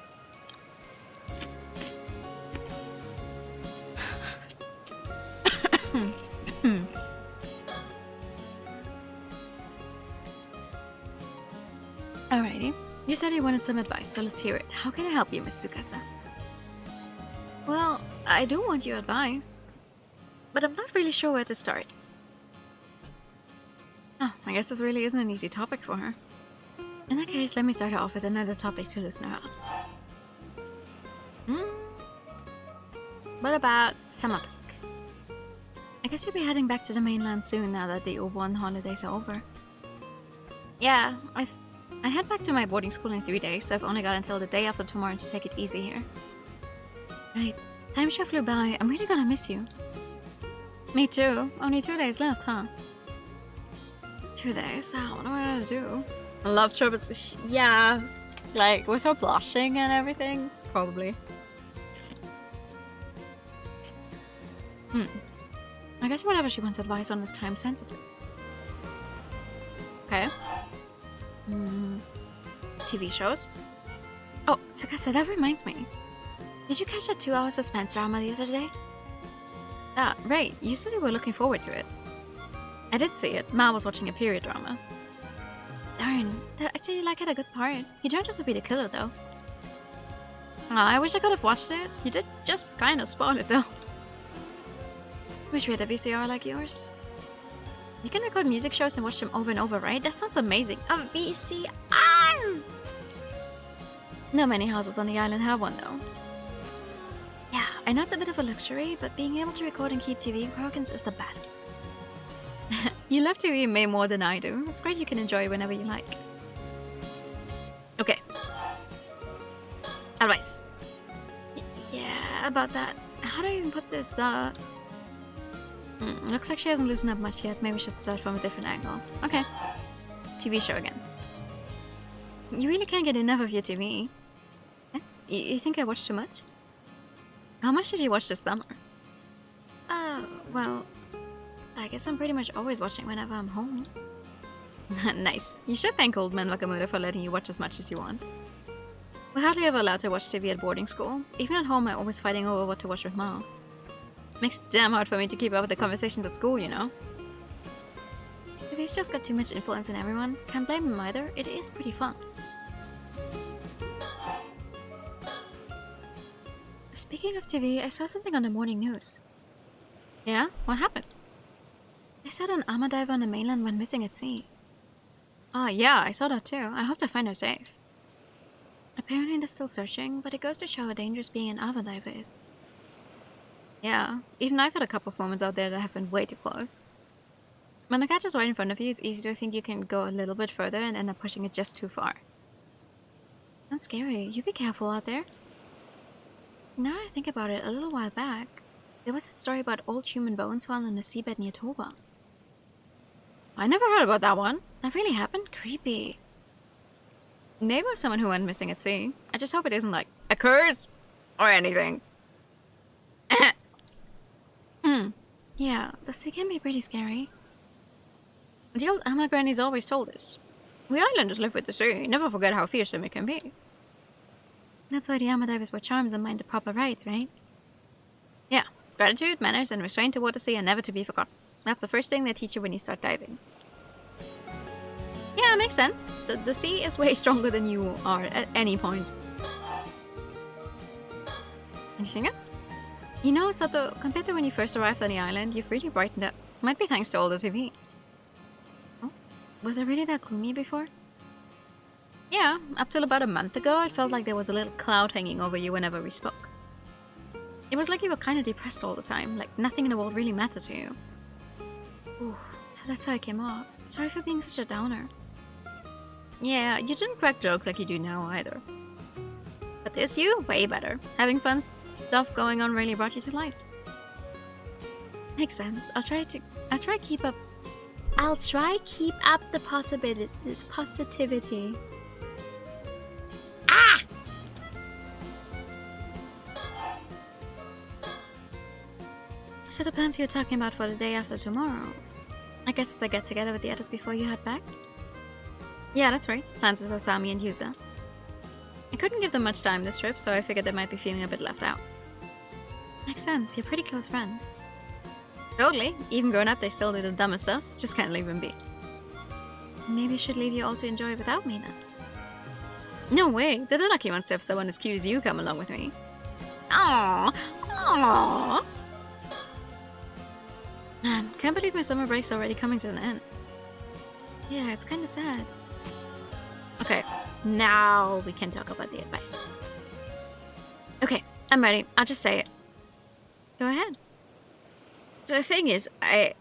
Alrighty. You said you wanted some advice, so let's hear it. How can I help you, Miss Tsukasa? Well, I do want your advice, but I'm not really sure where to start. Oh, I guess this really isn't an easy topic for her. In that case, let me start her off with another topic to loosen her up. What about summer break? I guess you'll be heading back to the mainland soon now that the O1 holidays are over. Yeah, I head back to my boarding school in 3 days, so I've only got until the day after tomorrow to take it easy here. Right, time sure flew by. I'm really gonna miss you. Me too. Only 2 days left, huh? 2 days? Oh, what am I gonna do? Love troubles. Yeah, like with her blushing and everything, probably. I guess whatever she wants advice on is time sensitive. Okay. TV shows. Oh, Tsukasa, that reminds me. Did you catch that 2-hour suspense drama the other day? Ah, right. You said you were looking forward to it. I did see it. Ma was watching a period drama. Darn, that actually like had a good part. He turned out to be the killer though. I wish I could have watched it. You did just kind of spoil it though. Wish we had a VCR like yours. You can record music shows and watch them over and over, right? That sounds amazing. A VCR! Not many houses on the island have one though. Yeah, I know it's a bit of a luxury, but being able to record and keep TV programs is the best. You love TV way more than I do. It's great you can enjoy it whenever you like. Okay. Advice. Yeah, about that. How do I even put this, looks like she hasn't loosened up much yet. Maybe we should start from a different angle. Okay. TV show again. You really can't get enough of your TV. Eh? You think I watch too much? How much did you watch this summer? Well, I guess I'm pretty much always watching whenever I'm home. Nice. You should thank old man Wakamoto for letting you watch as much as you want. We're hardly ever allowed to watch TV at boarding school. Even at home, I'm always fighting over what to watch with Mom. Makes it damn hard for me to keep up with the conversations at school, you know? If he's just got too much influence in everyone, can't blame him either. It is pretty fun. Speaking of TV, I saw something on the morning news. Yeah? What happened? They said an armor diver on the mainland went missing at sea. Ah, yeah, I saw that too. I hope to find her safe. Apparently they're still searching, but it goes to show how dangerous being an armor diver is. Yeah, even I've had a couple of moments out there that have been way too close. When the catch is right in front of you, it's easy to think you can go a little bit further and end up pushing it just too far. That's scary. You be careful out there. Now that I think about it, a little while back, there was that story about old human bones found on the seabed near Toba. I never heard about that one. That really happened? Creepy. Maybe it was someone who went missing at sea. I just hope it isn't like a curse or anything. Yeah, the sea can be pretty scary. The old Ama grannies always told us. We islanders live with the sea. Never forget how fearsome it can be. That's why the Ama divers wear charms and mind the proper rites, right? Yeah, gratitude, manners, and restraint toward the sea are never to be forgotten. That's the first thing they teach you when you start diving. Yeah, makes sense. The sea is way stronger than you are at any point. Anything else? You know, Sato, compared to when you first arrived on the island, you've really brightened up. Might be thanks to all the TV. Oh, was it really that gloomy before? Yeah, up till about a month ago, it felt like there was a little cloud hanging over you whenever we spoke. It was like you were kind of depressed all the time, like nothing in the world really mattered to you. Ooh, so that's how I came off. Sorry for being such a downer. Yeah, you didn't crack jokes like you do now either. But this you, way better. Having fun stuff going on really brought you to life. Makes sense. I'll try keep up the positivity. Ah! So the plans you're talking about for the day after tomorrow. I guess it's a get together with the others before you head back? Yeah, that's right. Plans with Asami and Yuza. I couldn't give them much time this trip, so I figured they might be feeling a bit left out. Makes sense. You're pretty close friends. Totally. Even growing up, they still do the dumbest stuff. Just can't leave them be. Maybe I should leave you all to enjoy it without me then. No way. They're the lucky ones to have someone as cute as you come along with me. Aww. Aww. Man, can't believe my summer break's already coming to an end. Yeah, it's kind of sad. Okay, now we can talk about the advice. Okay, I'm ready. I'll just say it. Go ahead. The thing is, I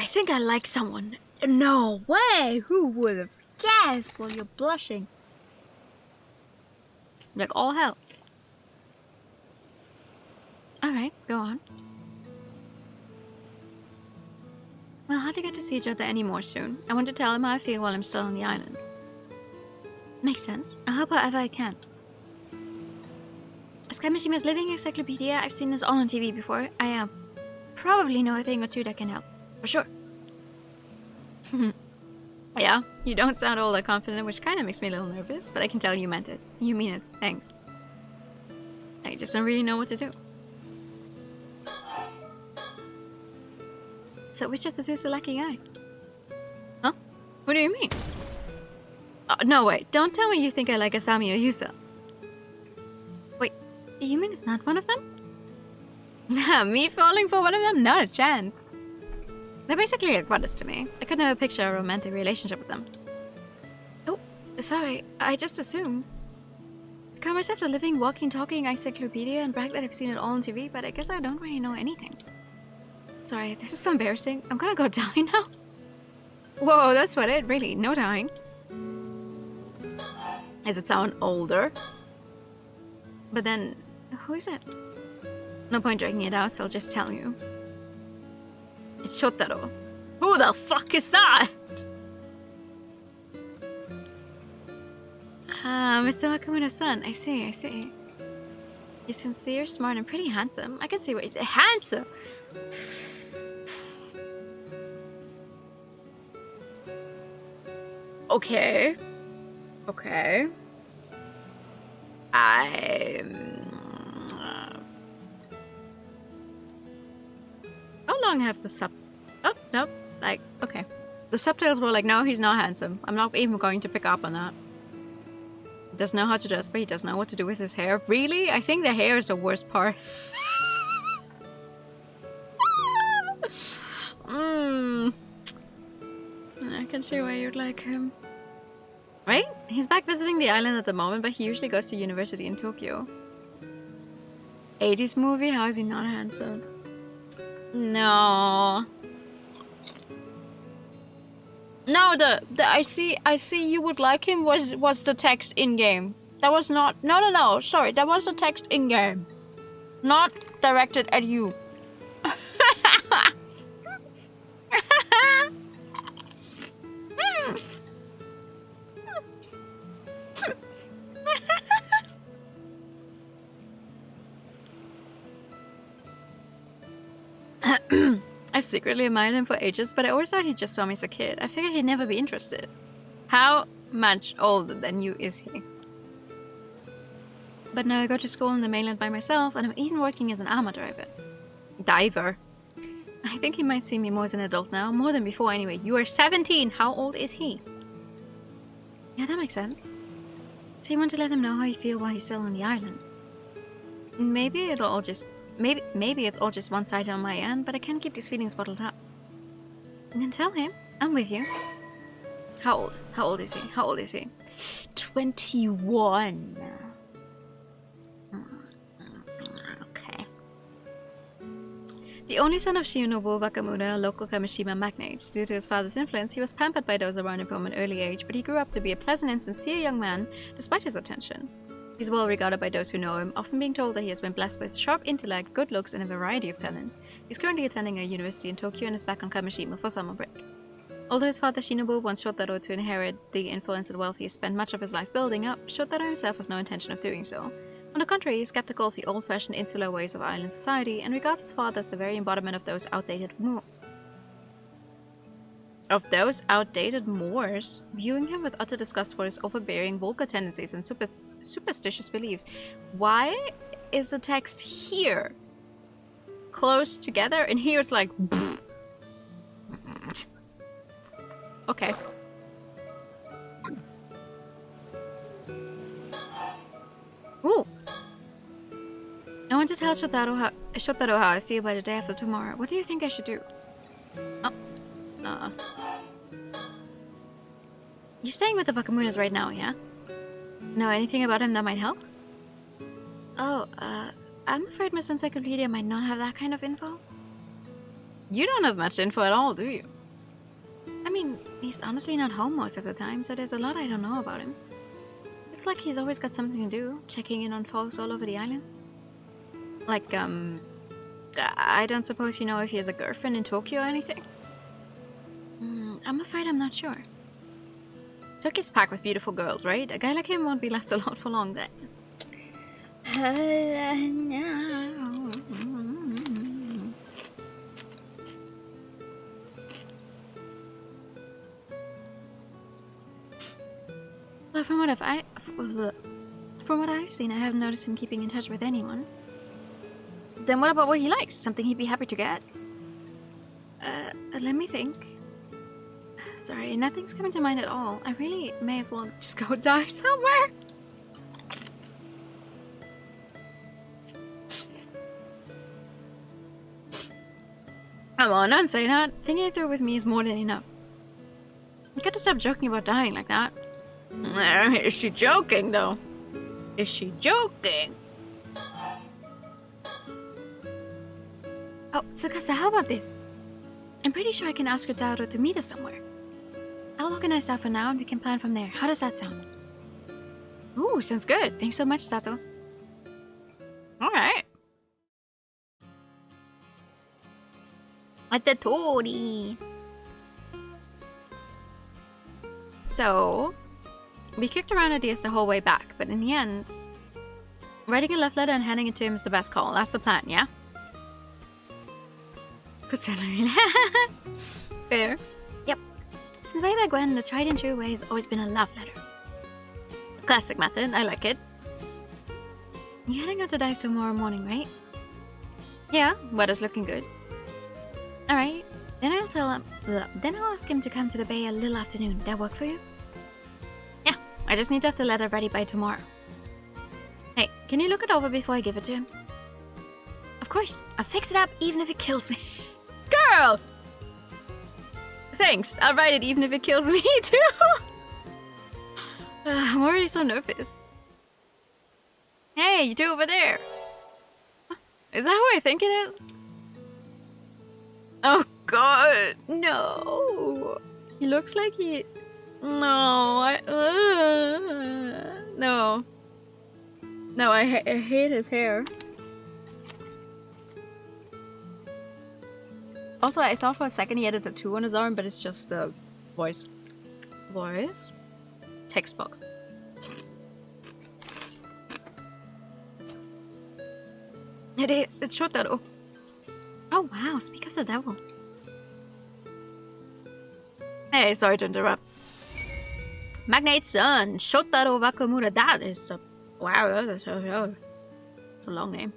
think I like someone. No way! Who would have guessed while you're blushing? Like all hell. Alright, go on. We'll hardly get to see each other anymore soon. I want to tell him how I feel while I'm still on the island. Makes sense. I'll help however I can. Skymishima's living encyclopedia. I've seen this all on TV before. I probably know a thing or two that can help. For sure. Yeah, you don't sound all that confident, which kind of makes me a little nervous, but I can tell you meant it. You mean it. Thanks. I just don't really know what to do. So which of the two is the lucky guy? Huh? What do you mean? Oh, no, wait. Don't tell me you think I like Asami or Yusa. Wait, you mean it's not one of them? Me falling for one of them? Not a chance. They're basically like brothers to me. I could never picture a romantic relationship with them. Oh, sorry. I just assumed. I call myself the living, walking, talking encyclopedia and brag that I've seen it all on TV, but I guess I don't really know anything. Sorry, this is so embarrassing. I'm gonna go die now. Whoa, that's what it really. No dying. Does it sound older? But then, who is it? No point dragging it out, so I'll just tell you. It's Shotaro. Who the fuck is that? Mr. Wakamura's son. I see, I see. He's sincere, smart, and pretty handsome. I can see what handsome! Okay. Okay. How long have the sub... Oh, nope. Like, okay. The subtitles were like, no, he's not handsome. I'm not even going to pick up on that. He doesn't know how to dress, but he doesn't know what to do with his hair. Really? I think the hair is the worst part. I can see why you'd like him. Right? He's back visiting the island at the moment, but he usually goes to university in Tokyo. 80s movie? How is he not handsome? No. No, the I see you would like him was the text in game. That was not no, sorry, that was the text in game. Not directed at you. I've secretly admired him for ages, but I always thought he just saw me as a kid. I figured he'd never be interested. How much older than you is he? But now I go to school on the mainland by myself, and I'm even working as an armor diver. I think he might see me more as an adult now, more than before anyway. You are 17! How old is he? Yeah, that makes sense. So you want to let him know how you feel while he's still on the island. Maybe it'll all just... Maybe it's all just one-sided on my end, but I can't keep these feelings bottled up. And then tell him, I'm with you. How old? How old is he? How old is he? 21. Okay. The only son of Shinobu Wakamura, a local Kamishima magnate. Due to his father's influence, he was pampered by those around him from an early age, but he grew up to be a pleasant and sincere young man, despite his attention. He's well regarded by those who know him, often being told that he has been blessed with sharp intellect, good looks, and a variety of talents. He's currently attending a university in Tokyo and is back on Kamishima for summer break. Although his father Shinobu wants Shotaro to inherit the influence and wealth he spent much of his life building up, Shotaro himself has no intention of doing so. On the contrary, he's skeptical of the old-fashioned insular ways of island society and regards his father as the very embodiment of those outdated of those outdated Moors, viewing him with utter disgust for his overbearing, vulgar tendencies and superstitious beliefs. Why is the text here close together, and here it's like... Okay. Ooh. I want to tell Shotaro how I feel by the day after tomorrow. What do you think I should do? Oh. You're staying with the Bakamuras right now, yeah? Know anything about him that might help? Oh, I'm afraid Miss Encyclopedia might not have that kind of info. You don't have much info at all, do you? I mean, he's honestly not home most of the time, so there's a lot I don't know about him. It's like he's always got something to do, checking in on folks all over the island. Like, I don't suppose you know if he has a girlfriend in Tokyo or anything? I'm afraid I'm not sure. Tokyo's packed with beautiful girls, right? A guy like him won't be left alone for long then. Well, from what I've seen, I haven't noticed him keeping in touch with anyone. Then what about what he likes? Something he'd be happy to get? Let me think. Sorry, nothing's coming to mind at all. I really may as well just go die somewhere. Come on, don't say that. Thinking it through with me is more than enough. You got to stop joking about dying like that. Is she joking, though? Is she joking? Oh, Tsukasa, how about this? I'm pretty sure I can ask her daughter to meet us somewhere. I'll organize that for now and we can plan from there. How does that sound? Ooh, sounds good. Thanks so much, Sato. Alright. Atatori. So, we kicked around ideas the whole way back, but in the end, writing a love letter and handing it to him is the best call. That's the plan, yeah? Good salary. Fair. Yep. Since way back when, the tried and true way has always been a love letter. Classic method. I like it. You're heading out to dive tomorrow morning, right? Yeah, weather's looking good. Alright. Then I'll tell him. Then I'll ask him to come to the bay a little afternoon. That work for you? Yeah. I just need to have the letter ready by tomorrow. Hey, can you look it over before I give it to him? Of course. I'll fix it up even if it kills me. Girl! Thanks. I'll write it even if it kills me too. I'm already so nervous. Hey, you two over there. Is that who I think it is? Oh god, no. He looks like he... No, no. No, I hate his hair. Also, I thought for a second he had a tattoo on his arm, but it's just the voice. Voice? Text box. It is. It's Shotaro. Oh wow, speak of the devil. Hey, sorry to interrupt. Magnate's son, Shotaro Wakamura. That is a... Wow, that's a long name.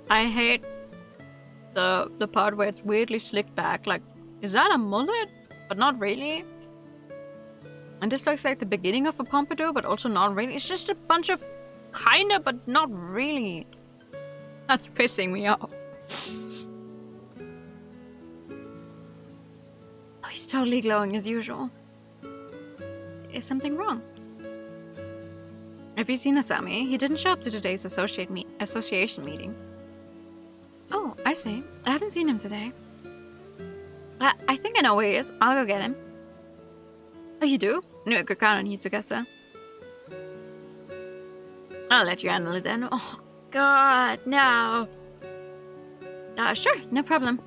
I hate the part where it's weirdly slicked back. Like, is that a mullet? But not really. And this looks like the beginning of a pompadour, but also not really. It's just a bunch of kinda, but not really. That's pissing me off. Oh, he's totally glowing as usual. Is something wrong? Have you seen Asami? He didn't show up to today's association meeting. Oh, I see. I haven't seen him today. I think I know where he is. I'll go get him. Oh, you do? No, I could count on you, Tsukasa. I'll let you handle it then. Oh, God, no. Sure, no problem.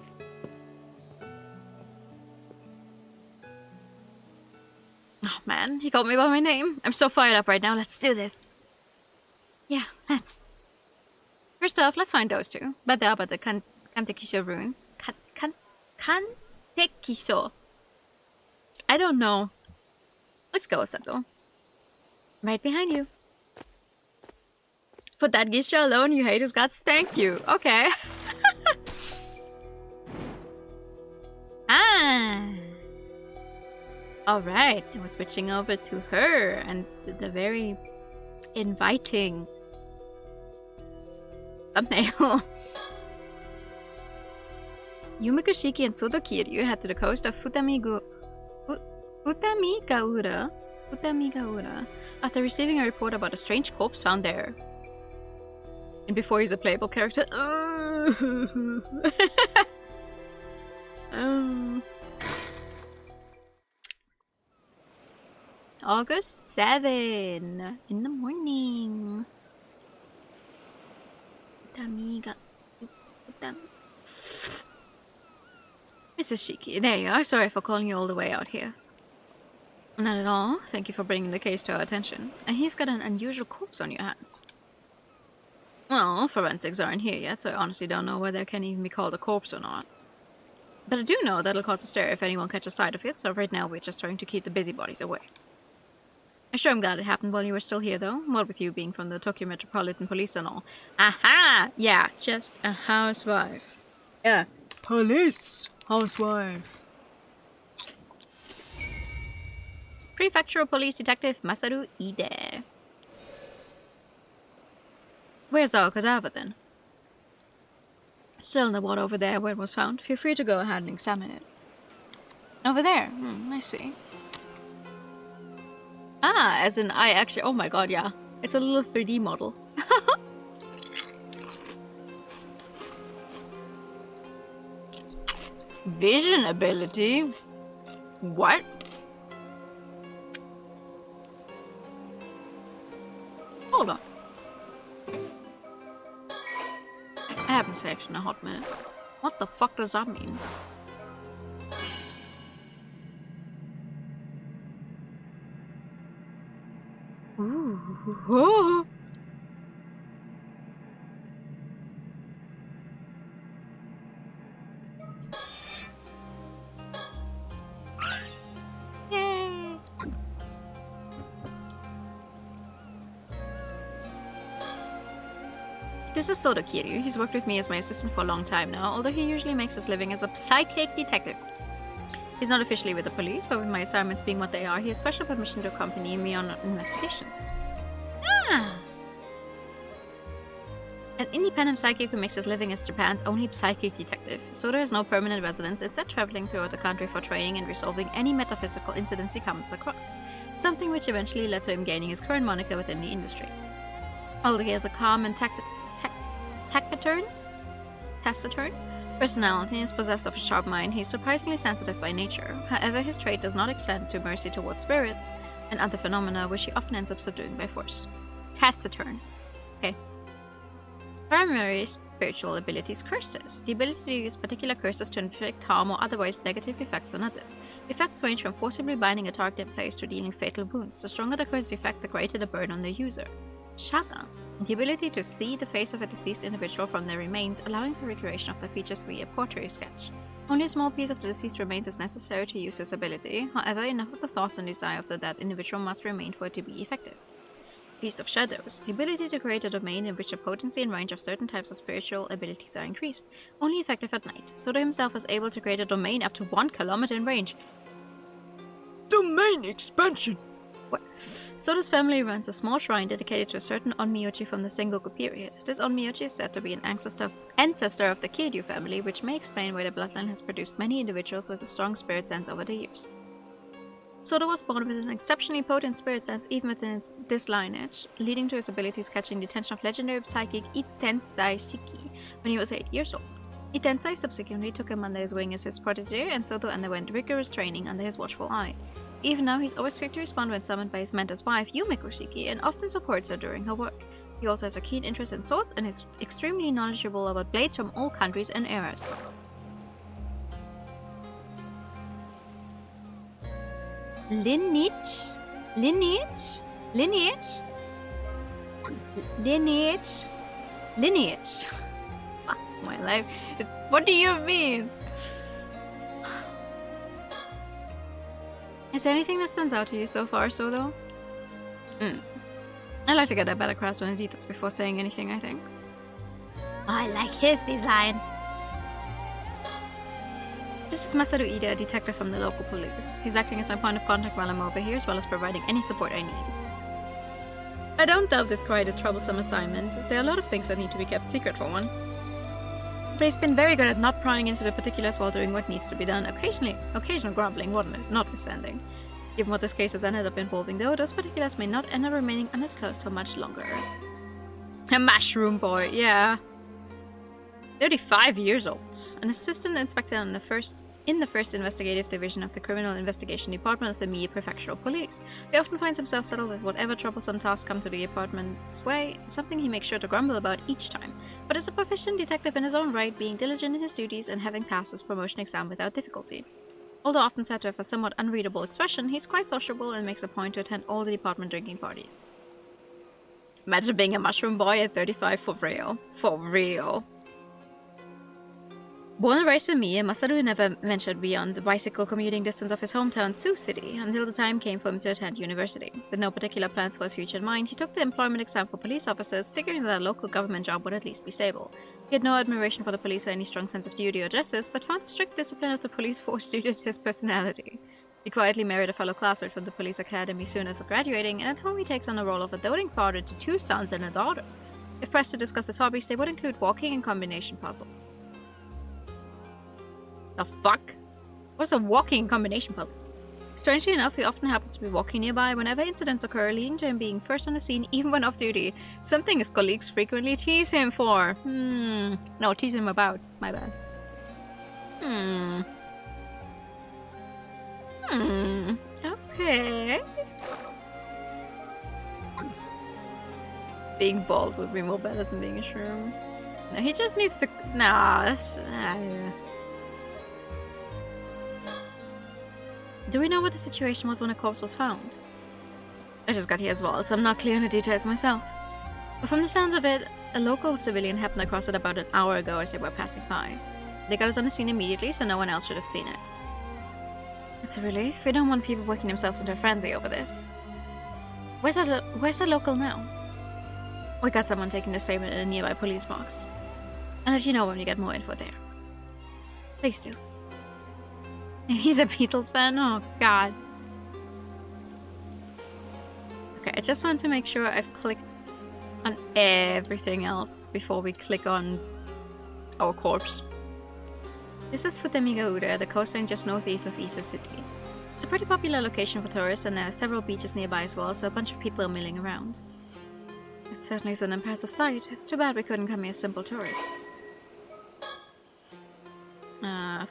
Oh, man, he called me by my name. I'm so fired up right now. Let's do this. Yeah, let's. First off, let's find those two. But they're up at the Kantekisho ruins. Kantekisho. I don't know. Let's go, Sato. Right behind you. For that Gisha alone, you hate his guts? Thank you. Okay. Ah. Alright, and we're switching over to her and the very inviting thumbnail. Yumiko Shiki and Soto Kiryu head to the coast of Futamigaura after receiving a report about a strange corpse found there. And before he's a playable character. August 7 in the morning. Mrs. Shiki, there you are. Sorry for calling you all the way out here. Not at all. Thank you for bringing the case to our attention. And you've got an unusual corpse on your hands. Well, forensics aren't here yet, so I honestly don't know whether it can even be called a corpse or not. But I do know that'll cause a stir if anyone catches sight of it, so right now we're just trying to keep the busybodies away. I'm sure I'm glad it happened while you were still here, though. What with you being from the Tokyo Metropolitan Police and all. Aha! Yeah, just a housewife. Yeah, police housewife. Prefectural Police Detective Masaru Ide. Where's our cadaver, then? Still in the water over there where it was found. Feel free to go ahead and examine it. Over there? I see. Ah, as in I actually... Oh my god, yeah. It's a little 3D model. Vision ability? What? Hold on. I haven't saved in a hot minute. What the fuck does that mean? Ooh. Yay. This is Soto Kiryu. He's worked with me as my assistant for a long time now, although he usually makes his living as a psychic detective. He's not officially with the police, but with my assignments being what they are, he has special permission to accompany me on investigations. Ah! An independent psychic who makes his living as Japan's only psychic detective, Soto has no permanent residence, instead traveling throughout the country for training and resolving any metaphysical incidents he comes across, something which eventually led to him gaining his current moniker within the industry. Although he has a calm and taciturn personality and is possessed of a sharp mind, he is surprisingly sensitive by nature. However, his trait does not extend to mercy towards spirits and other phenomena, which he often ends up subduing by force. Taciturn. Okay. Primary spiritual abilities: curses. The ability to use particular curses to inflict harm or otherwise negative effects on others. Effects range from forcibly binding a target in place to dealing fatal wounds. The stronger the curse effect, the greater the burn on the user. Shaga. The ability to see the face of a deceased individual from their remains, allowing for recreation of the features via portrait sketch. Only a small piece of the deceased remains is necessary to use this ability. However, enough of the thoughts and desire of the dead individual must remain for it to be effective. Feast of Shadows. The ability to create a domain in which the potency and range of certain types of spiritual abilities are increased. Only effective at night. Soto himself was able to create a domain up to 1 kilometer in range. Domain expansion! What? Soto's family runs a small shrine dedicated to a certain Onmyoji from the Sengoku period. This Onmyoji is said to be an ancestor of the Kiryu family, which may explain why the bloodline has produced many individuals with a strong spirit sense over the years. Soto was born with an exceptionally potent spirit sense even within this lineage, leading to his abilities catching the attention of legendary psychic Itensai Shiki when he was 8 years old. Itensai subsequently took him under his wing as his protege, and Soto underwent rigorous training under his watchful eye. Even now, he's always quick to respond when summoned by his mentor's wife, Yumiko Shiki, and often supports her during her work. He also has a keen interest in swords and is extremely knowledgeable about blades from all countries and eras. Lineage? Lineage. Fuck my life. What do you mean? Is there anything that stands out to you so far, though? I like to get a better grasp on the details before saying anything, I think. I like his design. This is Masaru Ida, a detective from the local police. He's acting as my point of contact while I'm over here, as well as providing any support I need. I don't doubt this quite a troublesome assignment. There are a lot of things that need to be kept secret for one. But he's been very good at not prying into the particulars while doing what needs to be done, occasional grumbling, notwithstanding. Given what this case has ended up involving, though, those particulars may not end up remaining undisclosed for much longer. A mushroom boy, yeah. 35 years old. An assistant inspector in the first investigative division of the Criminal Investigation Department of the Mie Prefectural Police. He often finds himself settled with whatever troublesome tasks come to the department's way, something he makes sure to grumble about each time. But as a proficient detective in his own right, being diligent in his duties and having passed his promotion exam without difficulty. Although often said to have a somewhat unreadable expression, he's quite sociable and makes a point to attend all the department drinking parties. Imagine being a mushroom boy at 35 for real. For real. Born and raised in Mie, Masaru never ventured beyond the bicycle commuting distance of his hometown, Sioux City, until the time came for him to attend university. With no particular plans for his future in mind, he took the employment exam for police officers, figuring that a local government job would at least be stable. He had no admiration for the police or any strong sense of duty or justice, but found the strict discipline of the police force suited his personality. He quietly married a fellow classmate from the police academy soon after graduating, and at home he takes on the role of a doting father to 2 sons and a daughter. If pressed to discuss his hobbies, they would include walking and combination puzzles. The fuck? What's a walking combination puzzle? Strangely enough, he often happens to be walking nearby whenever incidents occur, leading to him being first on the scene even when off duty. Something his colleagues frequently tease him for. No, tease him about. My bad. Okay. Being bald would be more better than being a shroom. No, he just needs to... Nah, that's... Do we know what the situation was when a corpse was found? I just got here as well, so I'm not clear on the details myself. But from the sounds of it, a local civilian happened across it about an hour ago as they were passing by. They got us on the scene immediately, so no one else should have seen it. It's a relief. We don't want people working themselves into a frenzy over this. Where's that local now? We got someone taking the statement in a nearby police box. I'll let you know when we get more info there. Please do. He's a Beatles fan? Oh, God. Okay, I just want to make sure I've clicked on everything else before we click on our corpse. This is Futamigaura, the coastline just northeast of Ise City. It's a pretty popular location for tourists, and there are several beaches nearby as well, so a bunch of people are milling around. It certainly is an impressive sight. It's too bad we couldn't come here as simple tourists.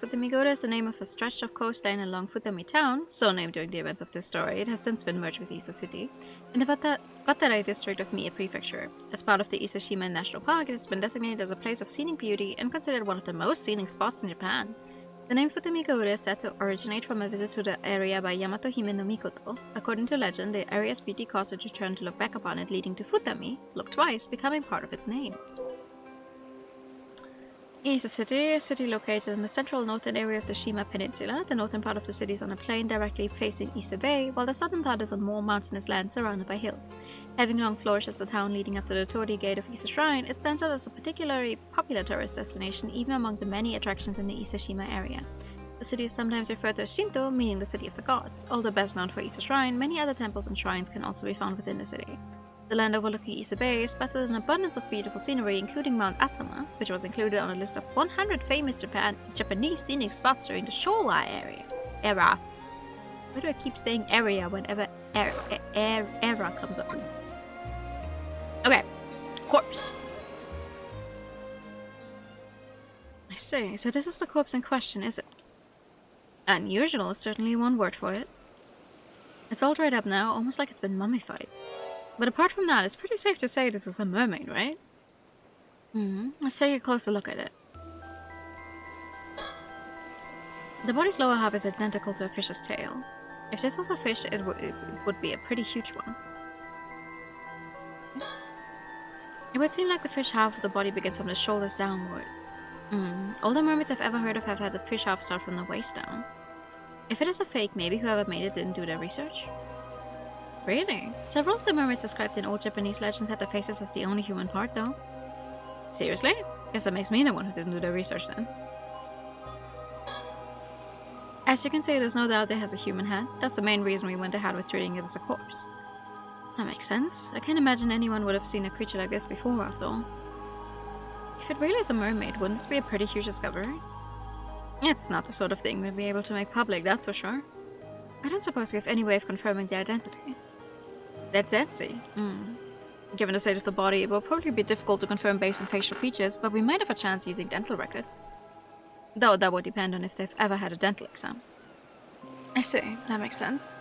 Futamigaura is the name of a stretch of coastline along Futami Town, so named during the events of this story. It has since been merged with Ise City, in the Watarai district of Mie Prefecture. As part of the Iseshima National Park, it has been designated as a place of scenic beauty and considered one of the most scenic spots in Japan. The name Futamigaura is said to originate from a visit to the area by Yamato Hime no Mikoto. According to legend, the area's beauty caused her to turn to look back upon it, leading to Futami, look twice, becoming part of its name. Ise City, a city located in the central northern area of the Shima Peninsula. The northern part of the city is on a plain directly facing Ise Bay, while the southern part is on more mountainous land surrounded by hills. Having long flourished as the town leading up to the Torii Gate of Ise Shrine, it stands out as a particularly popular tourist destination, even among the many attractions in the Ise Shima area. The city is sometimes referred to as Shinto, meaning the city of the gods. Although best known for Ise Shrine, many other temples and shrines can also be found within the city. The land overlooking Ise Bay is blessed with an abundance of beautiful scenery, including Mount Asama, which was included on a list of 100 famous Japanese scenic spots during the Showa era. Why do I keep saying area whenever era comes up? Okay, corpse. I see, so this is the corpse in question, is it? Unusual is certainly one word for it. It's all dried up now, almost like it's been mummified. But apart from that, it's pretty safe to say this is a mermaid, right? Let's take a closer look at it. The body's lower half is identical to a fish's tail. If this was a fish, it would be a pretty huge one. It would seem like the fish half of the body begins from the shoulders downward. All the mermaids I've ever heard of have had the fish half start from the waist down. If it is a fake, maybe whoever made it didn't do their research? Really? Several of the mermaids described in old Japanese legends had their faces as the only human part, though. Seriously? Guess that makes me the one who didn't do their research then. As you can see, there's no doubt it has a human head. That's the main reason we went ahead with treating it as a corpse. That makes sense. I can't imagine anyone would have seen a creature like this before, after all. If it really is a mermaid, wouldn't this be a pretty huge discovery? It's not the sort of thing we'd be able to make public, that's for sure. I don't suppose we have any way of confirming the identity. The identity? Given the state of the body, it will probably be difficult to confirm based on facial features, but we might have a chance using dental records. Though that would depend on if they've ever had a dental exam. I see, that makes sense.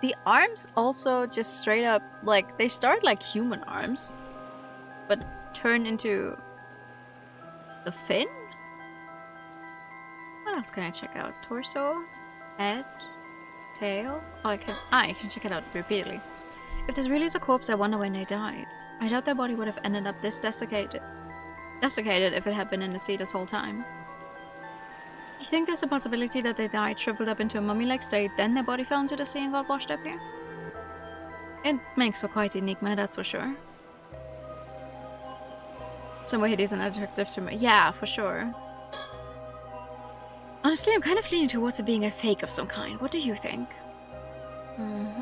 The arms also just straight up, like, they start like human arms, but turn into the fin? What else can I check out? Torso? Head? Tail? Oh, I can check it out repeatedly. If this really is a corpse, I wonder when they died. I doubt their body would have ended up this desiccated if it had been in the sea this whole time. You think there's a possibility that they died, shriveled up into a mummy-like state, then their body fell into the sea and got washed up here? It makes for quite enigma, that's for sure. Somewhere it is an adjective to me. Yeah, for sure. Honestly, I'm kind of leaning towards it being a fake of some kind. What do you think?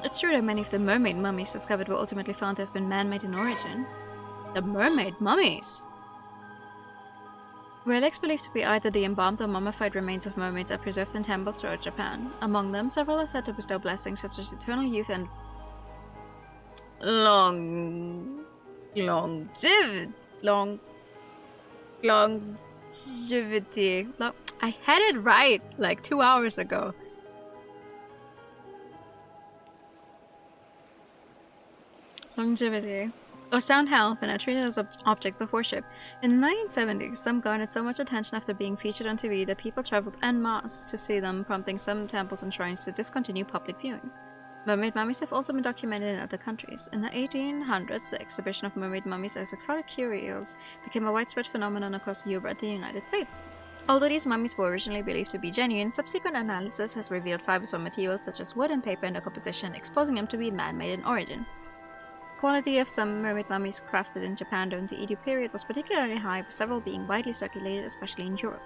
It's true that many of the mermaid mummies discovered were ultimately found to have been man-made in origin. The mermaid mummies? Relics believed to be either the embalmed or mummified remains of mermaids are preserved in temples throughout Japan. Among them, several are said to bestow blessings such as eternal youth and longevity. I had it right like 2 hours ago. Longevity. Or sound health and are treated as objects of worship. In the 1970s, some garnered so much attention after being featured on TV that people traveled en masse to see them, prompting some temples and shrines to discontinue public viewings. Mermaid mummies have also been documented in other countries. In the 1800s, the exhibition of mermaid mummies as exotic curios became a widespread phenomenon across Europe and the United States. Although these mummies were originally believed to be genuine, subsequent analysis has revealed fibers from materials such as wood and paper in their composition, exposing them to be man-made in origin. Quality of some mermaid mummies crafted in Japan during the Edo period was particularly high, with several being widely circulated, especially in Europe.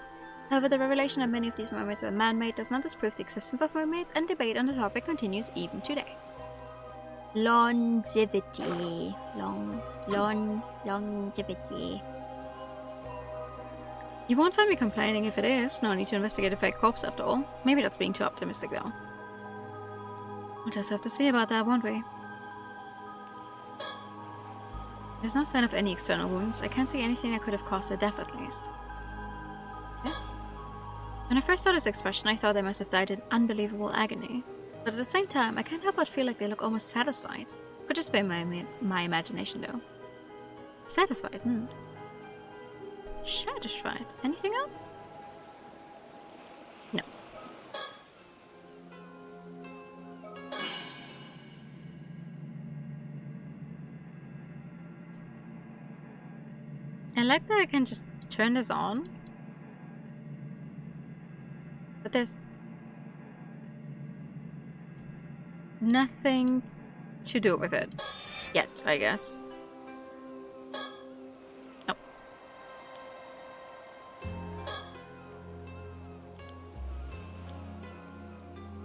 However, the revelation that many of these mermaids were man-made does not disprove the existence of mermaids, and debate on the topic continues even today. Longevity. Longevity. You won't find me complaining if it is. No need to investigate a fake corpse after all. Maybe that's being too optimistic though. We'll just have to see about that, won't we? There's no sign of any external wounds. I can't see anything that could have caused a death, at least. Yeah. When I first saw this expression, I thought they must have died in unbelievable agony. But at the same time, I can't help but feel like they look almost satisfied. Could just be my imagination, though. Satisfied, Satisfied. Anything else? No. I like that I can just turn this on. But there's nothing to do with it. Yet, I guess. Oh.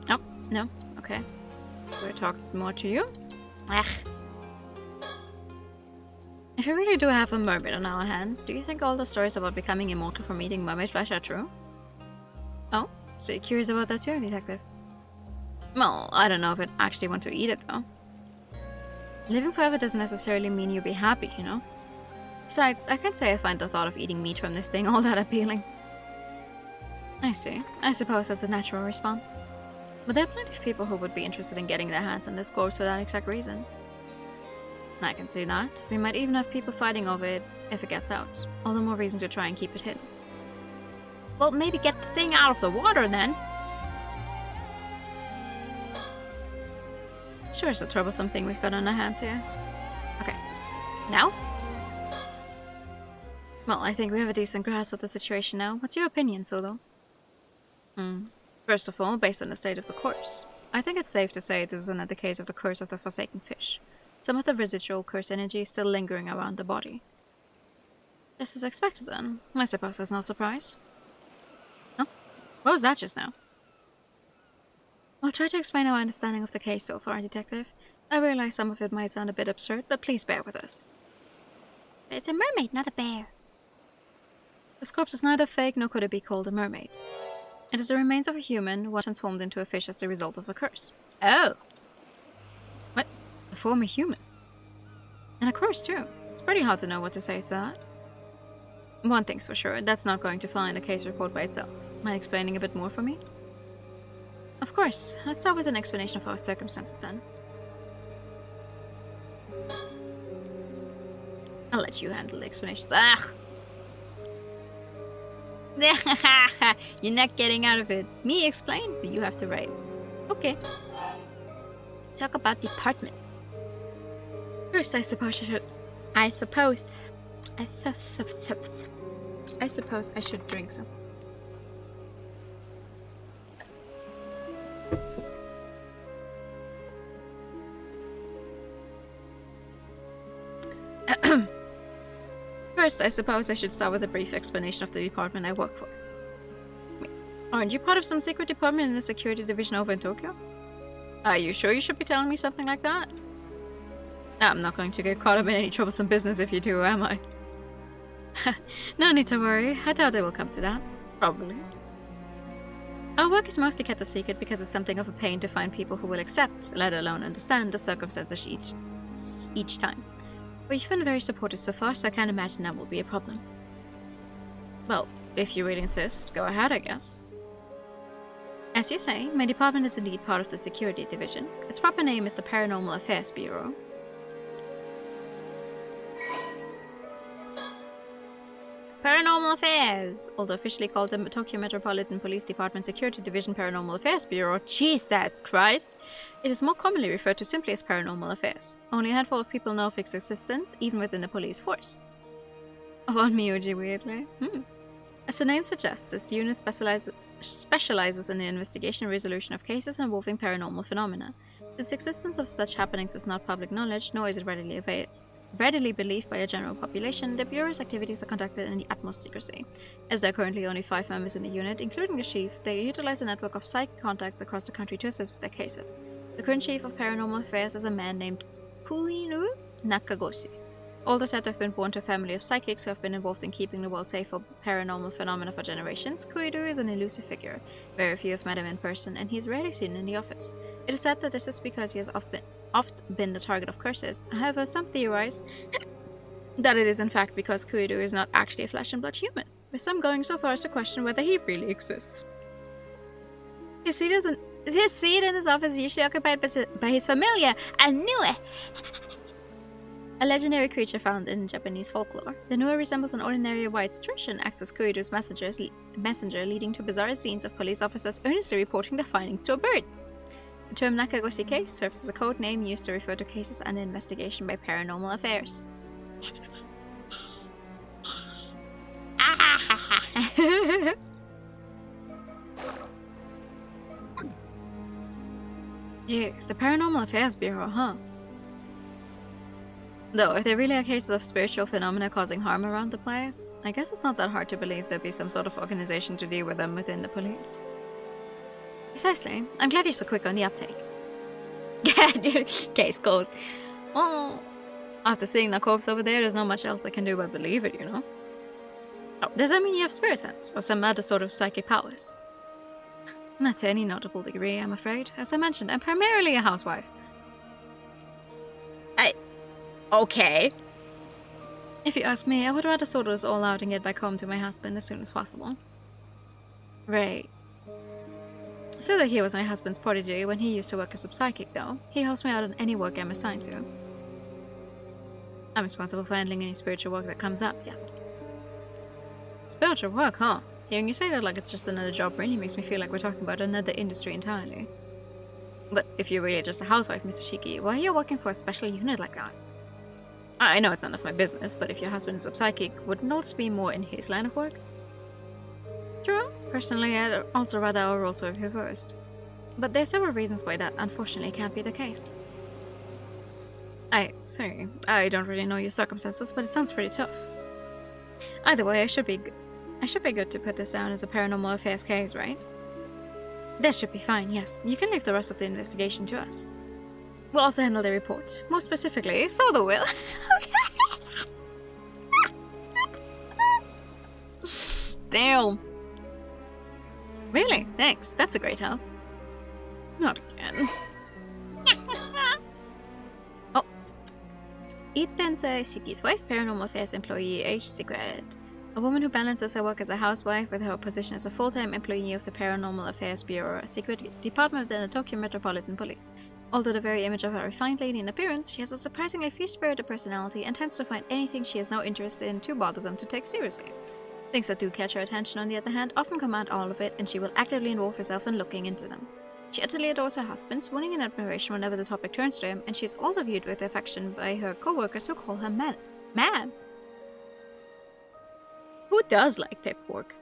Oh, no. Okay. We'll talk more to you. Ugh. If we really do have a mermaid on our hands, do you think all the stories about becoming immortal from eating mermaid flesh are true? Oh, so you're curious about that too, detective? Well, I don't know if I'd actually want to eat it though. Living forever doesn't necessarily mean you'll be happy, you know? Besides, I can't say I find the thought of eating meat from this thing all that appealing. I see. I suppose that's a natural response. But there are plenty of people who would be interested in getting their hands on this corpse for that exact reason. I can see that. We might even have people fighting over it if it gets out. All the more reason to try and keep it hidden. Well, maybe get the thing out of the water then. Sure is a troublesome thing we've got on our hands here. Okay. Now? Well, I think we have a decent grasp of the situation now. What's your opinion, Solo? First of all, based on the state of the corpse, I think it's safe to say this is another case of the curse of the forsaken fish. Some of the residual curse energy is still lingering around the body. Just as expected then. I suppose that's no surprise. Huh? What was that just now? I'll try to explain our understanding of the case so far, Detective. I realize some of it might sound a bit absurd, but please bear with us. It's a mermaid, not a bear. This corpse is neither fake nor could it be called a mermaid. It is the remains of a human, what transformed into a fish as the result of a curse. Oh! What? A former human? And a curse too. It's pretty hard to know what to say to that. One thing's for sure, that's not going to find a case report by itself. Mind explaining a bit more for me? Of course. Let's start with an explanation of our circumstances then. I'll let you handle the explanations. Ah! You're not getting out of it. Me explain, but you have to write. Okay. Talk about department. First, I suppose I suppose I should drink some. First, I suppose I should start with a brief explanation of the department I work for. Wait, aren't you part of some secret department in the security division over in Tokyo? Are you sure you should be telling me something like that? I'm not going to get caught up in any troublesome business if you do, am I? No need to worry. I doubt it will come to that. Probably. Our work is mostly kept a secret because it's something of a pain to find people who will accept, let alone understand, the circumstances each time. But you've been very supportive so far, so I can't imagine that will be a problem. Well, if you really insist, go ahead, I guess. As you say, my department is indeed part of the security division. Its proper name is the Paranormal Affairs Bureau. Paranormal Affairs, although officially called the Tokyo Metropolitan Police Department Security Division Paranormal Affairs Bureau. Jesus Christ! It is more commonly referred to simply as Paranormal Affairs. Only a handful of people know of its existence, even within the police force. About Miyuji, weirdly. As the name suggests, this unit specializes in the investigation and resolution of cases involving paranormal phenomena. Since the existence of such happenings is not public knowledge, nor is it readily believed by the general population, the Bureau's activities are conducted in the utmost secrecy. As there are currently only 5 members in the unit, including the chief, they utilize a network of psychic contacts across the country to assist with their cases. The current chief of Paranormal Affairs is a man named Kuinu Nakagoshi. All the said to have been born to a family of psychics who have been involved in keeping the world safe for paranormal phenomena for generations. Kuidu is an elusive figure. Very few have met him in person, and he is rarely seen in the office. It is said that this is because he has oft been the target of curses. However, some theorize that it is in fact because Kuidu is not actually a flesh and blood human, with some going so far as to question whether he really exists. His seat in his office is usually occupied by his familiar. I knew it! A legendary creature found in Japanese folklore. The Nua resembles an ordinary white strush and acts as Kuidu's messenger, leading to bizarre scenes of police officers earnestly reporting their findings to a bird. The term Nakagoshi case serves as a code name used to refer to cases under investigation by Paranormal Affairs. Jeez, the Paranormal Affairs Bureau, huh? Though, if there really are cases of spiritual phenomena causing harm around the place, I guess it's not that hard to believe there'd be some sort of organization to deal with them within the police. Precisely. I'm glad you're so quick on the uptake. Case closed. Oh, after seeing the corpse over there's not much else I can do but believe it, you know? Oh, does that mean you have spirit sense, or some other sort of psychic powers? Not to any notable degree, I'm afraid. As I mentioned, I'm primarily a housewife. Okay. If you ask me, I would rather sort this all out and get back home to my husband as soon as possible. Right. So that he was my husband's protege when he used to work as a psychic, though. He helps me out on any work I'm assigned to. I'm responsible for handling any spiritual work that comes up, yes. Spiritual work, huh? Hearing you say that like it's just another job really makes me feel like we're talking about another industry entirely. But if you're really just a housewife, Mr. Shiki, why are you working for a special unit like that? I know it's none of my business, but if your husband is a psychic, wouldn't all this be more in his line of work? True. Personally, I'd also rather our roles were reversed. But there are several reasons why that unfortunately can't be the case. Sorry, I don't really know your circumstances, but it sounds pretty tough. Either way, I should be good to put this down as a paranormal affairs case, right? That should be fine, yes. You can leave the rest of the investigation to us. We'll also handle the report. More specifically, so the will. Damn. Really? Thanks. That's a great help. Not again. Oh. Itense Shiki's wife, paranormal affairs employee, age secret. A woman who balances her work as a housewife with her position as a full-time employee of the Paranormal Affairs Bureau, a secret department within the Tokyo Metropolitan Police. Although the very image of a refined lady in appearance, she has a surprisingly free-spirited personality and tends to find anything she has no interest in too bothersome to take seriously. Things that do catch her attention, on the other hand, often command all of it, and she will actively involve herself in looking into them. She utterly adores her husband, swooning in admiration whenever the topic turns to him, and she is also viewed with affection by her co-workers who call her man. Who does like paperwork?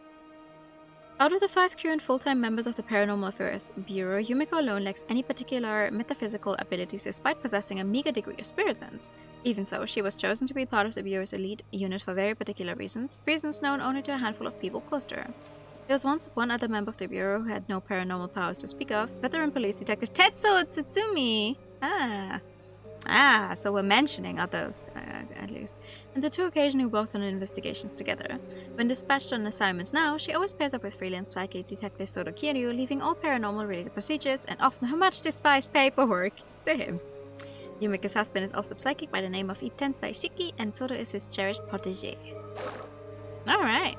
Out of the 5 current full-time members of the Paranormal Affairs Bureau, Yumiko alone lacks any particular metaphysical abilities despite possessing a meager degree of spirit sense. Even so, she was chosen to be part of the Bureau's elite unit for very particular reasons known only to a handful of people close to her. There was once one other member of the Bureau who had no paranormal powers to speak of, veteran police detective Tetsuo Tsutsumi! So we're mentioning others, at least. And the two occasionally worked on investigations together. When dispatched on assignments now, she always pairs up with freelance psychic detective Soto Kiryu, leaving all paranormal-related procedures and often her much-despised paperwork to him. Yumiko's husband is also psychic by the name of Itensai Shiki, and Soto is his cherished protégé. Alright.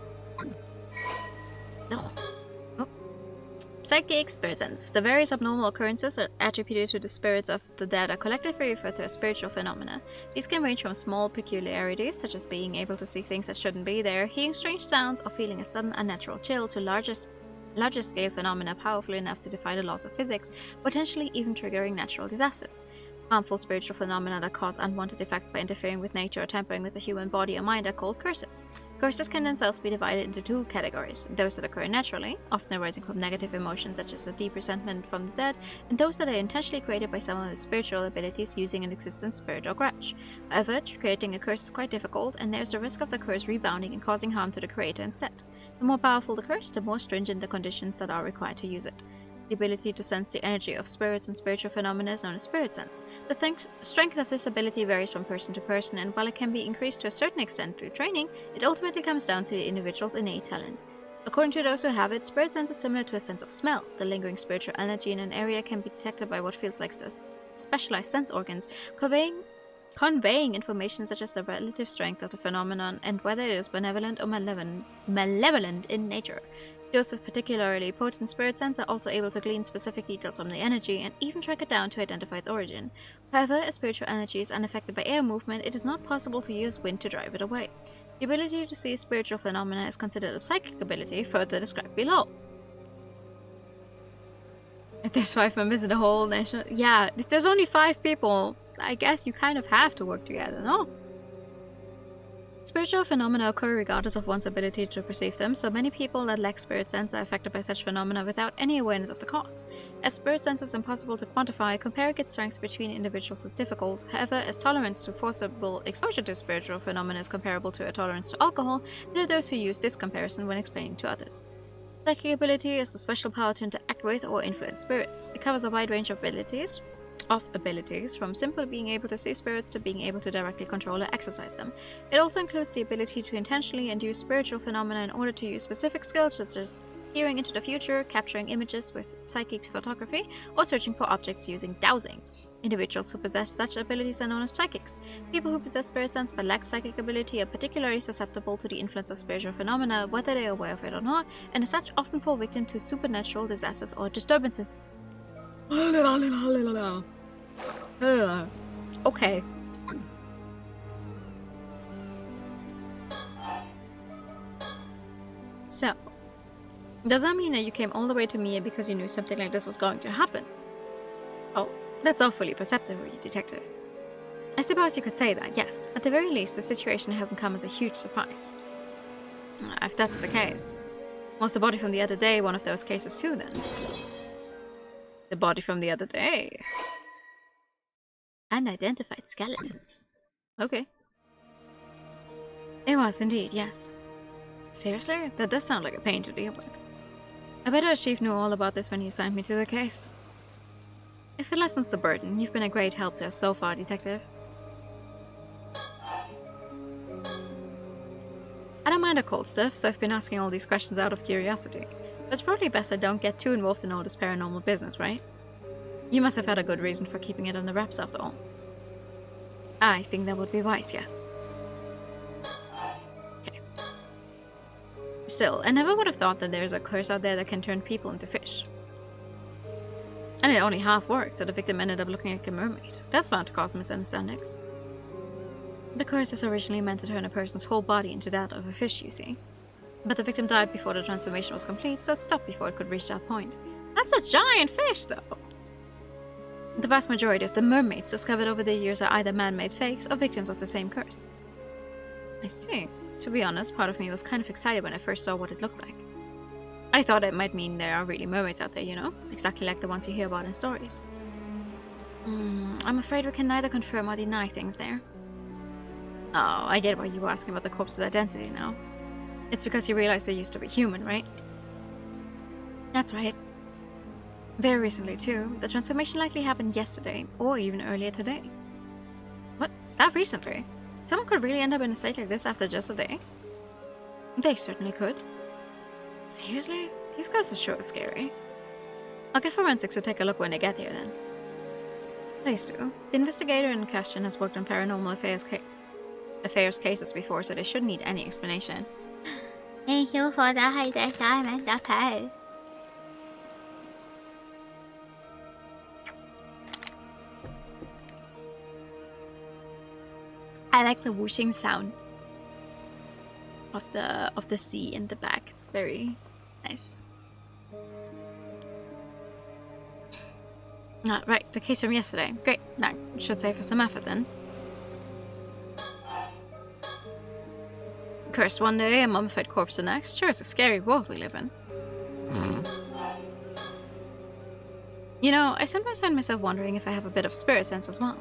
Psychic spirit sense. The various abnormal occurrences are attributed to the spirits of the dead are collectively referred to as spiritual phenomena. These can range from small peculiarities, such as being able to see things that shouldn't be there, hearing strange sounds, or feeling a sudden unnatural chill, to larger scale phenomena powerful enough to defy the laws of physics, potentially even triggering natural disasters. Harmful spiritual phenomena that cause unwanted effects by interfering with nature or tampering with the human body or mind are called curses. Curses can themselves be divided into 2 categories: those that occur naturally, often arising from negative emotions such as a deep resentment from the dead, and those that are intentionally created by someone with spiritual abilities using an existent spirit or grudge. However, creating a curse is quite difficult, and there is the risk of the curse rebounding and causing harm to the creator instead. The more powerful the curse, the more stringent the conditions that are required to use it. The ability to sense the energy of spirits and spiritual phenomena is known as spirit sense. The strength of this ability varies from person to person, and while it can be increased to a certain extent through training, it ultimately comes down to the individual's innate talent. According to those who have it, spirit sense is similar to a sense of smell. The lingering spiritual energy in an area can be detected by what feels like specialized sense organs, conveying information such as the relative strength of the phenomenon and whether it is benevolent or malevolent in nature. Those with particularly potent spirit sense are also able to glean specific details from the energy and even track it down to identify its origin. However, as spiritual energy is unaffected by air movement, it is not possible to use wind to drive it away. The ability to see spiritual phenomena is considered a psychic ability, further described below. If there's 5 members in the whole nation, yeah, if there's only 5 people, I guess you kind of have to work together, no? Spiritual phenomena occur regardless of one's ability to perceive them, so many people that lack spirit sense are affected by such phenomena without any awareness of the cause. As spirit sense is impossible to quantify, comparing its strengths between individuals is difficult. However, as tolerance to forcible exposure to spiritual phenomena is comparable to a tolerance to alcohol, there are those who use this comparison when explaining to others. Psychic ability is the special power to interact with or influence spirits. It covers a wide range of abilities, from simply being able to see spirits to being able to directly control or exercise them. It also includes the ability to intentionally induce spiritual phenomena in order to use specific skills such as peering into the future, capturing images with psychic photography, or searching for objects using dowsing. Individuals who possess such abilities are known as psychics. People who possess spirit sense but lack psychic ability are particularly susceptible to the influence of spiritual phenomena, whether they are aware of it or not, and as such often fall victim to supernatural disasters or disturbances. Okay. So, does that mean that you came all the way to me because you knew something like this was going to happen? That's awfully perceptive of you, Detective. I suppose you could say that, yes. At the very least, the situation hasn't come as a huge surprise. If that's the case, was the body from the other day one of those cases too, then? The body from the other day? Unidentified skeletons. Okay. It was indeed, yes. Seriously? That does sound like a pain to deal with. I bet our chief knew all about this when he assigned me to the case. If it lessens the burden, you've been a great help to us so far, Detective. I don't mind the cold stuff, so I've been asking all these questions out of curiosity. But it's probably best I don't get too involved in all this paranormal business, right? You must have had a good reason for keeping it under wraps after all. I think that would be wise, yes. Okay. Still, I never would have thought that there's a curse out there that can turn people into fish. And it only half worked, so the victim ended up looking like a mermaid. That's bound to cause misunderstandings. The curse is originally meant to turn a person's whole body into that of a fish, you see. But the victim died before the transformation was complete, so it stopped before it could reach that point. That's a giant fish, though! The vast majority of the mermaids discovered over the years are either man-made fakes or victims of the same curse. I see. To be honest, part of me was kind of excited when I first saw what it looked like. I thought it might mean there are really mermaids out there, you know? Exactly like the ones you hear about in stories. I'm afraid we can neither confirm or deny things there. Oh, I get why you were asking about the corpse's identity now. It's because you realized they used to be human, right? That's right. Very recently, too. The transformation likely happened yesterday, or even earlier today. What? That recently? Someone could really end up in a state like this after just a day? They certainly could. Seriously? These guys are sure scary. I'll get forensics to take a look when they get here, then. Please do. The investigator in question has worked on paranormal affairs cases before, so they shouldn't need any explanation. Thank you for the high assignment, okay. I like the whooshing sound of the sea in the back. It's very nice. Right, the case from yesterday. Great. Now, should save us some effort then. Cursed one day, a mummified corpse the next. Sure, it's a scary world we live in. You know, I sometimes find myself wondering if I have a bit of spirit sense as well.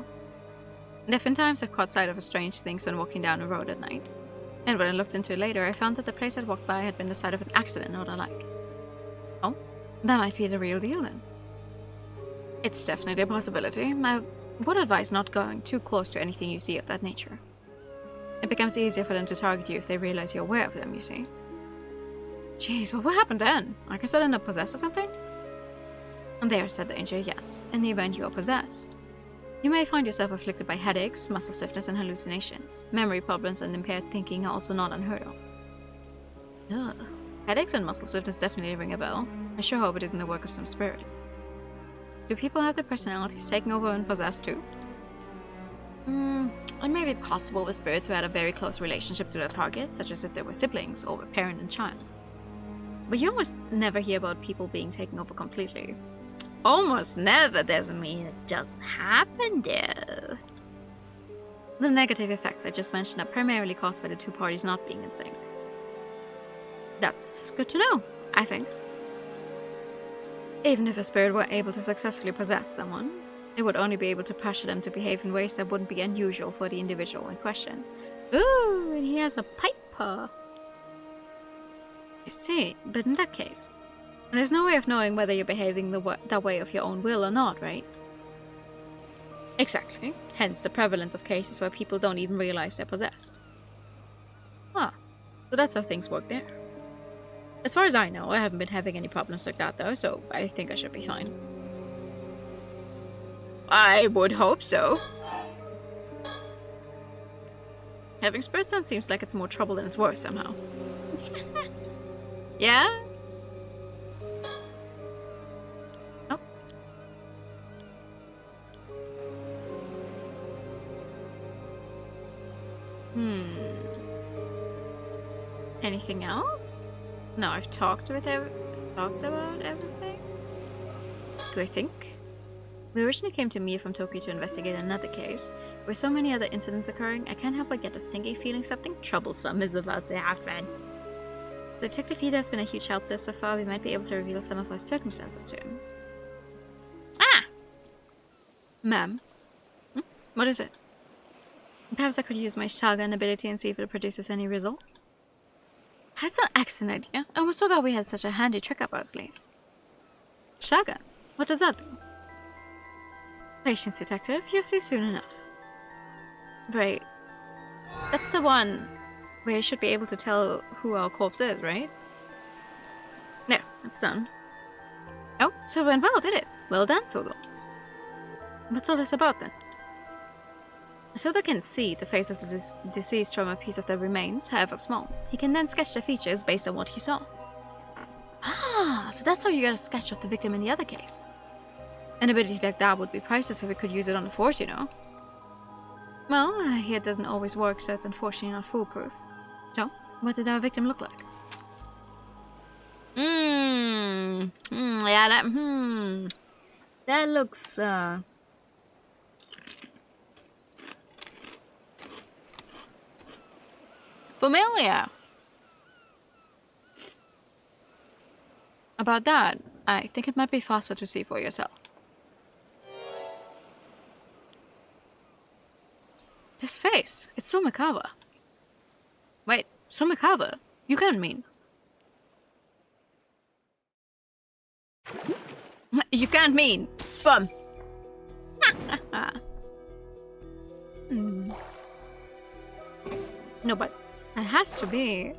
There have been times I've caught sight of strange things when walking down a road at night. And when I looked into it later, I found that the place I'd walked by had been the site of an accident or the like. Oh, that might be the real deal then. It's definitely a possibility. I would advise not going too close to anything you see of that nature. It becomes easier for them to target you if they realize you're aware of them, you see. Jeez, well, what happened then? I guess I ended up possessed or something? And there said danger, yes. In the event you are possessed, you may find yourself afflicted by headaches, muscle stiffness, and hallucinations. Memory problems and impaired thinking are also not unheard of. Ugh. Headaches and muscle stiffness definitely ring a bell. I sure hope it isn't the work of some spirit. Do people have their personalities taken over and possessed too? It may be possible with spirits who had a very close relationship to their target, such as if they were siblings or a parent and child. But you almost never hear about people being taken over completely. Almost never doesn't mean it doesn't happen, though. The negative effects I just mentioned are primarily caused by the two parties not being in sync. That's good to know, I think. Even if a spirit were able to successfully possess someone, it would only be able to pressure them to behave in ways that wouldn't be unusual for the individual in question. Ooh, and he has a piper. I see, but in that case, there's no way of knowing whether you're behaving that way of your own will or not, right? Exactly. Hence the prevalence of cases where people don't even realize they're possessed. Ah, so that's how things work there. As far as I know, I haven't been having any problems like that though, so I think I should be fine. I would hope so. Having spirit sense seems like it's more trouble than it's worth somehow. Yeah? Oh. Anything else? No, I've talked about everything. Do I think? We originally came to Mia from Tokyo to investigate another case. With so many other incidents occurring, I can't help but get a sinking feeling something troublesome is about to happen. Detective Ida has been a huge help to us so far. We might be able to reveal some of our circumstances to him. Ah! Ma'am. What is it? Perhaps I could use my Shagan ability and see if it produces any results. That's an excellent idea. I almost forgot we had such a handy trick up our sleeve. Shagan? What does that do? Patience, detective. You'll see soon enough. Right. That's the one where you should be able to tell who our corpse is, right? There, it's done. Oh, so it went well, did it? Well done, Sodo. What's all this about, then? Sodo can see the face of the deceased from a piece of the remains, however small. He can then sketch the features based on what he saw. Ah, so that's how you get a sketch of the victim in the other case. An ability like that would be priceless if we could use it on the force, you know. Well, I hear it doesn't always work, so it's unfortunately not foolproof. So, what did our victim look like? That looks, familiar. About that, I think it might be faster to see for yourself. This face, it's so macabre. Wait, so macabre? You can't mean. You can't mean. Bum. No, but it has to be.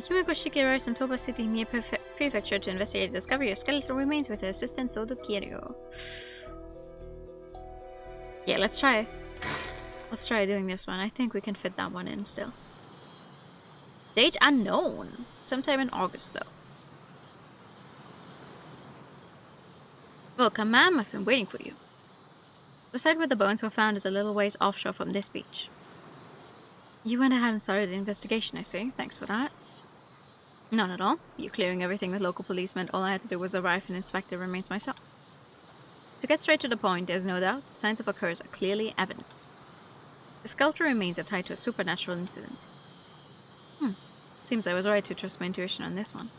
Yumiko arrives in Toba City near Prefecture to investigate the discovery of skeletal remains with her assistant Sodo Kiryu. Yeah, let's try. Let's try doing this one. I think we can fit that one in still. Date unknown. Sometime in August, though. Welcome, ma'am. I've been waiting for you. The site where the bones were found is a little ways offshore from this beach. You went ahead and started the investigation, I see. Thanks for that. None at all. You clearing everything with local police meant all I had to do was arrive and inspect the remains myself. To get straight to the point, there's no doubt, signs of a curse are clearly evident. The skeletal remains are tied to a supernatural incident. Seems I was right to trust my intuition on this one.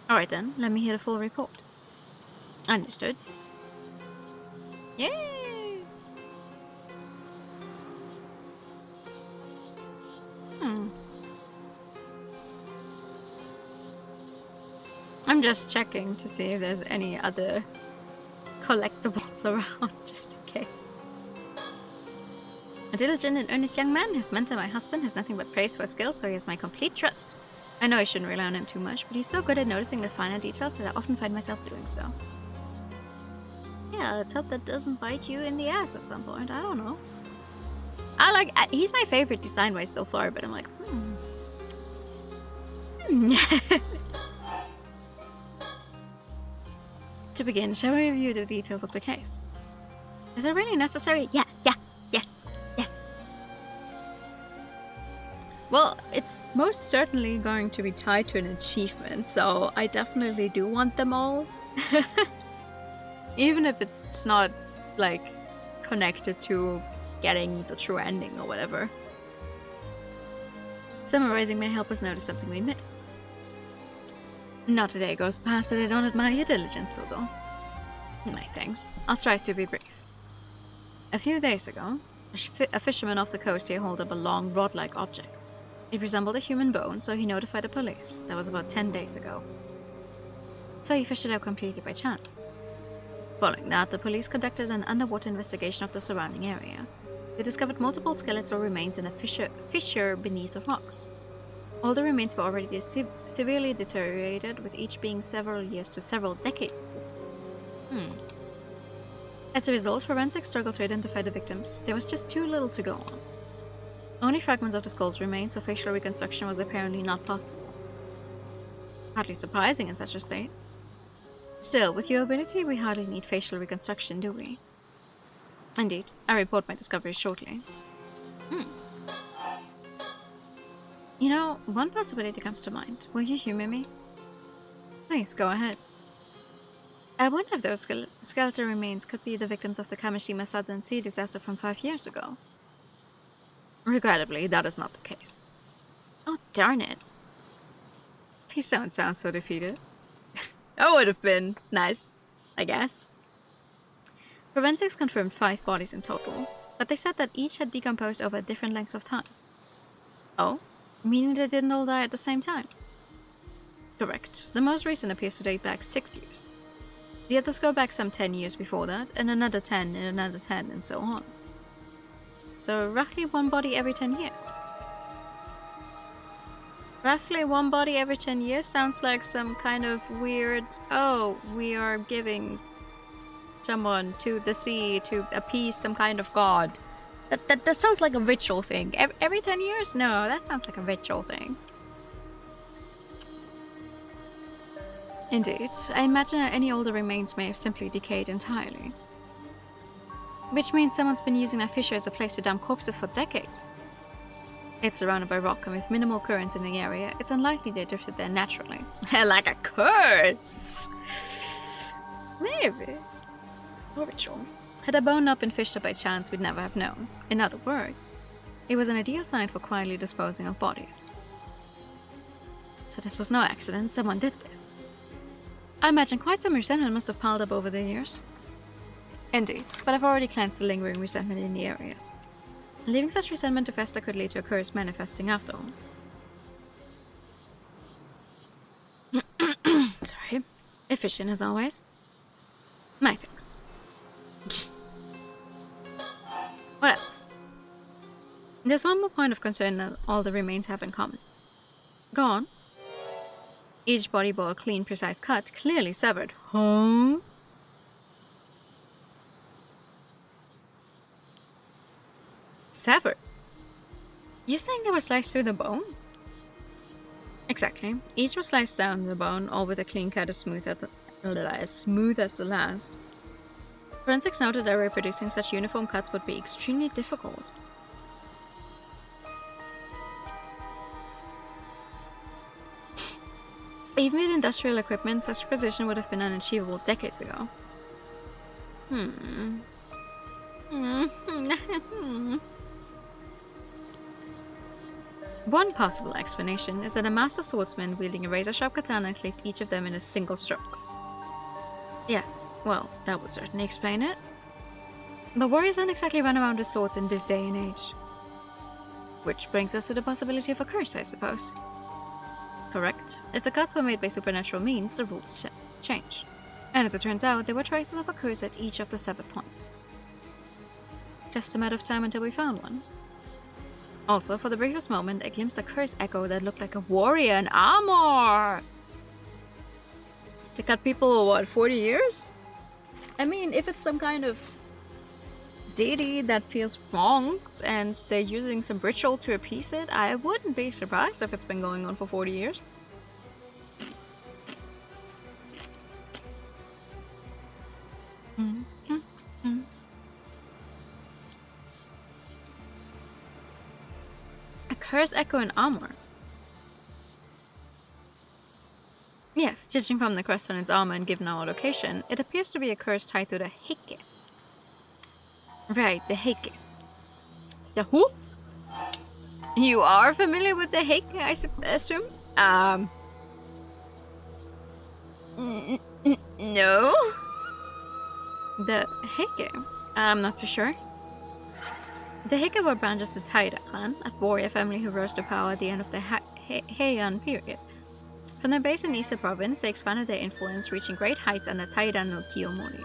Alright then, let me hear the full report. Understood. Yay! I'm just checking to see if there's any other collectibles around, just in case. A diligent and earnest young man, his mentor, my husband, has nothing but praise for his skills, so he has my complete trust. I know I shouldn't rely on him too much, but he's so good at noticing the finer details that I often find myself doing so. Yeah, let's hope that doesn't bite you in the ass at some point. I don't know. He's my favorite design-wise so far, but I'm like, To begin, shall we review the details of the case? Is it really necessary? Yeah, yes. Well, it's most certainly going to be tied to an achievement, so I definitely do want them all. Even if it's not, like, connected to getting the true ending or whatever. Summarizing may help us notice something we missed. Not a day goes past that I don't admire your diligence, Sodo. My thanks. I'll strive to be brief. A few days ago, a fisherman off the coast here hauled up a long, rod-like object. It resembled a human bone, so he notified the police. That was about 10 days ago. So he fished it out completely by chance. Following that, the police conducted an underwater investigation of the surrounding area. They discovered multiple skeletal remains in a fissure beneath the rocks. All the remains were already severely deteriorated, with each being several years to several decades old. As a result, forensics struggled to identify the victims. There was just too little to go on. Only fragments of the skulls remained, so facial reconstruction was apparently not possible. Hardly surprising in such a state. Still, with your ability, we hardly need facial reconstruction, do we? Indeed. I report my discoveries shortly. You know, one possibility comes to mind. Will you humor me? Please, go ahead. I wonder if those skeletal remains could be the victims of the Kamishima Southern Sea disaster from 5 years ago. Regrettably, that is not the case. Oh, darn it. Please don't sound so defeated. That would have been nice, I guess. Forensics confirmed 5 bodies in total, but they said that each had decomposed over a different length of time. Oh? Meaning they didn't all die at the same time? Correct. The most recent appears to date back 6 years. The others go back some 10 years before that, and another 10, and another 10, and so on. So roughly 1 body every 10 years. Roughly 1 body every 10 years sounds like some kind of weird, oh, we are giving someone to the sea to appease some kind of god. That sounds like a ritual thing. Every 10 years? No, that sounds like a ritual thing. Indeed, I imagine that any older remains may have simply decayed entirely. Which means someone's been using that fissure as a place to dump corpses for decades. It's surrounded by rock, and with minimal currents in the area, it's unlikely they drifted there naturally. Like a curse! Maybe. Or ritual. Had a bone not been fished up by chance, we'd never have known. In other words, it was an ideal site for quietly disposing of bodies. So this was no accident, someone did this. I imagine quite some resentment must have piled up over the years. Indeed, but I've already cleansed the lingering resentment in the area. Leaving such resentment to fester could lead to a curse manifesting after all. Sorry. Efficient as always. My thanks. What else? There's one more point of concern that all the remains have in common. Go on. Each body bore a clean, precise cut, clearly severed. Huh? Severed? You're saying they were sliced through the bone? Exactly. Each was sliced down the bone, all with a clean cut as smooth as the last. Forensics noted that reproducing such uniform cuts would be extremely difficult. Even with industrial equipment, such precision would have been unachievable decades ago. One possible explanation is that a master swordsman wielding a razor-sharp katana cleaved each of them in a single stroke. Yes, well, that would certainly explain it. But warriors don't exactly run around with swords in this day and age. Which brings us to the possibility of a curse, I suppose. Correct. If the cuts were made by supernatural means, the rules change. And as it turns out, there were traces of a curse at each of the severed points. Just a matter of time until we found one. Also, for the briefest moment, I glimpsed a curse echo that looked like a warrior in armor! To cut people, what, 40 years? I mean, if it's some kind of deity that feels wronged and they're using some ritual to appease it, I wouldn't be surprised if it's been going on for 40 years. A curse echo in armor. Yes, judging from the crest on its armor and given our location, it appears to be a curse tied to the Heike. Right, the Heike. The who? You are familiar with the Heike, I assume? No? The Heike? I'm not too sure. The Heike were a branch of the Taira clan, a warrior family who rose to power at the end of the Heian period. From their base in Ise province, they expanded their influence, reaching great heights under Taira no Kiyomori.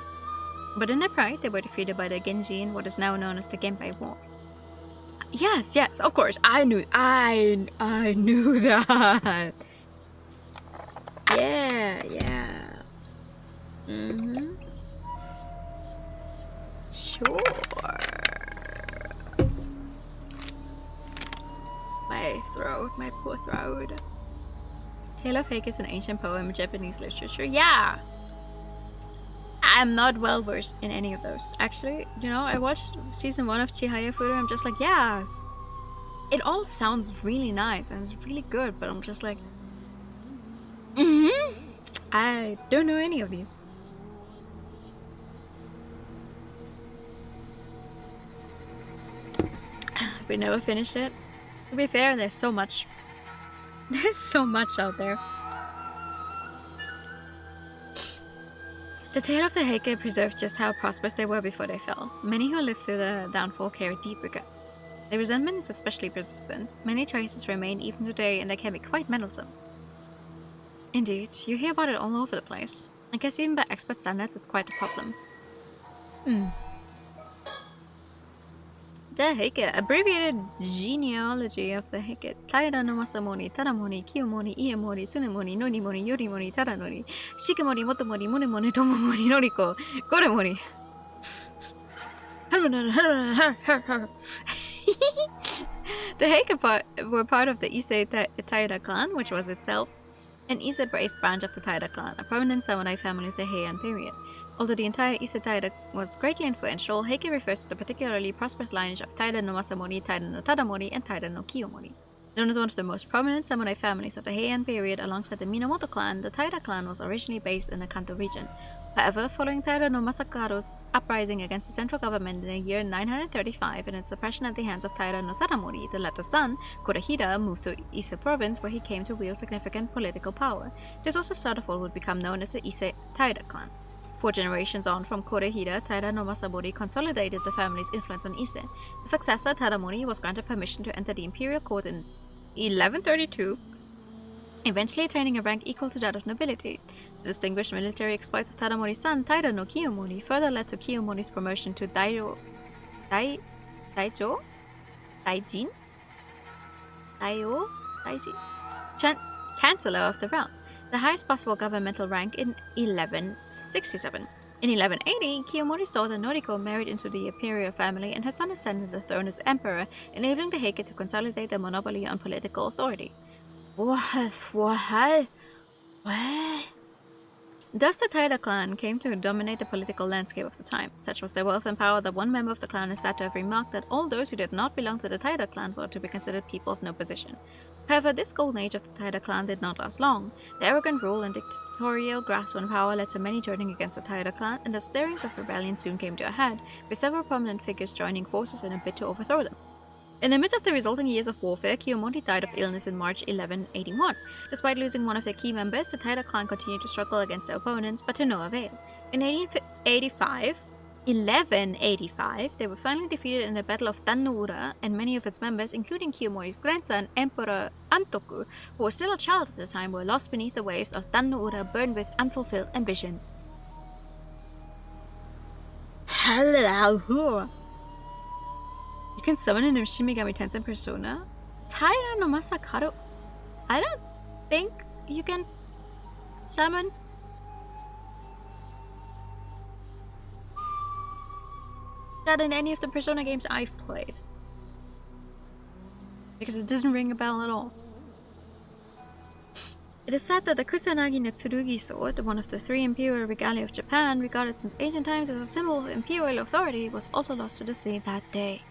But in their pride, they were defeated by the Genji in what is now known as the Genpei War. Yes, of course, I knew that. Yeah. Sure. throat, my poor throat. Tale of Heike is an ancient poem in Japanese literature. Yeah! I'm not well versed in any of those. Actually, you know, I watched season 1 of Chihaya Furu. I'm just like, yeah, it all sounds really nice and it's really good, but I'm just like, I don't know any of these. We never finished it. To be fair, there's so much. There's so much out there. The tale of the Heike preserved just how prosperous they were before they fell. Many who lived through the downfall carry deep regrets. Their resentment is especially persistent. Many traces remain even today, and they can be quite meddlesome. Indeed, you hear about it all over the place. I guess even by expert standards, it's quite a problem. The Heike, abbreviated genealogy of the Heike. Taira no Masamoni, Taramoni, Kiyomoni, Iemori, Tsunemoni, Norimori, Yorimori, Taranori, Shikimori, Motomori, Munemoni, Tomomori, Noriko, Goremori. The Heike were part of the Ise Taira clan, which was itself an Ise-based branch of the Taira clan, a prominent samurai family of the Heian period. Although the entire Ise Taira was greatly influential, Heike refers to the particularly prosperous lineage of Taira no Masamori, Taira no Tadamori, and Taira no Kiyomori. Known as one of the most prominent samurai families of the Heian period alongside the Minamoto clan, the Taira clan was originally based in the Kanto region. However, following Taira no Masakaro's uprising against the central government in the year 935 and its suppression at the hands of Taira no Sadamori, the latter's son, Kurahira, moved to Ise province where he came to wield significant political power. This was the start of what would become known as the Ise Taira clan. 4 generations on from Kurahira, Taira no Masamori consolidated the family's influence on Ise. His successor, Tadamori, was granted permission to enter the imperial court in 1132, eventually attaining a rank equal to that of nobility. The distinguished military exploits of Tadamori's son, Taira no Kiyomori, further led to Kiyomori's promotion to Daijin? Chancellor of the realm, the highest possible governmental rank in 1167. In 1180, Kiyomori's daughter Noriko married into the imperial family and her son ascended the throne as emperor, enabling the Heike to consolidate their monopoly on political authority. What? Thus the Taira clan came to dominate the political landscape of the time. Such was their wealth and power that one member of the clan is said to have remarked that all those who did not belong to the Taira clan were to be considered people of no position. However, this golden age of the Taira clan did not last long. The arrogant rule and dictatorial grasp on power led to many turning against the Taira clan, and the stirrings of rebellion soon came to a head, with several prominent figures joining forces in a bid to overthrow them. In the midst of the resulting years of warfare, Kiyomori died of illness in March 1181. Despite losing one of their key members, the Taira clan continued to struggle against their opponents, but to no avail. In 1185, they were finally defeated in the Battle of Tannoura, and many of its members, including Kiyomori's grandson, Emperor Antoku, who was still a child at the time, were lost beneath the waves of Tannoura, burned with unfulfilled ambitions. You can summon an Shimigami Tensei persona? Taira no Masakaru? I don't think you can summon. That in any of the Persona games I've played. Because it doesn't ring a bell at all. It is said that the Kusanagi no Tsurugi sword, one of the 3 imperial regalia of Japan, regarded since ancient times as a symbol of imperial authority, was also lost to the sea that day.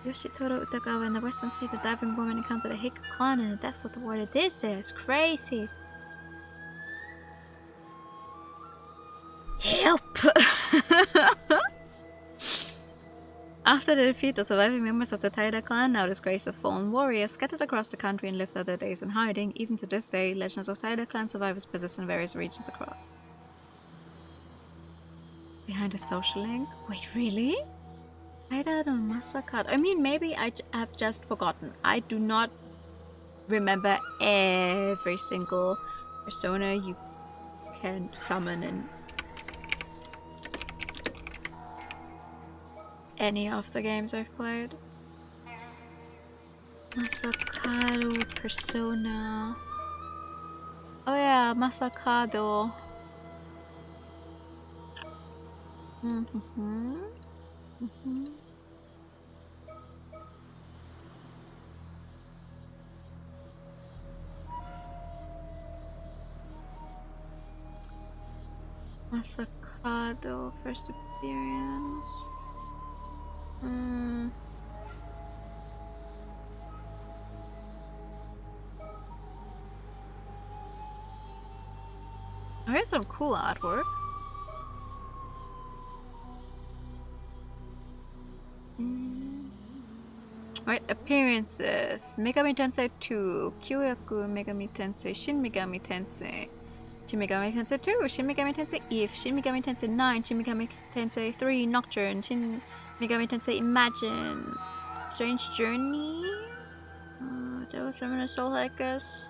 Yoshitoro Utagawa in the Western Sea, the diving woman encountered a Heike clan in the depths of the water. This is crazy. Help! After the defeat, the surviving members of the Taira clan, now disgraced as fallen warriors, scattered across the country and lived out their days in hiding. Even to this day, legends of Taira clan survivors persist in various regions across. It's behind a social link? Wait, really? Taira no Masakaru. I mean, maybe I have just forgotten. I do not remember every single persona you can summon in any of the games I've played. Masakaru persona. Oh yeah, Masakado. Masakado, first appearance. There's some cool artwork. Right, appearances. Megami Tensei 2, Kyoyaku Megami Tensei, Shin Megami Tensei, Shin Megami Tensei 2, Shin Megami Tensei If, Shin Megami Tensei 9, Shin Megami Tensei 3, Nocturne, Shin Megami Tensei Imagine, Strange Journey, Devil's Feminist Soul Hackers.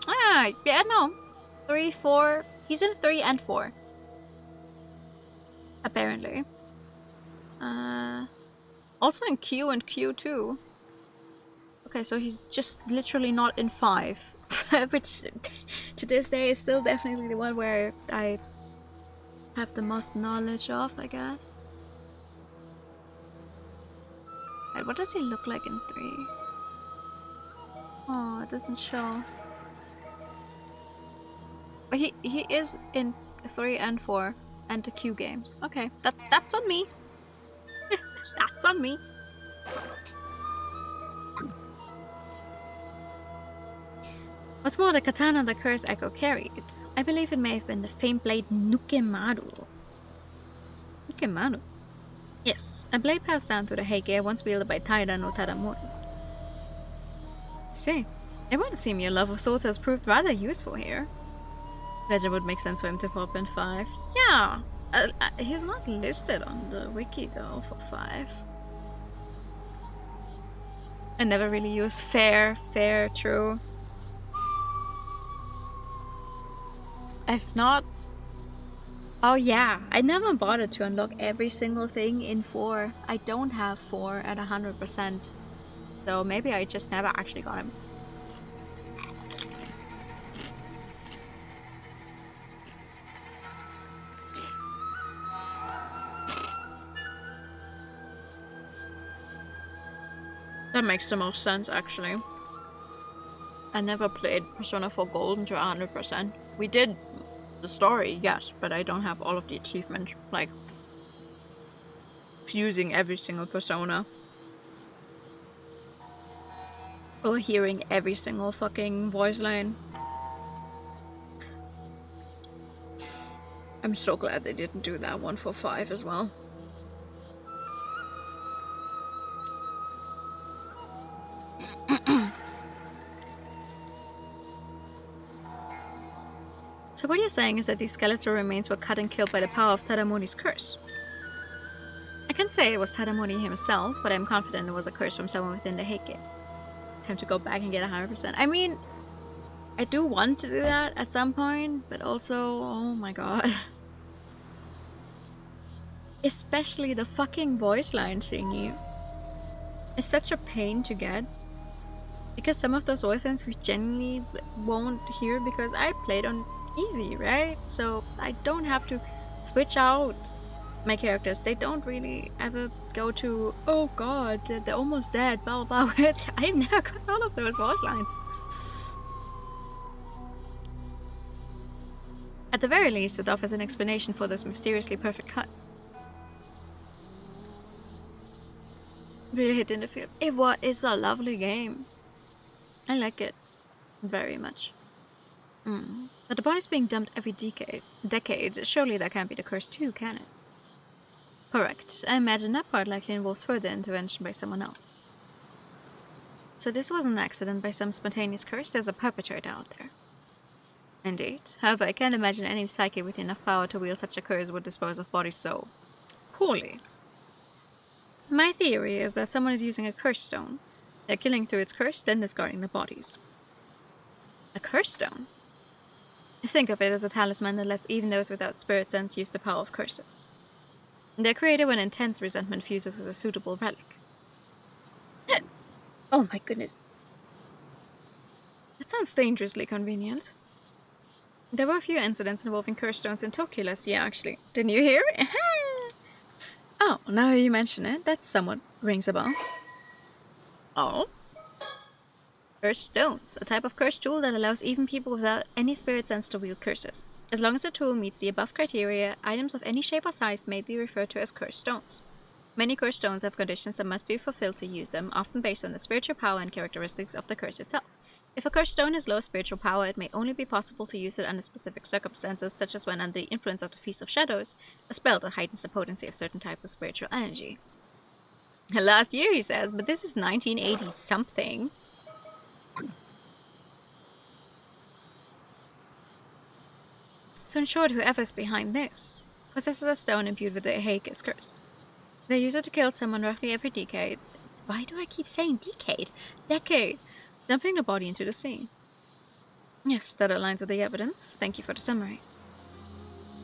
Ah, yeah, no. 3, 4. He's in 3 and 4. Apparently. Also in Q and Q2. Okay, so he's just literally not in 5. Which, to this day, is still definitely the one where I have the most knowledge of, I guess. Right, what does he look like in 3? Oh, it doesn't show. But he is in 3 and 4 and the Q games. Okay, that's on me. That's on me. What's more, the katana the curse echo carried. I believe it may have been the famed blade Nukemaru. Nukemaru? Yes, a blade passed down through the Heike once wielded by Taira no Tadamori. See, it would seem your love of swords has proved rather useful here. Legend would make sense for him to pop in 5. Yeah, he's not listed on the wiki though for 5. I never really used fair, true. I've not... Oh yeah, I never bothered to unlock every single thing in 4. I don't have 4 at 100%. So maybe I just never actually got him. That makes the most sense, actually. I never played Persona 4 Golden to 100%. We did the story, yes, but I don't have all of the achievements, like fusing every single Persona. Or hearing every single fucking voice line. I'm so glad they didn't do that one for 5 as well. So what you're saying is that these skeletal remains were cut and killed by the power of Tadamori's curse. I can't say it was Tadamori himself, but I'm confident it was a curse from someone within the Heike. Time to go back and get 100%. I mean, I do want to do that at some point, but also, oh my god. Especially the fucking voice line thingy. It's such a pain to get. Because some of those voice lines we genuinely won't hear because I played on easy, right? So I don't have to switch out my characters. They don't really ever go to, oh god, they're almost dead, blah blah blah. I never got all of those voice lines. At the very least, it offers an explanation for those mysteriously perfect cuts. Really hit in the fields. It's a lovely game. I like it very much. But the body's being dumped every decade. Surely that can't be the curse too, can it? Correct. I imagine that part likely involves further intervention by someone else. So this wasn't an accident by some spontaneous curse, there's a perpetrator out there. Indeed. However, I can't imagine any psyche with enough power to wield such a curse would dispose of bodies so poorly. My theory is that someone is using a curse stone. They're killing through its curse, then discarding the bodies. A curse stone? Think of it as a talisman that lets even those without spirit sense use the power of curses. They're created when intense resentment fuses with a suitable relic. Oh my goodness. That sounds dangerously convenient. There were a few incidents involving curse stones in Tokyo last year, actually. Didn't you hear? Oh, now you mention it, that somewhat rings a bell. Oh? Cursed stones, a type of cursed tool that allows even people without any spirit sense to wield curses. As long as the tool meets the above criteria, items of any shape or size may be referred to as cursed stones. Many cursed stones have conditions that must be fulfilled to use them, often based on the spiritual power and characteristics of the curse itself. If a cursed stone is low spiritual power, it may only be possible to use it under specific circumstances, such as when under the influence of the Feast of Shadows, a spell that heightens the potency of certain types of spiritual energy. Last year, he says, but this is 1980-something. So in short, whoever's behind this possesses a stone imbued with the Heike's curse. They use it to kill someone roughly every decade. Why do I keep saying decade? Decade! Dumping the body into the sea. Yes, that aligns with the evidence. Thank you for the summary.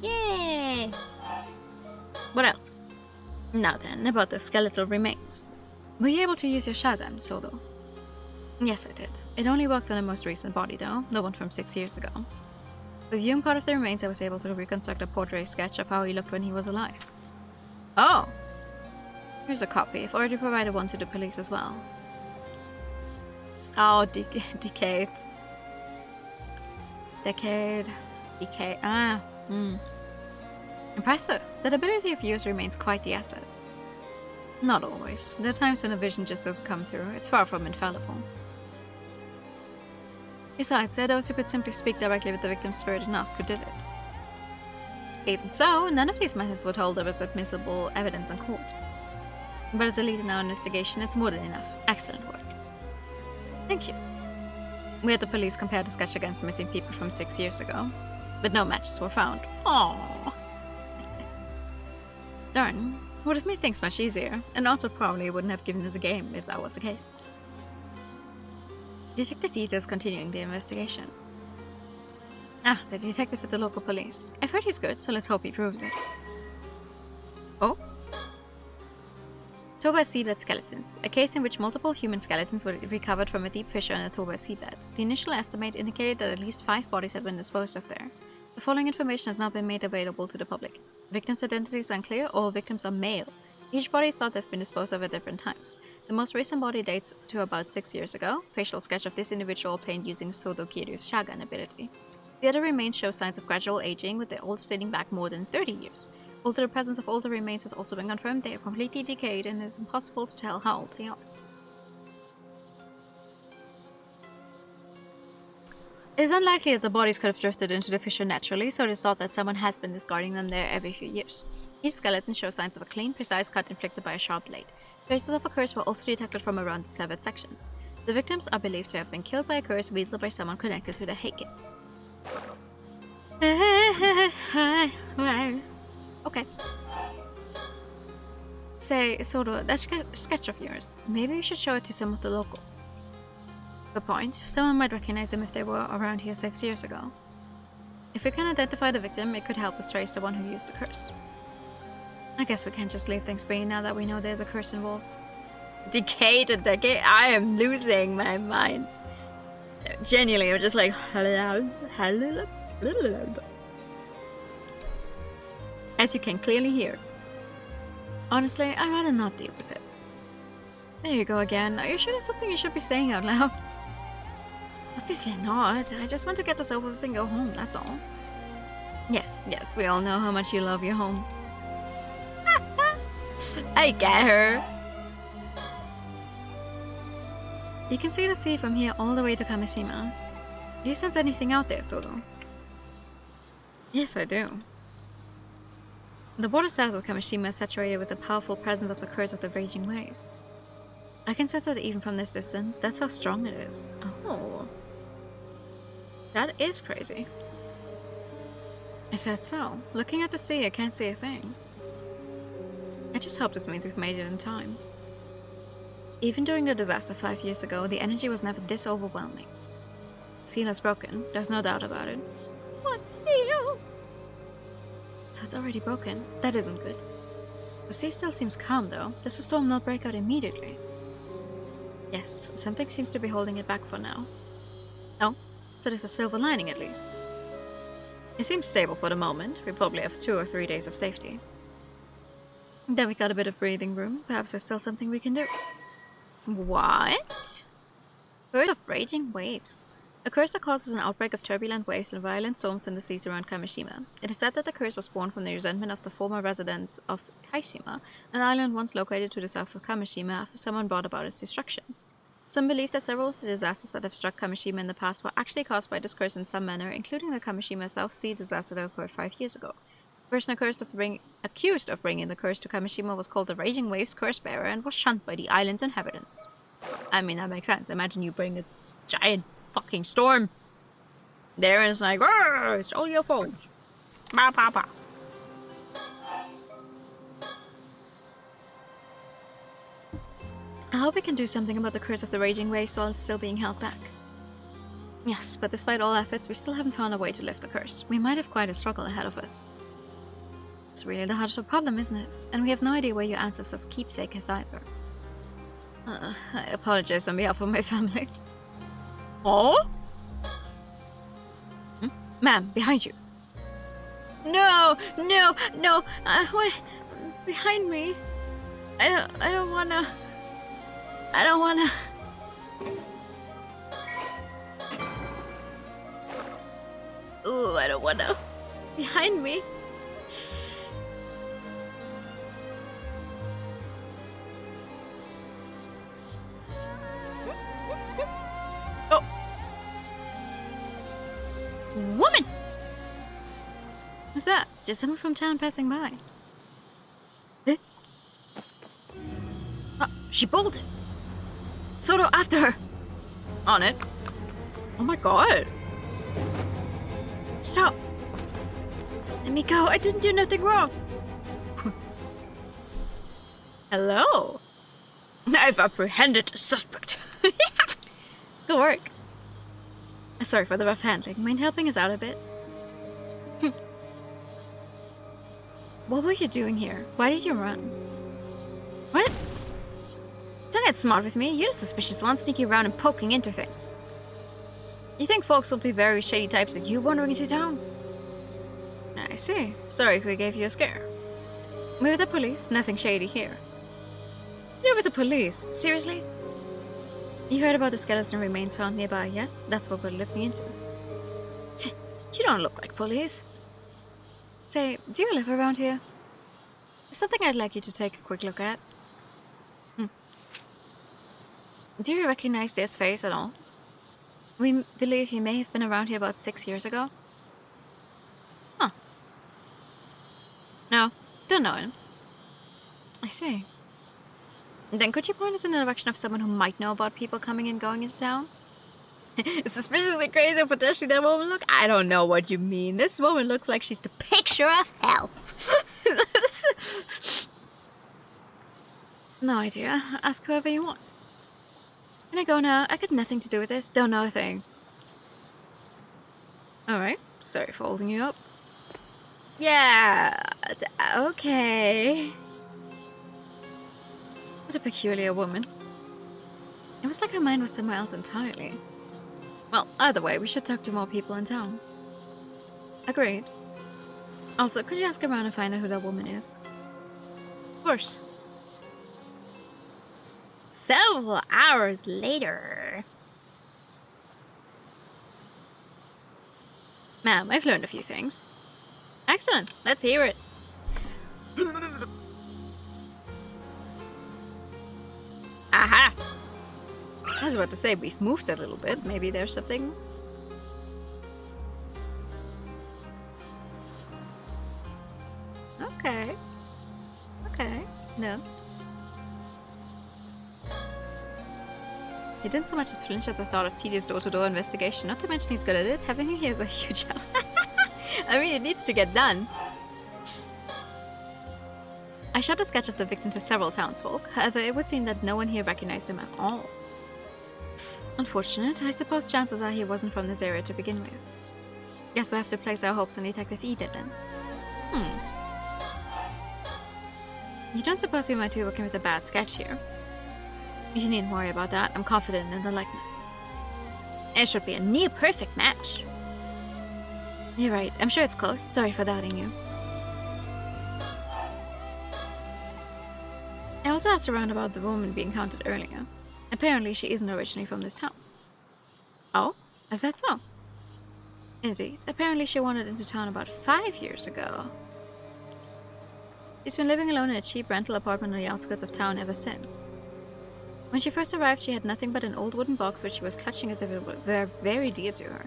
Yay! What else? Now then, about the skeletal remains. Were you able to use your shotgun, Solo? Yes, I did. It only worked on the most recent body, though, the one from 6 years ago. With viewing part of the remains, I was able to reconstruct a portrait sketch of how he looked when he was alive. Oh! Here's a copy. I've already provided one to the police as well. Oh, decade. Decade. Impressive. That ability of yours remains quite the asset. Not always. There are times when a vision just doesn't come through. It's far from infallible. Besides, there are those who could simply speak directly with the victim's spirit and ask who did it. Even so, none of these methods would hold up as admissible evidence in court. But as a lead in our investigation, it's more than enough. Excellent work. Thank you. We had the police compare the sketch against missing people from 6 years ago, but no matches were found. Aww. Darn. Would have made things much easier, and also probably wouldn't have given us a game if that was the case. Detective Ita is continuing the investigation. Ah, the detective with the local police. I've heard he's good, so let's hope he proves it. Oh? Toba seabed skeletons. A case in which multiple human skeletons were recovered from a deep fissure in the Toba seabed. The initial estimate indicated that at least 5 bodies had been disposed of there. The following information has not been made available to the public. Victims' identities are unclear. All victims are male. Each body is thought to have been disposed of at different times. The most recent body dates to about 6 years ago. Facial sketch of this individual obtained using Sodo Kiryu's Shagan ability. The other remains show signs of gradual aging, with the oldest dating back more than 30 years. Although the presence of older remains has also been confirmed, they are completely decayed and it is impossible to tell how old they are. It is unlikely that the bodies could have drifted into the fissure naturally, so it is thought that someone has been discarding them there every few years. Each skeleton shows signs of a clean, precise cut inflicted by a sharp blade. Traces of a curse were also detected from around the severed sections. The victims are believed to have been killed by a curse wielded by someone connected to the Heike. Okay. Say, Sodo, that sketch of yours, maybe you should show it to some of the locals. Good point. Someone might recognize him if they were around here 6 years ago. If we can identify the victim, it could help us trace the one who used the curse. I guess we can't just leave things be now that we know there's a curse involved. Decade to decade? I am losing my mind. Genuinely, I'm just like... As you can clearly hear. Honestly, I'd rather not deal with it. There you go again. Are you sure that's something you should be saying out loud? Obviously not. I just want to get this over with and go home, that's all. Yes, we all know how much you love your home. I get her. You can see the sea from here all the way to Kamishima. Do you sense anything out there, Sodo? Yes, I do. The water south of Kamishima is saturated with the powerful presence of the curse of the raging waves. I can sense it even from this distance. That's how strong it is. Oh. That is crazy. Is that so? Looking at the sea, I can't see a thing. I just hope this means we've made it in time. Even during the disaster 5 years ago, the energy was never this overwhelming. The seal is broken, there's no doubt about it. What seal? So it's already broken. That isn't good. The sea still seems calm though. Does the storm not break out immediately? Yes, something seems to be holding it back for now. Oh, so there's a silver lining at least. It seems stable for the moment. We probably have 2 or 3 days of safety. Then we got a bit of breathing room. Perhaps there's still something we can do. What? Curse of Raging Waves. A curse that causes an outbreak of turbulent waves and violent storms in the seas around Kamishima. It is said that the curse was born from the resentment of the former residents of Kaishima, an island once located to the south of Kamishima, after someone brought about its destruction. Some believe that several of the disasters that have struck Kamishima in the past were actually caused by this curse in some manner, including the Kamishima South Sea disaster that occurred 5 years ago. The person accused of bringing the curse to Kamishima was called the Raging Waves Curse Bearer and was shunned by the island's inhabitants. I mean, that makes sense. Imagine you bring a giant fucking storm there and it's like, it's all your fault. Bah, bah, bah. I hope we can do something about the curse of the Raging Waves while it's still being held back. Yes, but despite all efforts, we still haven't found a way to lift the curse. We might have quite a struggle ahead of us. It's really the heart of the problem, isn't it? And we have no idea where your ancestors' keepsake is either. I apologize on behalf of my family. Oh? Ma'am, behind you. No! Wait, behind me. I don't wanna. Ooh, I don't wanna. Behind me. Oh. Woman! Who's that? Just someone from town passing by. Eh? Oh, she bolted. Soto, after her. On it. Oh my god. Stop. Let me go. I didn't do nothing wrong. Hello. I've apprehended the suspect. Good work. Sorry for the rough handling. Mind helping us out a bit? What were you doing here? Why did you run? What? Don't get smart with me. You're the suspicious one, sneaking around and poking into things. You think folks will be very shady types like you wandering into town? I see. Sorry if we gave you a scare. We're the police. Nothing shady here. You're with the police? Seriously? You heard about the skeleton remains found nearby, yes? That's what we're looking into. You don't look like police. Say, do you live around here? There's something I'd like you to take a quick look at. Do you recognize this face at all? We believe he may have been around here about 6 years ago. Huh. No, don't know him. I see. Then could you point us in the direction of someone who might know about people coming and going into town? Suspiciously crazy or potentially that woman look? I don't know what you mean. This woman looks like she's the picture of hell. No idea. Ask whoever you want. Can I go now? I got nothing to do with this. Don't know a thing. Alright. Sorry for holding you up. Yeah. Okay. What a peculiar woman. It was like her mind was somewhere else entirely. Well, either way, we should talk to more people in town. Agreed. Also, could you ask around and find out who that woman is? Of course. Several hours later. Ma'am, I've learned a few things. Excellent. Let's hear it. Aha! I was about to say, we've moved a little bit. Maybe there's something. Okay. Okay. No. He didn't so much as flinch at the thought of tedious door-to-door investigation, not to mention he's good at it. Having you here is a huge help. I mean, it needs to get done. I showed a sketch of the victim to several townsfolk. However, it would seem that no one here recognized him at all. Unfortunate. I suppose chances are he wasn't from this area to begin with. Guess we'll have to place our hopes on Detective Edith then. You don't suppose we might be working with a bad sketch here? You needn't worry about that. I'm confident in the likeness. It should be a near-perfect match. You're right. I'm sure it's close. Sorry for doubting you. I also asked around about the woman being counted earlier. Apparently, she isn't originally from this town. Oh, is that so? Indeed. Apparently she wandered into town about 5 years ago. She's been living alone in a cheap rental apartment on the outskirts of town ever since. When she first arrived, she had nothing but an old wooden box which she was clutching as if it were very dear to her.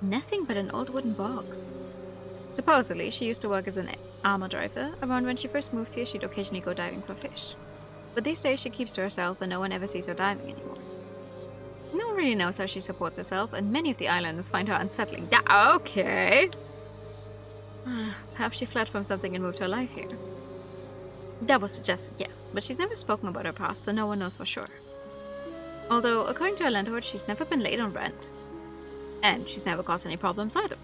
Nothing but an old wooden box. Supposedly, she used to work as an armor driver. Around when she first moved here, she'd occasionally go diving for fish. But these days, she keeps to herself and no one ever sees her diving anymore. No one really knows how she supports herself, and many of the islanders find her unsettling. Okay. Perhaps she fled from something and moved her life here. That was suggested, yes, but she's never spoken about her past, so no one knows for sure. Although, according to her landlord, she's never been late on rent. And she's never caused any problems either.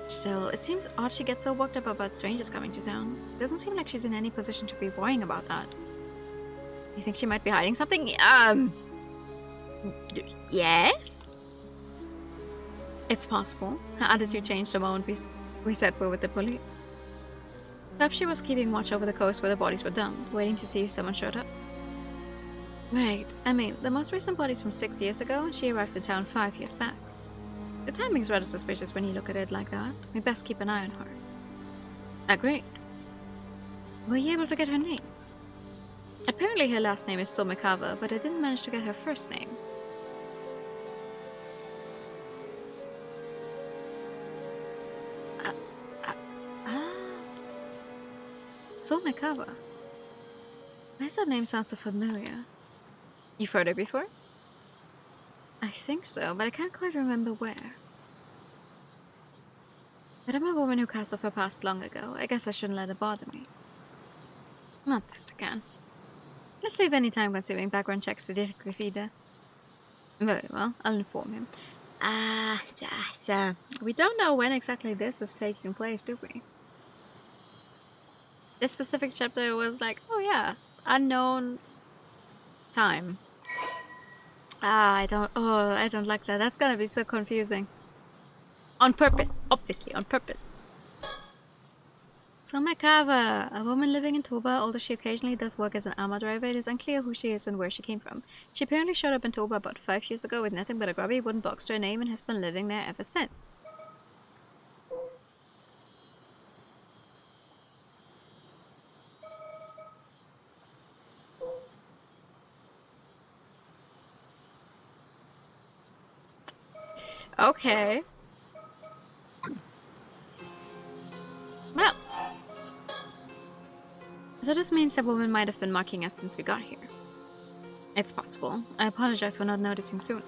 Still, it seems odd she gets so worked up about strangers coming to town. Doesn't seem like she's in any position to be worrying about that. You think she might be hiding something? Yes? It's possible. Her attitude changed the moment we said we're with the police. Perhaps she was keeping watch over the coast where the bodies were dumped, waiting to see if someone showed up. Right. I mean, the most recent body's from 6 years ago, and she arrived in town 5 years back. The timing's rather suspicious when you look at it like that. We best keep an eye on her. Agreed. Were you able to get her name? Apparently her last name is Somikawa, but I didn't manage to get her first name. Somikawa. Why does that name sound so familiar? You've heard her before? I think so, but I can't quite remember where. But I'm a woman who cast off her past long ago. I guess I shouldn't let it bother me. Not best again. Let's save any time-consuming background checks to Detective Ida. Very well, I'll inform him. We don't know when exactly this is taking place, do we? This specific chapter was like, oh yeah, unknown time. I don't like that. That's gonna be so confusing. On purpose, obviously, on purpose. Somikawa, a woman living in Toba, although she occasionally does work as an armor driver, it is unclear who she is and where she came from. She apparently showed up in Toba about 5 years ago with nothing but a grubby wooden box to her name and has been living there ever since. Okay. What else? So this means that woman might have been mocking us since we got here. It's possible. I apologize for not noticing sooner.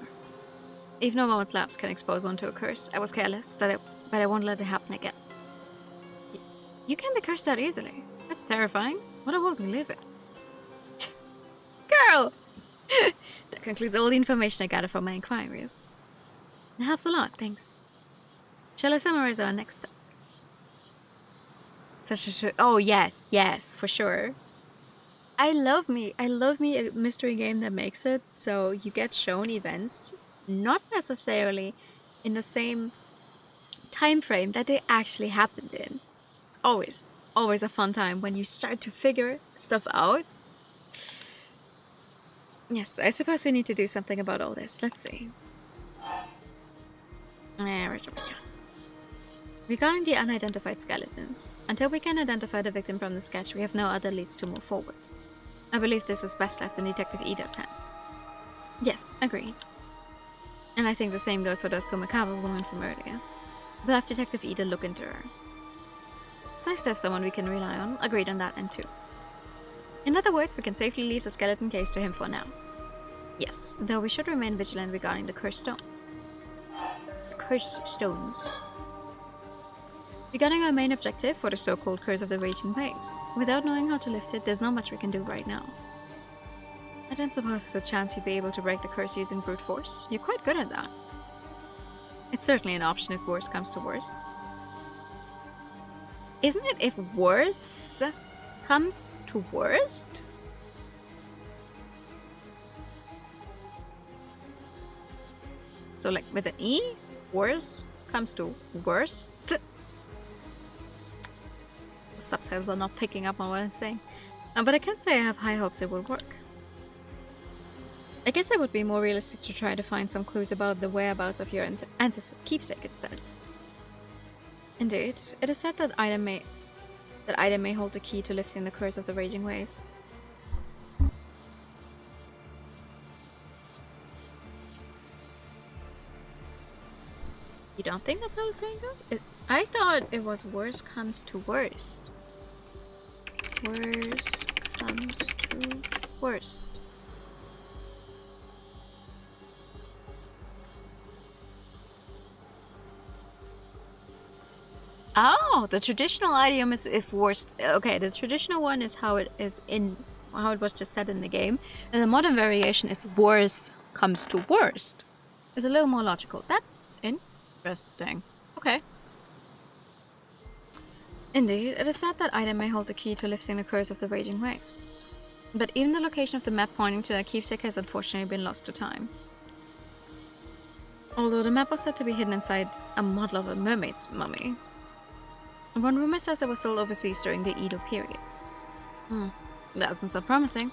Even a moment's lapse can expose one to a curse. I was careless, but I won't let it happen again. You can be cursed that easily. That's terrifying. What a world we live in. Girl! That concludes all the information I gathered from my inquiries. It helps a lot, thanks. Shall I summarize our next step? Oh yes, for sure. I love me a mystery game that makes it so you get shown events not necessarily in the same time frame that they actually happened in. It's always a fun time when you start to figure stuff out. Yes, I suppose we need to do something about all this. Let's see. Regarding the unidentified skeletons, until we can identify the victim from the sketch, we have no other leads to move forward. I believe this is best left in Detective Ida's hands. Yes, agreed. And I think the same goes for the Somikawa woman from earlier. We'll have Detective Ida look into her. It's nice to have someone we can rely on. Agreed on that end too. In other words, we can safely leave the skeleton case to him for now. Yes, though we should remain vigilant regarding the cursed stones. Regarding our main objective for the so-called Curse of the Raging Waves, without knowing how to lift it, there's not much we can do right now. I don't suppose there's a chance you'd be able to break the curse using brute force. You're quite good at that. It's certainly an option if worse comes to worse. Isn't it if worse comes to worst? So like with an E, worse comes to worst. The subtitles are not picking up on what I'm saying. But I can't say I have high hopes it will work. I guess it would be more realistic to try to find some clues about the whereabouts of your ancestors' keepsake instead. Indeed, it is said that item may hold the key to lifting the curse of the raging waves. You don't think that's how the saying goes? I thought it was worst comes to worst. Worst comes to worst. Oh, the traditional idiom is if worst. Okay, the traditional one is how it was just said in the game, and the modern variation is worst comes to worst. It's a little more logical. That's interesting. Okay. Indeed, it is said that item may hold the key to lifting the curse of the raging waves. But even the location of the map pointing to that keepsake has unfortunately been lost to time. Although the map was said to be hidden inside a model of a mermaid's mummy. One rumor says it was sold overseas during the Edo period. That doesn't sound promising.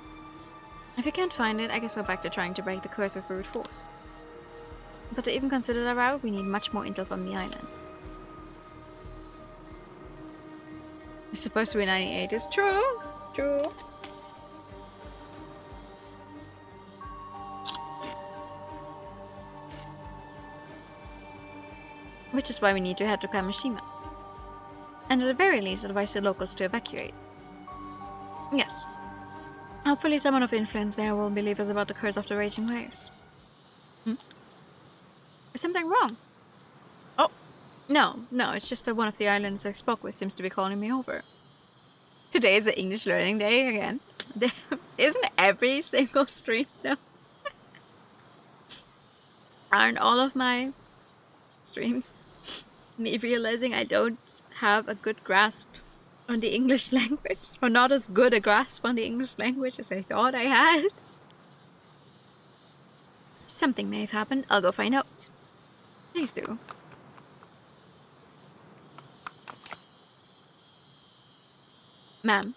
If you can't find it, I guess we're back to trying to break the curse of brute force. But to even consider that route, we need much more intel from the island. It's supposed to be 98. It's true. True. Which is why we need to head to Kamishima. And at the very least advise the locals to evacuate. Yes. Hopefully someone of influence there will believe us about the curse of the raging waves. Is something wrong? Oh, no, it's just that one of the islands I spoke with seems to be calling me over. Today is the English learning day again. Isn't every single stream though? Aren't all of my streams me realizing I don't have a good grasp on the English language, or not as good a grasp on the English language as I thought I had? Something may have happened. I'll go find out. Please do. Ma'am,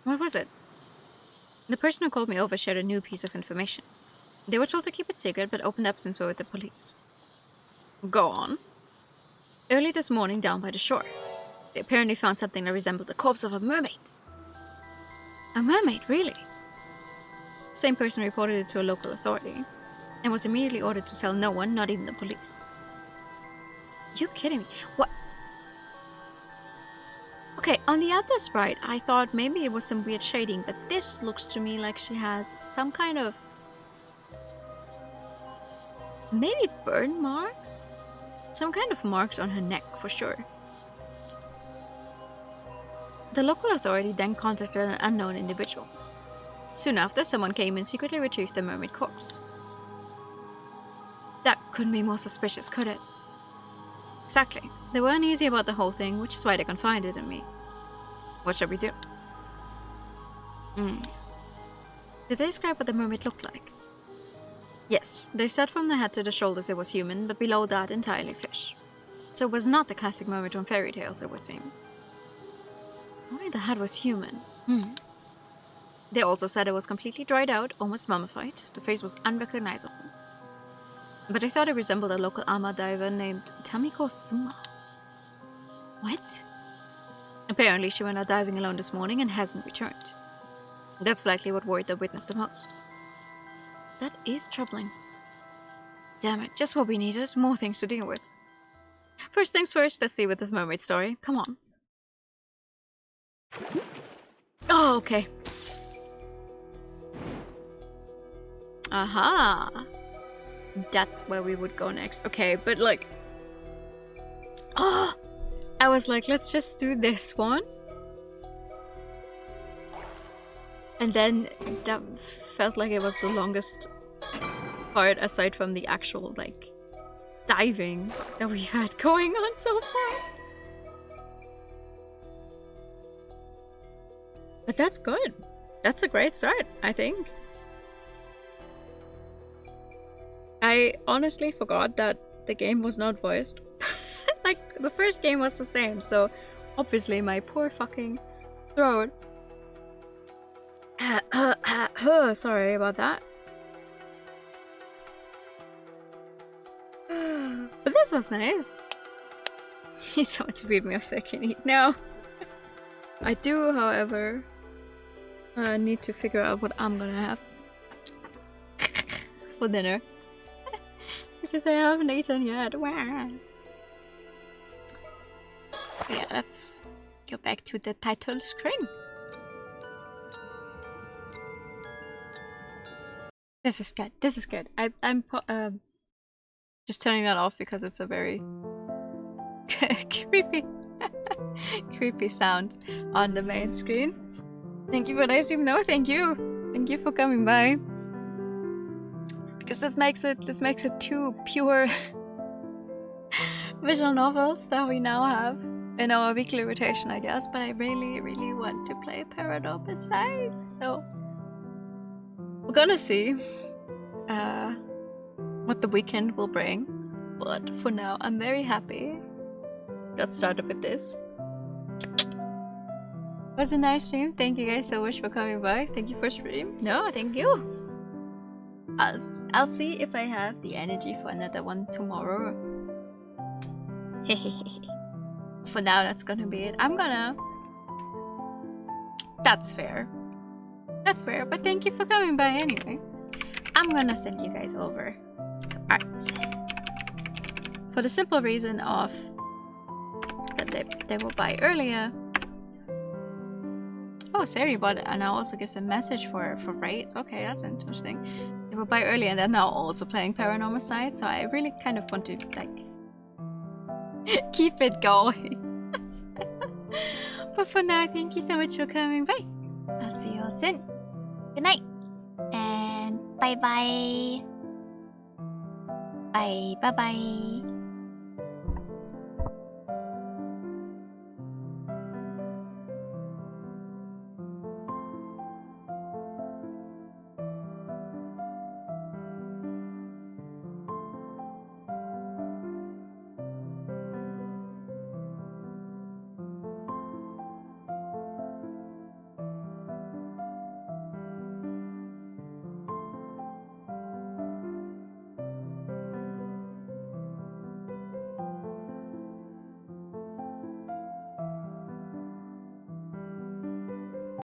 what was it? The person who called me over shared a new piece of information. They were told to keep it secret, but opened up since we're with the police. Go on. Early this morning, down by the shore, they apparently found something that resembled the corpse of a mermaid. A mermaid, really? The same person reported it to a local authority, and was immediately ordered to tell no one, not even the police. You kidding me? What? Okay, on the other sprite, I thought maybe it was some weird shading, but this looks to me like she has some kind of... maybe burn marks? Some kind of marks on her neck, for sure. The local authority then contacted an unknown individual. Soon after, someone came and secretly retrieved the mermaid corpse. That couldn't be more suspicious, could it? Exactly. They were uneasy about the whole thing, which is why they confided in me. What shall we do? Did they describe what the mermaid looked like? Yes, they said from the head to the shoulders it was human, but below that entirely fish. So it was not the classic mermaid from fairy tales, it would seem. Only the head was human. They also said it was completely dried out, almost mummified. The face was unrecognizable. But I thought it resembled a local ama diver named Tamiko Suma. What? Apparently she went out diving alone this morning and hasn't returned. That's likely what worried the witness the most. That is troubling. Damn it, just what we needed. More things to deal with. First things first, let's see with this mermaid story. Come on. Oh, okay. Aha. That's where we would go next. Okay, but like... oh! I was like, let's just do this one. And then that felt like it was the longest part aside from the actual, like, diving that we've had going on so far. But that's good. That's a great start, I think. I honestly forgot that the game was not voiced. Like, the first game was the same, so obviously my poor fucking throat. Sorry about that. But this was nice. He's so much to feed me so I can eat now. I do, however, need to figure out what I'm gonna have for dinner. Because I haven't eaten yet. Wow. Yeah, let's go back to the title screen. This is good. This is good. I'm just turning that off because it's a very creepy, creepy sound on the main screen. Thank you for the stream. No, thank you. Thank you for coming by. Because this makes it two pure visual novels that we now have in our weekly rotation, I guess. But I really, really want to play Paranormasight, so we're gonna see what the weekend will bring. But for now, I'm very happy. Got started with this. Was a nice stream. Thank you guys so much for coming by. Thank you for stream. No, thank you. I'll see if I have the energy for another one tomorrow. For now, that's gonna be it. That's fair. That's fair, but thank you for coming by anyway. I'm gonna send you guys over art. For the simple reason of that they will buy earlier. Oh, Sari bought it and now also gives a message for raid. Okay, that's interesting. They will buy earlier and they're now also playing Paranormasight, so I really kind of want to like keep it going. But for now, thank you so much for coming by. I'll see you all soon. Good night. And bye bye. Bye bye.